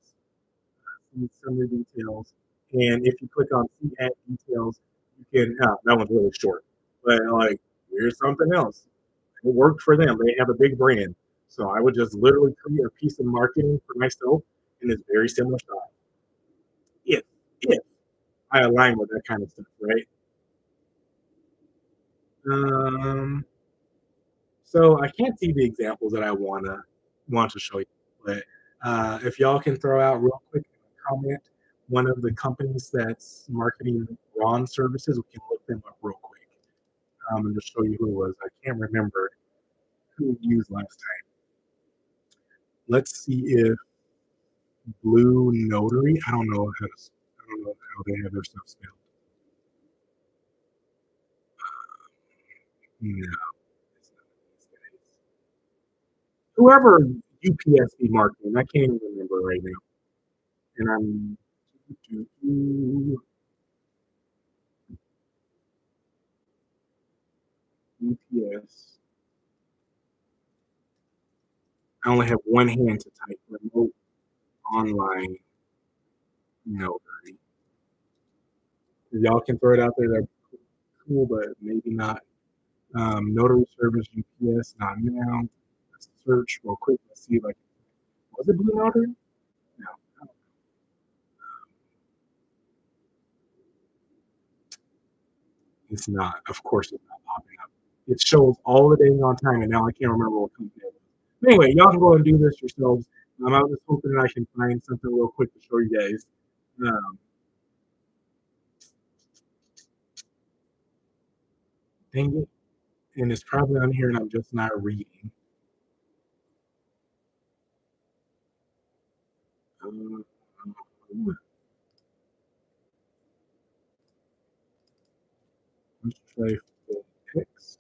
See summary details. And if you click on see ad details, you can, that one's really short. But like, here's something else. It worked for them. They have a big brand. So I would just literally create a piece of marketing for myself in this very similar style. If I align with that kind of stuff, right? Um, so I can't see the examples that I want to show you, but if y'all can throw out real quick in a comment one of the companies that's marketing Ron services, we can look them up real quick and just show you who it was. I can't remember who we used last time. Let's see if Blue Notary. I don't know how they have their stuff spelled. No, it's not these guys. Whoever UPSB marketing, I can't even remember right now. And I'm UPS. I only have one hand to type remote online notary. Y'all can throw it out there. That's cool, but maybe not. Notary service UPS, not now. Let's search real quick. Let's see if I can. Was it Blue Notary? No, it's not. Of course, it's not popping up. It shows all the days on time, and now I can't remember what company it was. Anyway, y'all can go and do this yourselves. I was just hoping that I can find something real quick to show you guys. Um, Dang it. And it's probably on here, and I'm just not reading. Um, let's try FedEx.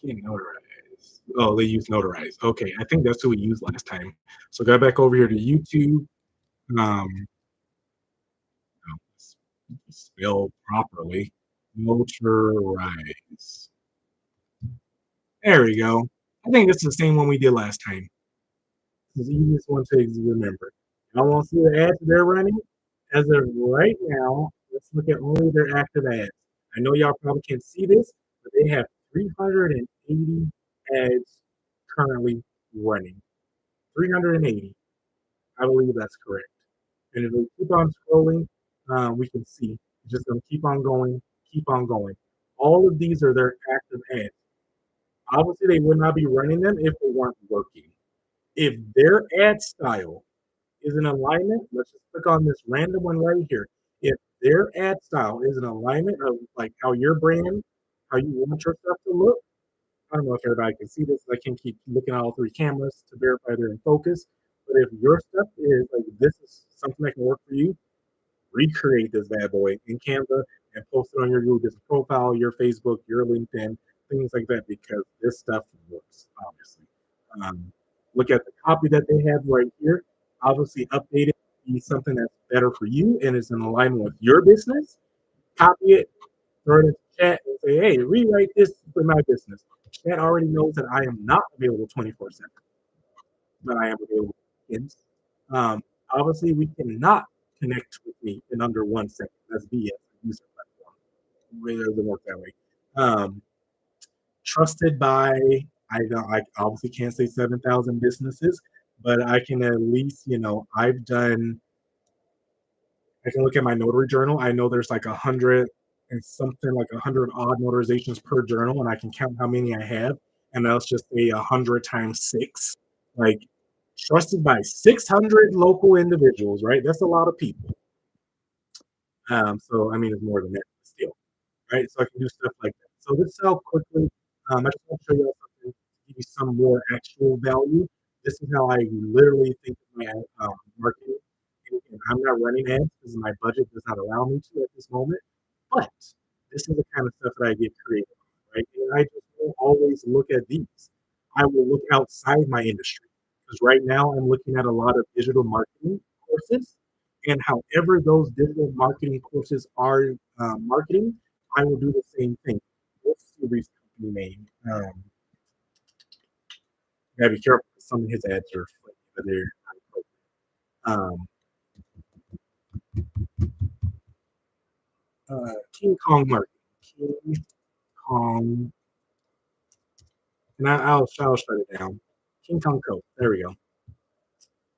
Can't notarize. Oh, they use notarize. Okay, I think that's who we used last time. So go back over here to YouTube. Um, spell properly. Notarize. There we go. I think it's the same one we did last time. It's the easiest one to remember. I want to see the ads they're running. As of right now, let's look at only their active ads. I know y'all probably can't see this, but they have 380 ads currently running. 380. I believe that's correct. And if we keep on scrolling, we can see it's just going to keep on going, keep on going. All of these are their active ads. Obviously, they would not be running them if they weren't working. If their ad style is in alignment, let's just click on this random one right here. If their ad style is in alignment of like how your brand, how you want your stuff to look, I don't know if everybody can see this. I can keep looking at all three cameras to verify they're in focus. But if your stuff is like this is something that can work for you, recreate this bad boy in Canva and post it on your Google Business profile, your Facebook, your LinkedIn, things like that, because this stuff works, obviously. Um, Look at the copy that they have right here. Obviously, update it, be something that's better for you and is in alignment with your business. Copy it, throw it into chat, and say, hey, rewrite this for my business. Chat already knows that I am not available 24/7, but I am available weekends. Obviously, we cannot connect with me in under 1 second. That's BS. User platform. It really doesn't work that way. Um, Trusted by, I obviously can't say 7,000 businesses, but I can at least, I've done, I can look at my notary journal. I know there's like 100 and something like 100 odd notarizations per journal, and I can count how many I have. And let's just say 100 times six, like trusted by 600 local individuals, right? That's a lot of people. So I mean, it's more than that, but still, right? So I can do stuff like that. So this is how quickly. I just want to show you all something to give you some more actual value. This is how I literally think of my marketing. And I'm not running ads because my budget does not allow me to at this moment. But this is the kind of stuff that I get creative on, right? And I just will always look at these. I will look outside my industry because right now I'm looking at a lot of digital marketing courses, and however those digital marketing courses are marketing, I will do the same thing. What's Siri's company name? Gotta be careful. Some of his ads are funny, but they're um, King Kong Marketing. King Kong, and I'll shut it down. King Kong Co. There we go.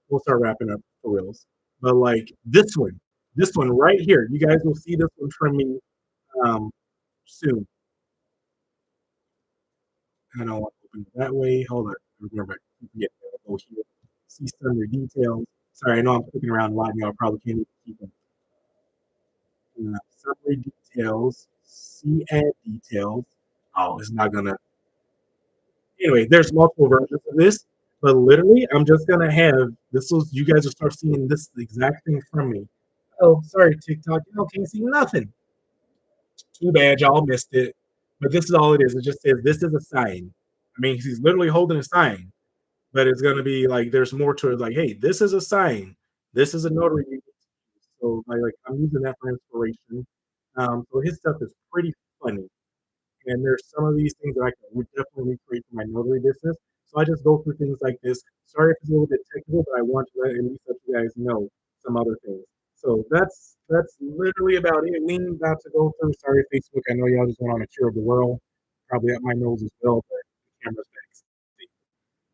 We'll start wrapping up for reals. But like this one right here, you guys will see this one from me um, soon. I don't want to open it that way. Hold on. Remember, yeah, go here. See summary details. Sorry, I know I'm clicking around a lot. Y'all probably can't even keep them. Summary details. See ad details. Oh, it's not gonna. Anyway, there's multiple versions of this, but literally, I'm just gonna have this. Was you guys will start seeing this exact thing from me. Oh, sorry, TikTok. Y'all can't see nothing. Too bad, y'all missed it. But this is all it is. It just says this is a sign. I mean, he's literally holding a sign, but it's gonna be like there's more to it. Like, hey, this is a sign. This is a notary. So I'm using that for inspiration. So his stuff is pretty funny. And there's some of these things that I can would definitely recreate for my notary business. So I just go through things like this. Sorry if it's a little bit technical, but I want to let at least let you guys know some other things. So that's literally about it. We ain't about to go through. Sorry, Facebook. I know y'all just went on a tour of the world, probably up my nose as well, but the camera's back.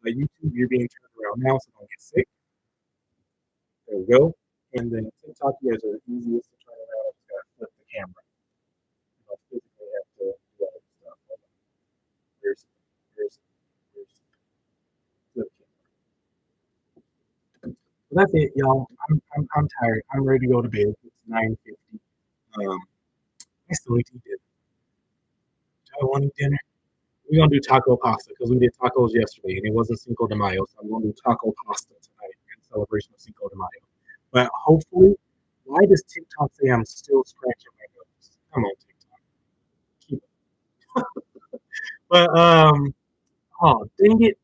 Like YouTube, you're being turned around now, so don't get sick. There we go. And then TikTok, you guys are the easiest to turn around. I just gotta flip the camera. You don't physically have to do all this stuff. Here's, here's flip camera. So that's it, y'all. I'm tired. I'm ready to go to bed. It's 9:50. Um, I still need to eat dinner. Do I want to eat dinner? We're gonna do taco pasta because we did tacos yesterday and it wasn't Cinco de Mayo, so I'm gonna do taco pasta tonight in celebration of Cinco de Mayo. But hopefully, why does TikTok say I'm still scratching my nose? Come on, TikTok, keep it. But oh dang it!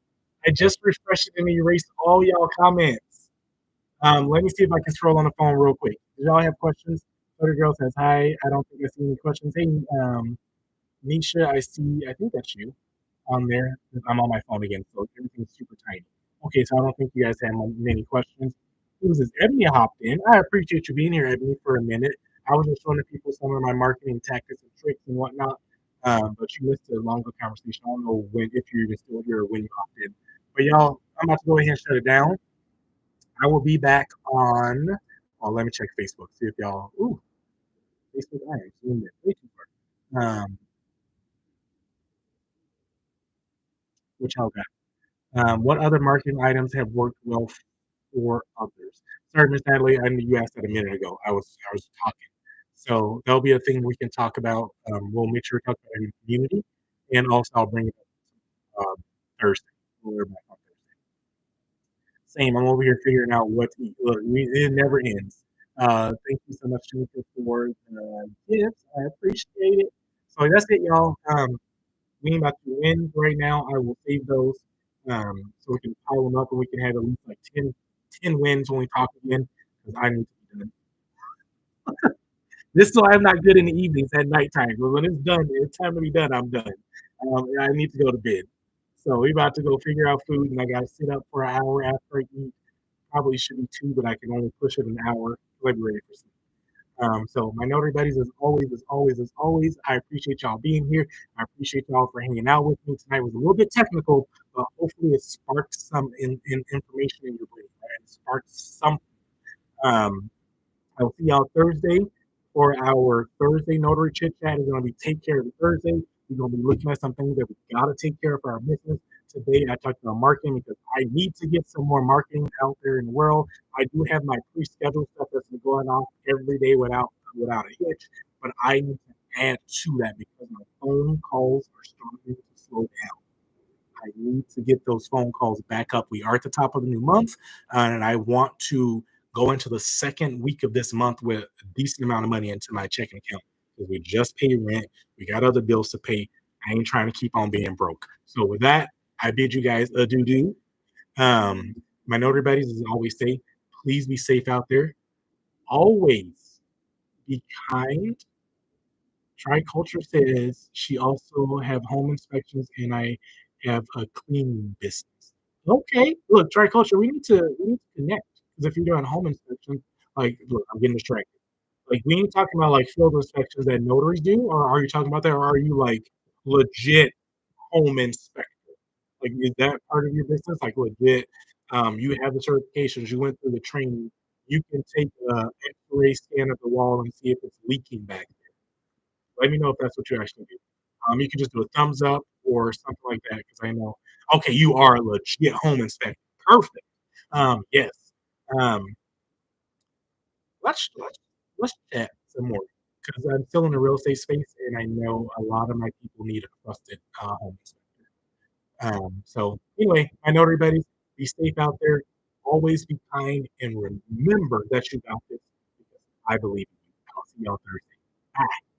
I just refreshed it and erased all y'all comments. Let me see if I can scroll on the phone real quick. Did y'all have questions? Other girl says hi. I don't think I see any questions. Hey, Nisha, I see. I think that's you on there. I'm on my phone again, so everything's super tiny. Okay, so I don't think you guys have many questions. Who's this? Ebony hopped in. I appreciate you being here, Ebony, for a minute. I was just showing the people some of my marketing tactics and tricks and whatnot, but you missed a longer conversation. I don't know when, if you're even still here or when you hopped in. But y'all, I'm about to go ahead and shut it down. I will be back on. Oh, let me check Facebook. See if y'all. Ooh, Facebook. I am zoomed in way too far. Which y'all got? What other marketing items have worked well for others? Sorry, Miss Natalie, I knew you asked that a minute ago. I was talking. So that'll be a thing we can talk about. We'll make sure to talk about it in the community, and also I'll bring it up Thursday. We're back on Thursday. Same. I'm over here figuring out what to eat. Look, it never ends. Thank you so much, Shanika, for the gifts. I appreciate it. So that's it, y'all. We ain't about to win right now. I will save those so we can pile them up and we can have at least like 10 wins when we talk again because I need to be done. This is why I'm not good in the evenings at nighttime. But when it's done, it's time to be done. I'm done. I need to go to bed. So we about to go figure out food, and I got to sit up for an hour after I eat. Probably should be two, but I can only push it an hour. I'll be ready for sleep. So my notary buddies, as always, I appreciate y'all being here. I appreciate y'all for hanging out with me tonight. It was a little bit technical, but hopefully it sparked some information in your brain. Right? It sparked something. Um, I'll see y'all Thursday for our Thursday notary chit chat. Is going to be take care of the Thursday. We're going to be looking at some things that we got to take care of for our business. Today, I talked about marketing because I need to get some more marketing out there in the world. I do have my pre-scheduled stuff that's been going off every day without a hitch, but I need to add to that because my phone calls are starting to slow down. I need to get those phone calls back up. We are at the top of the new month, and I want to go into the second week of this month with a decent amount of money into my checking account because we just paid rent. We got other bills to pay. I ain't trying to keep on being broke. So with that, I bid you guys adieu. Um, my notary buddies, as I always say, please be safe out there. Always be kind. Triculture says she also have home inspections and I have a cleaning business. Okay, look, Triculture, we need to connect because if you're doing home inspections, like, look, I'm getting distracted. Like, we ain't talking about like field inspections that notaries do, or are you talking about that, or are you like legit home inspector? Like, is that part of your business? Like, legit, you have the certifications, you went through the training, you can take a X-ray scan of the wall and see if it's leaking back there. Let me know if that's what you actually do. You can just do a thumbs up or something like that because I know. Okay, you are a legit home inspector. Perfect. Yes. Um, let's let's chat some more because I'm still in the real estate space and I know a lot of my people need a trusted home inspector. So anyway, my notary buddies, be safe out there. Always be kind and remember that you got this because I believe in you. I'll see y'all Thursday. Bye.